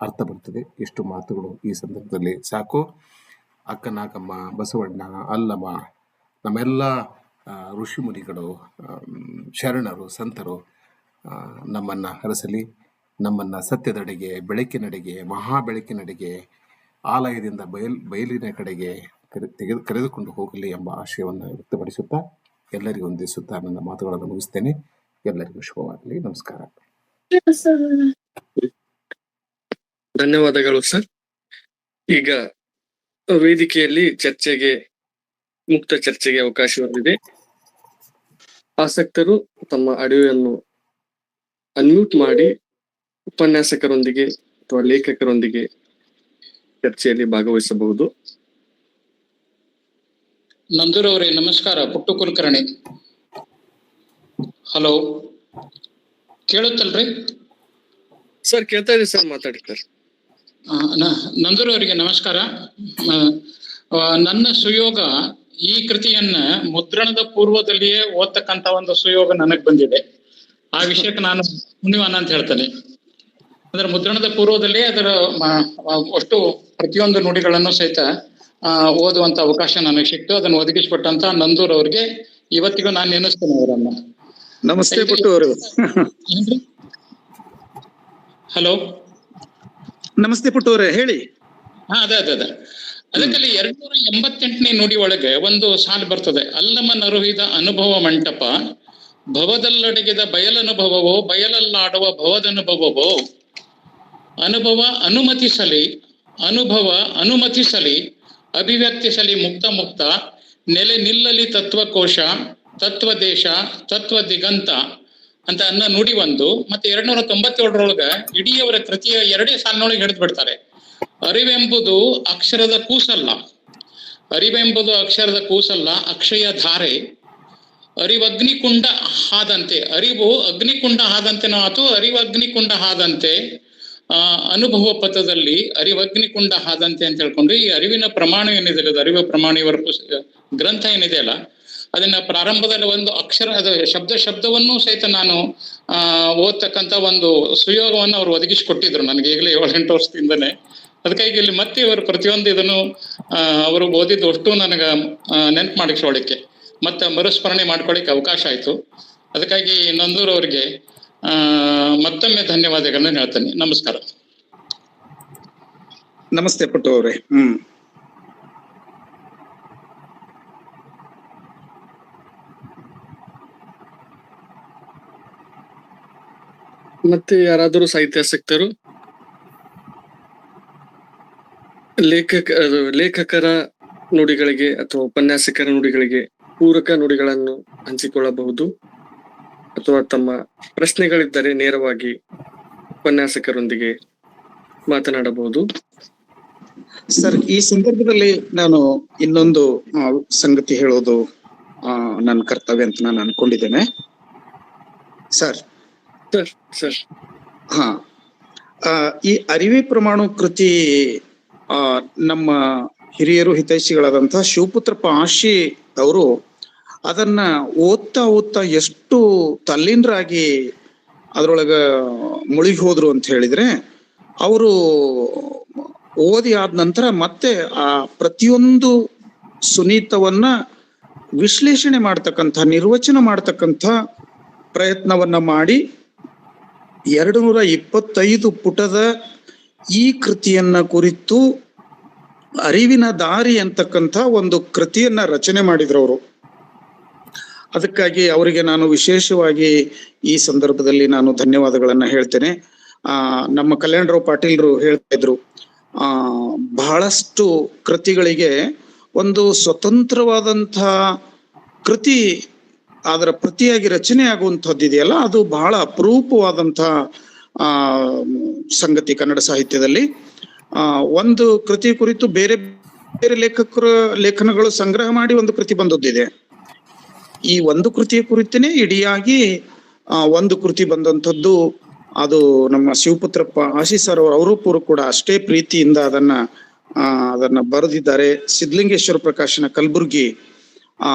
ಅರ್ಥ ಬರ್ತದೆ. ಎಷ್ಟು ಮಾತುಗಳು ಈ ಸಂದರ್ಭದಲ್ಲಿ ಸಾಕು. ಅಕ್ಕನಾಗಮ್ಮ, ಬಸವಣ್ಣ, ಅಲ್ಲಮ್ಮ, ನಮ್ಮೆಲ್ಲ ಋಷಿ ಮುನಿಗಳು, ಶರಣರು, ಸಂತರು ನಮ್ಮನ್ನು ಹರಸಲಿ, ನಮ್ಮನ್ನು ಸತ್ಯದೆಡೆಗೆ, ಬೆಳಕಿನೆಡೆಗೆ, ಮಹಾ ಬೆಳಕಿನೆಡೆಗೆ, ಆಲಯದಿಂದ ಬಯಲಿನ ಕಡೆಗೆ ಕರೆದುಕೊಂಡು ಹೋಗಲಿ ಎಂಬ ಆಶಯವನ್ನು ವ್ಯಕ್ತಪಡಿಸುತ್ತಾ ಎಲ್ಲರಿಗೂ ವಂದಿಸುತ್ತಾ ನನ್ನ ಮಾತುಗಳನ್ನು ಮುಗಿಸ್ತೇನೆ. ಎಲ್ಲರಿಗೂ ಶುಭವಾಗಲಿ. ನಮಸ್ಕಾರ. ಧನ್ಯವಾದಗಳು ಸರ್. ಈಗ ವೇದಿಕೆಯಲ್ಲಿ ಮುಕ್ತ ಚರ್ಚೆಗೆ ಅವಕಾಶವಿದೆ. ಆಸಕ್ತರು ತಮ್ಮ ಆಡಿಯೋವನ್ನು ಅನ್ಮ್ಯೂಟ್ ಮಾಡಿ ಉಪನ್ಯಾಸಕರೊಂದಿಗೆ ಅಥವಾ ಲೇಖಕರೊಂದಿಗೆ ಚರ್ಚೆಯಲ್ಲಿ ಭಾಗವಹಿಸಬಹುದು. ನಂದೂರ್ ಅವರೇ ನಮಸ್ಕಾರ. ಪುಟ್ಟು ಕುಲಕರ್ಣಿ. ಹಲೋ, ಕೇಳುತ್ತಲ್ರಿ ಸರ್? ಕೇಳ್ತಾ ಇದೆ ಸರ್, ಮಾತಾಡಿ ಸರ್. ನಂದೂರ್ ಅವರಿಗೆ ನಮಸ್ಕಾರ. ನನ್ನ ಸುಯೋಗ ಈ ಕೃತಿಯನ್ನ ಮುದ್ರಣದ ಪೂರ್ವದಲ್ಲಿಯೇ ಓದ್ತಕ್ಕಂತ ಒಂದು ಸುಯೋಗ ನನಗ್ ಬಂದಿದೆ. ಆ ವಿಷಯಕ್ಕೆ ನಾನು ಪುಣ್ಯವಾನ ಅಂತ ಹೇಳ್ತೇನೆ. ಅಂದ್ರೆ ಮುದ್ರಣದ ಪೂರ್ವದಲ್ಲಿ ಅದರ ಅಷ್ಟು ಪ್ರತಿಯೊಂದು ನುಡಿಗಳನ್ನು ಸಹಿತ ಓದುವಂತ ಅವಕಾಶ ನನಗೆ ಸಿಕ್ತು. ಅದನ್ನು ಒದಗಿಸಿಕೊಟ್ಟಂತ ನಂದೂರ್ ಅವ್ರಿಗೆ ಇವತ್ತಿಗೂ ನಾನು ನೆನೆಸ್ತೇನೆ ಅವರನ್ನ. ನಮಸ್ತೆ ಪುಟ್ಟು ಅವರು. ಹಲೋ, ನಮಸ್ತೆ ಪುಟ್ಟು ಅವರೇ, ಹೇಳಿ. ಅದೇ ಅದಕ್ಕಲ್ಲಿ 288ನೇ ನುಡಿ ಒಳಗೆ ಒಂದು ಸಾಲು ಬರ್ತದೆ. ಅಲ್ಲಮ ನರುಹಿದ ಅನುಭವ ಮಂಟಪ, ಭವದಲ್ಲಡಗಿದ ಬಯಲನುಭವವೋ, ಬಯಲಲ್ಲಾಡುವ ಭವದನುಭವವೋ, ಅನುಭವ ಅನುಮತಿಸಲಿ, ಅನುಭವ ಅನುಮತಿಸಲಿ, ಅಭಿವ್ಯಕ್ತಿಸಲಿ ಮುಕ್ತ ನೆಲೆ ನಿಲ್ಲಲಿ ತತ್ವಕೋಶ, ತತ್ವದೇಶ, ತತ್ವ ದಿಗಂತ ಅಂತ ಅನ್ನೋ ನುಡಿ ಒಂದು. ಮತ್ತೆ 297ರೊಳಗ ಇಡೀ ಅವರ ಕೃತಿಯ 2 ಸಾಲಿನೊಳಗೆ ಹಿಡಿದು ಬಿಡ್ತಾರೆ. ಅರಿವೆಂಬುದು ಅಕ್ಷರದ ಕೂಸಲ್ಲ, ಅರಿವೆಂಬುದು ಅಕ್ಷರದ ಕೂಸಲ್ಲ, ಅಕ್ಷಯ ಧಾರೆ, ಅರಿವಗ್ನಿಕುಂಡ ಹಾದಂತೆ, ಅರಿವು ಅಗ್ನಿಕುಂಡ ಹಾದಂತೆನೋ ಆತು, ಅರಿವಗ್ನಿಕುಂಡ ಹಾದಂತೆ, ಅನುಭವ ಪಥದಲ್ಲಿ ಅರಿವಗ್ನಿಕುಂಡ ಹಾದಂತೆ ಅಂತ ಹೇಳ್ಕೊಂಡು ಈ ಅರಿವಿನ ಪ್ರಮಾಣ ಏನಿದೆ, ಅರಿವ ಪ್ರಮಾಣ ಇವರ ಗ್ರಂಥ ಏನಿದೆ ಅಲ್ಲ, ಅದನ್ನ ಪ್ರಾರಂಭದಲ್ಲಿ ಒಂದು ಅಕ್ಷರ, ಅದು ಶಬ್ದವನ್ನು ಸಹಿತ ನಾನು ಓದ್ತಕ್ಕಂಥ ಒಂದು ಸುಯೋಗವನ್ನು ಅವ್ರು ಒದಗಿಸಿಕೊಟ್ಟಿದ್ರು ನನಗೆ ಈಗಲೇ 7-8 ವರ್ಷದಿಂದನೇ. ಅದಕ್ಕಾಗಿ ಇಲ್ಲಿ ಮತ್ತೆ ಇವರು ಪ್ರತಿಯೊಂದು ಇದನ್ನು ಅವರು ಓದಿದ್ದು ಅಷ್ಟು ನನಗ ನೆನ್ಪು ಮಾಡಿಕೊಳ್ಳಿಕ್ಕೆ ಮತ್ತೆ ಮರುಸ್ಮರಣೆ ಮಾಡ್ಕೊಳ್ಳಿಕ್ಕೆ ಅವಕಾಶ ಆಯ್ತು. ಅದಕ್ಕಾಗಿ ನಂದೂರ್ ಅವರಿಗೆ ಮತ್ತೊಮ್ಮೆ ಧನ್ಯವಾದಗಳನ್ನ ಹೇಳ್ತೇನೆ. ನಮಸ್ಕಾರ. ನಮಸ್ತೆ ಪುಟ್ಟು ಅವರೇ. ಮತ್ತೆ ಯಾರಾದರೂ ಸಾಹಿತ್ಯಾಸಕ್ತರು, ಲೇಖಕರ ನುಡಿಗಳಿಗೆ ಅಥವಾ ಉಪನ್ಯಾಸಕರ ನುಡಿಗಳಿಗೆ ಪೂರಕ ನುಡಿಗಳನ್ನು ಹಂಚಿಕೊಳ್ಳಬಹುದು ಅಥವಾ ತಮ್ಮ ಪ್ರಶ್ನೆಗಳಿದ್ದರೆ ನೇರವಾಗಿ ಉಪನ್ಯಾಸಕರೊಂದಿಗೆ ಮಾತನಾಡಬಹುದು. ಸರ್, ಈ ಸಂದರ್ಭದಲ್ಲಿ ನಾನು ಇನ್ನೊಂದು ಸಂಗತಿ ಹೇಳೋದು ನನ್ನ ಕರ್ತವ್ಯ ಅಂತ ನಾನು ಅನ್ಕೊಂಡಿದ್ದೇನೆ. ಸರ್ ಈ ಅರಿವಿ ಪ್ರಮಾಣ ಕೃತಿ ನಮ್ಮ ಹಿರಿಯರು ಹಿತೈಷಿಗಳಾದಂತಹ ಶಿವಪುತ್ರ ಪಾಶಿ ಅವರು ಅದನ್ನ ಓದ್ತಾ ಎಷ್ಟು ತಲ್ಲೀನರಾಗಿ ಅದ್ರೊಳಗ ಮುಳುಗಿ ಹೋದ್ರು ಅಂತ ಹೇಳಿದ್ರೆ, ಅವರು ಓದಿ ಆದ ನಂತರ ಮತ್ತೆ ಆ ಪ್ರತಿಯೊಂದು ಸುನೀತವನ್ನ ವಿಶ್ಲೇಷಣೆ ಮಾಡ್ತಕ್ಕಂಥ, ನಿರ್ವಚನ ಮಾಡ್ತಕ್ಕಂಥ ಪ್ರಯತ್ನವನ್ನ ಮಾಡಿ 225 ಪುಟದ ಈ ಕೃತಿಯನ್ನ ಕುರಿತು ಅರಿವಿನ ದಾರಿ ಅಂತಕ್ಕಂಥ ಒಂದು ಕೃತಿಯನ್ನ ರಚನೆ ಮಾಡಿದ್ರು ಅವರು. ಅದಕ್ಕಾಗಿ ಅವರಿಗೆ ನಾನು ವಿಶೇಷವಾಗಿ ಈ ಸಂದರ್ಭದಲ್ಲಿ ನಾನು ಧನ್ಯವಾದಗಳನ್ನ ಹೇಳ್ತೇನೆ. ನಮ್ಮ ಕಲ್ಯಾಣರಾವ್ ಪಾಟೀಲ್ರು ಹೇಳ್ತಾ ಇದ್ರು, ಬಹಳಷ್ಟು ಕೃತಿಗಳಿಗೆ ಒಂದು ಸ್ವತಂತ್ರವಾದಂತಹ ಕೃತಿ ಅದರ ಪ್ರತಿಯಾಗಿ ರಚನೆ ಆಗುವಂಥದ್ದು ಇದೆಯಲ್ಲ, ಅದು ಬಹಳ ಅಪರೂಪವಾದಂತಹ ಸಂಗತಿ ಕನ್ನಡ ಸಾಹಿತ್ಯದಲ್ಲಿ. ಒಂದು ಕೃತಿ ಕುರಿತು ಬೇರೆ ಬೇರೆ ಲೇಖಕರ ಲೇಖನಗಳು ಸಂಗ್ರಹ ಮಾಡಿ ಒಂದು ಕೃತಿ ಬಂದದ್ದಿದೆ. ಈ ಒಂದು ಕೃತಿಯ ಕುರಿತನೇ ಇಡಿಯಾಗಿ ಒಂದು ಕೃತಿ ಬಂದಂಥದ್ದು ಅದು ನಮ್ಮ ಶಿವಪುತ್ರಪ್ಪ ಆಶೀಸ್ ಸರ್ ಅವರು ಕೂಡ ಅಷ್ಟೇ ಪ್ರೀತಿಯಿಂದ ಅದನ್ನ ಬರೆದಿದ್ದಾರೆ. ಸಿದ್ಧಲಿಂಗೇಶ್ವರ ಪ್ರಕಾಶನ ಕಲಬುರ್ಗಿ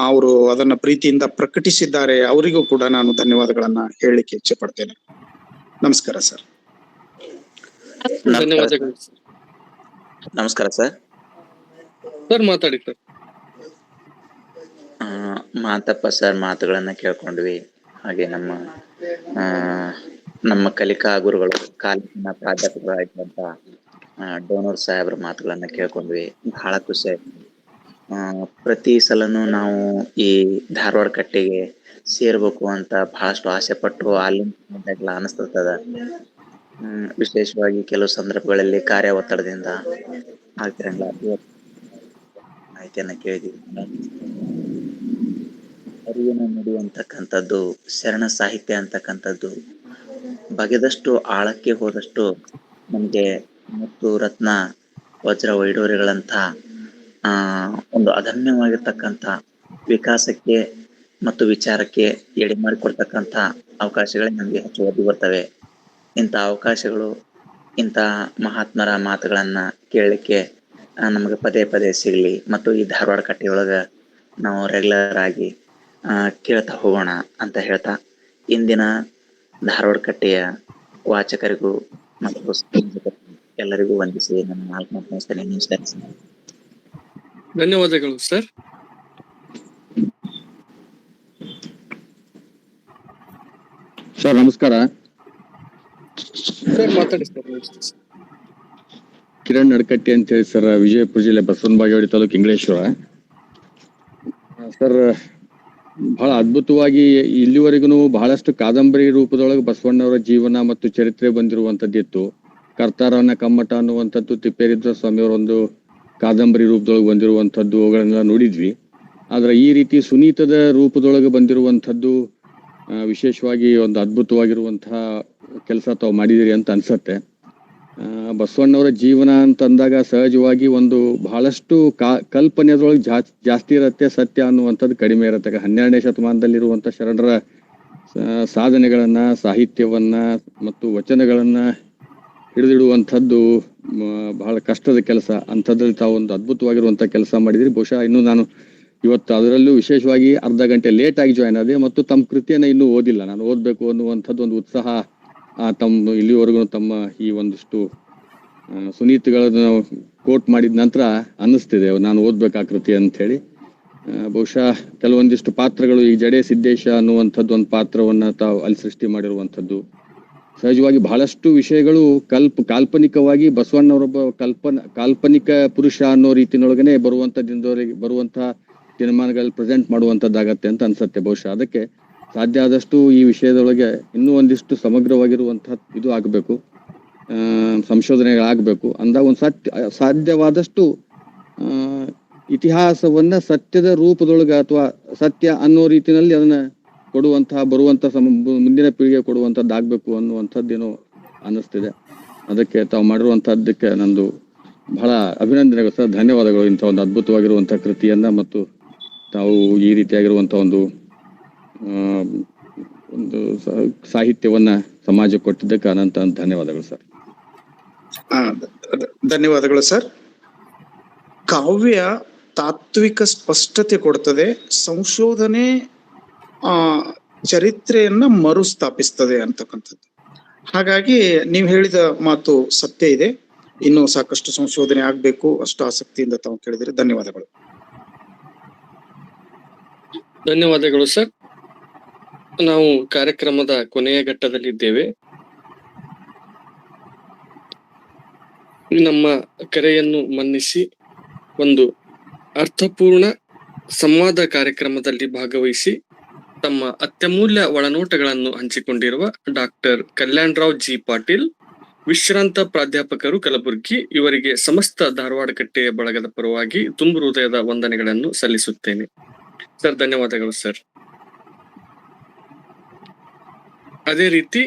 ಅವರು ಅದನ್ನ ಪ್ರೀತಿಯಿಂದ ಪ್ರಕಟಿಸಿದ್ದಾರೆ. ಅವರಿಗೂ ಕೂಡ ನಾನು ಧನ್ಯವಾದಗಳನ್ನ ಹೇಳಲಿಕ್ಕೆ ಇಚ್ಛೆ ಪಡ್ತೇನೆ. ನಮಸ್ಕಾರ ಸರ್. ಧನ್ಯವಾದಗಳು ನಮಸ್ಕಾರ ಸರ್. ಸರ್ ಮಾತಾಡಿ ಸರ್. ಮಾತಪ್ಪ ಸರ್ ಮಾತುಗಳನ್ನ ಕೇಳ್ಕೊಂಡ್ವಿ. ಹಾಗೆ ನಮ್ಮ ಕಲಿಕಾ ಗುರುಗಳು, ಕಾಲೇಜಿನ ಪ್ರಾಧ್ಯಾಪಕರಾಗಿರುವಂತ ಡೋನರ್ ಸಾಹೇಬ್ರ ಮಾತುಗಳನ್ನ ಕೇಳ್ಕೊಂಡ್ವಿ. ಬಹಳ ಖುಷಿ ಆಯ್ತು. ಪ್ರತಿ ಸಲನು ನಾವು ಈ ಧಾರವಾಡ ಕಟ್ಟೆಗೆ ಸೇರ್ಬೇಕು ಅಂತ ಬಹಳಷ್ಟು ಆಸೆ ಪಟ್ಟು ಅಲ್ಲಿಂದ ಅನಿಸ್ತದ. ವಿಶೇಷವಾಗಿ ಕೆಲವು ಸಂದರ್ಭಗಳಲ್ಲಿ ಕಾರ್ಯ ಒತ್ತಡದಿಂದ ಆಗ್ತಿರಂಗಿಲ್ಲ. ಮಾಹಿತಿಯನ್ನ ಕೇಳಿದೀವಿ. ಅರಿವಿನ ನುಡಿ ಅಂತಕ್ಕಂಥದ್ದು, ಶರಣ ಸಾಹಿತ್ಯ ಅಂತಕ್ಕಂಥದ್ದು ಬಗೆದಷ್ಟು ಆಳಕ್ಕೆ ಹೋದಷ್ಟು ನಮ್ಗೆ ಮುತ್ತು ರತ್ನ ವಜ್ರ ವೈಡೂರ್ಯಗಳಂತ ಒಂದು ಅದಮ್ಯವಾಗಿರ್ತಕ್ಕಂಥ ವಿಕಾಸಕ್ಕೆ ಮತ್ತು ವಿಚಾರಕ್ಕೆ ಎಡೆ ಮಾಡಿಕೊಡ್ತಕ್ಕಂಥ ಅವಕಾಶಗಳೇ ನಮ್ಗೆ ಹೆಚ್ಚು ಒದ್ದು ಬರ್ತವೆ. ಇಂಥ ಅವಕಾಶಗಳು, ಇಂಥ ಮಹಾತ್ಮರ ಮಾತುಗಳನ್ನ ಕೇಳಲಿಕ್ಕೆ ನಮಗೆ ಪದೇ ಪದೇ ಸಿಗ್ಲಿ ಮತ್ತು ಈ ಧಾರವಾಡ ಕಟ್ಟೆಯೊಳಗ ನಾವು ರೆಗ್ಯುಲರ್ ಆಗಿ ಕೇಳ್ತಾ ಹೋಗೋಣ ಅಂತ ಹೇಳ್ತಾ, ಇಂದಿನ ಧಾರವಾಡ ಕಟ್ಟೆಯ ವಾಚಕರಿಗೂ ಮತ್ತು ಎಲ್ಲರಿಗೂ ವಂದಿಸಿ ನನ್ನ 4 ಮಾತನ್ನ ನಮಸ್ಕರಿಸಿ. ಧನ್ಯವಾದಗಳು ಸರ್. ಸರ್ ನಮಸ್ಕಾರ. ಸರ್ ಮಾತಾಡಿ ಸರ್. ಕಿರಣ್ ನಡ್ಕಟ್ಟಿ ಅಂತ ಹೇಳಿ ಸರ್, ವಿಜಯಪುರ ಜಿಲ್ಲೆ ಬಸವನ ಬಾಗೇವಾಡಿ ತಾಲೂಕು ಇಂಗಳೇಶ್ವರ. ಸರ್ ಬಹಳ ಅದ್ಭುತವಾಗಿ ಇಲ್ಲಿವರೆಗೂ ಬಹಳಷ್ಟು ಕಾದಂಬರಿ ರೂಪದೊಳಗೆ ಬಸವಣ್ಣವರ ಜೀವನ ಮತ್ತು ಚರಿತ್ರೆ ಬಂದಿರುವಂತದ್ದಿತ್ತು. ಕರ್ತಾರವನ್ನ ಕಮ್ಮಟ ಅನ್ನುವಂಥದ್ದು ತಿಪ್ಪೇರುದ್ರ ಸ್ವಾಮಿಯವರ ಒಂದು ಕಾದಂಬರಿ ರೂಪದೊಳಗೆ ಬಂದಿರುವಂಥದ್ದು ಅವುಗಳನ್ನೆಲ್ಲ ನೋಡಿದ್ವಿ. ಆದ್ರೆ ಈ ರೀತಿ ಸುನೀತದ ರೂಪದೊಳಗೆ ಬಂದಿರುವಂಥದ್ದು ವಿಶೇಷವಾಗಿ ಒಂದು ಅದ್ಭುತವಾಗಿರುವಂತಹ ಕೆಲಸ ತಾವು ಮಾಡಿದಿರಿ ಅಂತ ಅನ್ಸತ್ತೆ. ಬಸವಣ್ಣವರ ಜೀವನ ಅಂತ ಅಂದಾಗ ಸಹಜವಾಗಿ ಒಂದು ಬಹಳಷ್ಟು ಕಲ್ಪನೆಯದೊಳಗೆ ಜಾಸ್ತಿ ಇರತ್ತೆ, ಸತ್ಯ ಅನ್ನುವಂಥದ್ದು ಕಡಿಮೆ ಇರತ್ತೆ. 12ನೇ ಶತಮಾನದಲ್ಲಿರುವಂಥ ಶರಣರ ಸಾಧನೆಗಳನ್ನ, ಸಾಹಿತ್ಯವನ್ನ ಮತ್ತು ವಚನಗಳನ್ನ ಹಿಡಿದಿಡುವಂಥದ್ದು ಬಹಳ ಕಷ್ಟದ ಕೆಲಸ. ಅಂಥದ್ರಲ್ಲಿ ತಾವು ಒಂದು ಅದ್ಭುತವಾಗಿರುವಂಥ ಕೆಲಸ ಮಾಡಿದಿರಿ. ಬಹುಶಃ ಇನ್ನು ನಾನು ಇವತ್ತು ಅದರಲ್ಲೂ ವಿಶೇಷವಾಗಿ ಅರ್ಧ ಗಂಟೆ ಲೇಟ್ ಆಗಿ ಜಾಯ್ನ್ ಆದೆ ಮತ್ತು ತಮ್ಮ ಕೃತಿಯನ್ನ ಇನ್ನೂ ಓದಿಲ್ಲ. ನಾನು ಓದ್ಬೇಕು ಅನ್ನುವಂಥದ್ದು ಒಂದು ಉತ್ಸಾಹ ತಮ್ಮ ಇಲ್ಲಿವರೆಗೂ ತಮ್ಮ ಈ ಒಂದಿಷ್ಟು ಸುನೀತಿಗಳನ್ನ ಕೋಟ್ ಮಾಡಿದ ನಂತರ ಅನ್ನಿಸ್ತಿದೆ ನಾನು ಓದ್ಬೇಕು ಆ ಕೃತಿ ಅಂತ ಹೇಳಿ. ಬಹುಶಃ ಕೆಲವೊಂದಿಷ್ಟು ಪಾತ್ರಗಳು, ಈ ಜಡೆ ಸಿದ್ದೇಶ ಅನ್ನುವಂಥದ್ದು ಒಂದು ಪಾತ್ರವನ್ನ ತಾವು ಅಲ್ಲಿ ಸೃಷ್ಟಿ ಮಾಡಿರುವಂಥದ್ದು. ಸಹಜವಾಗಿ ಬಹಳಷ್ಟು ವಿಷಯಗಳು ಕಾಲ್ಪನಿಕವಾಗಿ ಬಸವಣ್ಣವರೊಬ್ಬ ಕಾಲ್ಪನಿಕ ಪುರುಷ ಅನ್ನೋ ರೀತಿಯೊಳಗನೆ ಬರುವಂತ ದಿನಮಾನಗಳಲ್ಲಿ ಪ್ರೆಸೆಂಟ್ ಮಾಡುವಂತದ್ದಾಗತ್ತೆ ಅಂತ ಅನ್ಸತ್ತೆ. ಬಹುಶಃ ಅದಕ್ಕೆ ಸಾಧ್ಯ ಆದಷ್ಟು ಈ ವಿಷಯದೊಳಗೆ ಇನ್ನೂ ಒಂದಿಷ್ಟು ಸಮಗ್ರವಾಗಿರುವಂತಹ ಇದು ಆಗಬೇಕು, ಸಂಶೋಧನೆಗಳಾಗಬೇಕು ಅಂದಾಗ ಒಂದು ಸಾಧ್ಯವಾದಷ್ಟು ಇತಿಹಾಸವನ್ನ ಸತ್ಯದ ರೂಪದೊಳಗೆ ಅಥವಾ ಸತ್ಯ ಅನ್ನೋ ರೀತಿಯಲ್ಲಿ ಅದನ್ನ ಬರುವಂತಹ ಮುಂದಿನ ಪೀಳಿಗೆ ಕೊಡುವಂತದ್ದಾಗಬೇಕು ಅನ್ನುವಂಥದ್ದೇನೋ ಅನ್ನಿಸ್ತಿದೆ. ಅದಕ್ಕೆ ತಾವು ಮಾಡಿರುವಂತಹದ್ದಕ್ಕೆ ನಂದು ಬಹಳ ಅಭಿನಂದನೆಗಳು ಸರ್, ಧನ್ಯವಾದಗಳು. ಇಂಥ ಒಂದು ಅದ್ಭುತವಾಗಿರುವಂತಹ ಕೃತಿಯನ್ನ ಮತ್ತು ತಾವು ಈ ರೀತಿಯಾಗಿರುವಂತ ಒಂದು ಸಾಹಿತ್ಯವನ್ನ ಸಮಾಜಕ್ಕೆ ಕೊಟ್ಟಿದ್ದಕ್ಕೆ ಅನಂತ ಧನ್ಯವಾದಗಳು ಸರ್. ಧನ್ಯವಾದಗಳು ಸರ್. ಕಾವ್ಯ ತಾತ್ವಿಕ ಸ್ಪಷ್ಟತೆ ಕೊಡ್ತದೆ, ಸಂಶೋಧನೆ ಚರಿತ್ರೆಯನ್ನ ಮರುಸ್ಥಾಪಿಸ್ತದೆ ಅಂತಕ್ಕಂಥದ್ದು. ಹಾಗಾಗಿ ನೀವು ಹೇಳಿದ ಮಾತು ಸತ್ಯ ಇದೆ. ಇನ್ನೂ ಸಾಕಷ್ಟು ಸಂಶೋಧನೆ ಆಗ್ಬೇಕು, ಅಷ್ಟು ಆಸಕ್ತಿಯಿಂದ ತಾವು ಕೇಳಿದರೆ ಧನ್ಯವಾದಗಳು. ಧನ್ಯವಾದಗಳು ಸರ್. ನಾವು ಕಾರ್ಯಕ್ರಮದ ಕೊನೆಯ ಘಟ್ಟದಲ್ಲಿದ್ದೇವೆ. ನಮ್ಮ ಕರೆಯನ್ನು ಮನ್ನಿಸಿ ಒಂದು ಅರ್ಥಪೂರ್ಣ ಸಂವಾದ ಕಾರ್ಯಕ್ರಮದಲ್ಲಿ ಭಾಗವಹಿಸಿ ತಮ್ಮ ಅತ್ಯಮೂಲ್ಯ ಒಳನೋಟಗಳನ್ನು ಹಂಚಿಕೊಂಡಿರುವ ಡಾಕ್ಟರ್ ಕಲ್ಯಾಣರಾವ್ ಜಿ ಪಾಟೀಲ್, ವಿಶ್ರಾಂತ ಪ್ರಾಧ್ಯಾಪಕರು, ಕಲಬುರಗಿ, ಇವರಿಗೆ ಸಮಸ್ತ ಧಾರವಾಡ ಕಟ್ಟೆಯ ಬಳಗದ ಪರವಾಗಿ ತುಂಬು ಹೃದಯದ ವಂದನೆಗಳನ್ನು ಸಲ್ಲಿಸುತ್ತೇನೆ. ಸರ್ ಧನ್ಯವಾದಗಳು ಸರ್. ಅದೇ ರೀತಿ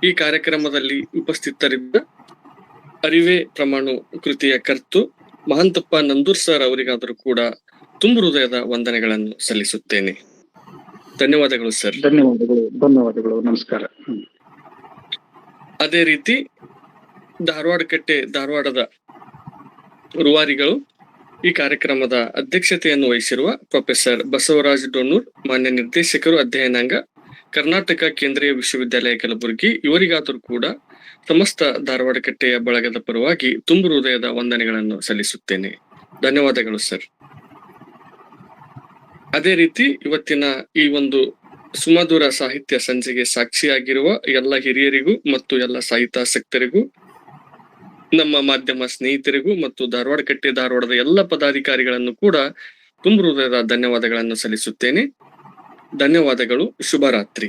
ಈ ಕಾರ್ಯಕ್ರಮದಲ್ಲಿ ಉಪಸ್ಥಿತರಿದ್ದ ಅರಿವೆ ಪ್ರಮಾಣ ಕೃತಿಯ ಕರ್ತು ಮಹಂತಪ್ಪ ನಂದೂರ್ ಸರ್ ಅವರಿಗಾದರೂ ಕೂಡ ತುಂಬು ಹೃದಯದ ವಂದನೆಗಳನ್ನು ಸಲ್ಲಿಸುತ್ತೇನೆ. ಧನ್ಯವಾದಗಳು ಸರ್. ಧನ್ಯವಾದಗಳು. ನಮಸ್ಕಾರ. ಅದೇ ರೀತಿ ಧಾರವಾಡದ ರೂವಾರಿಗಳು ಈ ಕಾರ್ಯಕ್ರಮದ ಅಧ್ಯಕ್ಷತೆಯನ್ನು ವಹಿಸಿರುವ ಪ್ರೊಫೆಸರ್ ಬಸವರಾಜ್ ಡೊನ್ನೂರ್, ಮಾನ್ಯ ನಿರ್ದೇಶಕರು ಅಧ್ಯಯನಾಂಗ, ಕರ್ನಾಟಕ ಕೇಂದ್ರೀಯ ವಿಶ್ವವಿದ್ಯಾಲಯ ಕಲಬುರಗಿ, ಇವರಿಗಾದರೂ ಕೂಡ ಸಮಸ್ತ ಧಾರವಾಡಕಟ್ಟೆಯ ಬಳಗದ ಪರವಾಗಿ ತುಂಬು ಹೃದಯದ ವಂದನೆಗಳನ್ನು ಸಲ್ಲಿಸುತ್ತೇನೆ. ಧನ್ಯವಾದಗಳು ಸರ್. ಅದೇ ರೀತಿ ಇವತ್ತಿನ ಈ ಒಂದು ಸುಮಧುರ ಸಾಹಿತ್ಯ ಸಂಜೆಗೆ ಸಾಕ್ಷಿಯಾಗಿರುವ ಎಲ್ಲ ಹಿರಿಯರಿಗೂ ಮತ್ತು ಎಲ್ಲ ಸಾಹಿತ್ಯಾಸಕ್ತರಿಗೂ, ನಮ್ಮ ಮಾಧ್ಯಮ ಸ್ನೇಹಿತರಿಗೂ ಮತ್ತು ಧಾರವಾಡದ ಎಲ್ಲ ಪದಾಧಿಕಾರಿಗಳನ್ನು ಕೂಡ ತುಂಬು ಹೃದಯದ ಧನ್ಯವಾದಗಳನ್ನು ಸಲ್ಲಿಸುತ್ತೇನೆ. ಧನ್ಯವಾದಗಳು. ಶುಭರಾತ್ರಿ.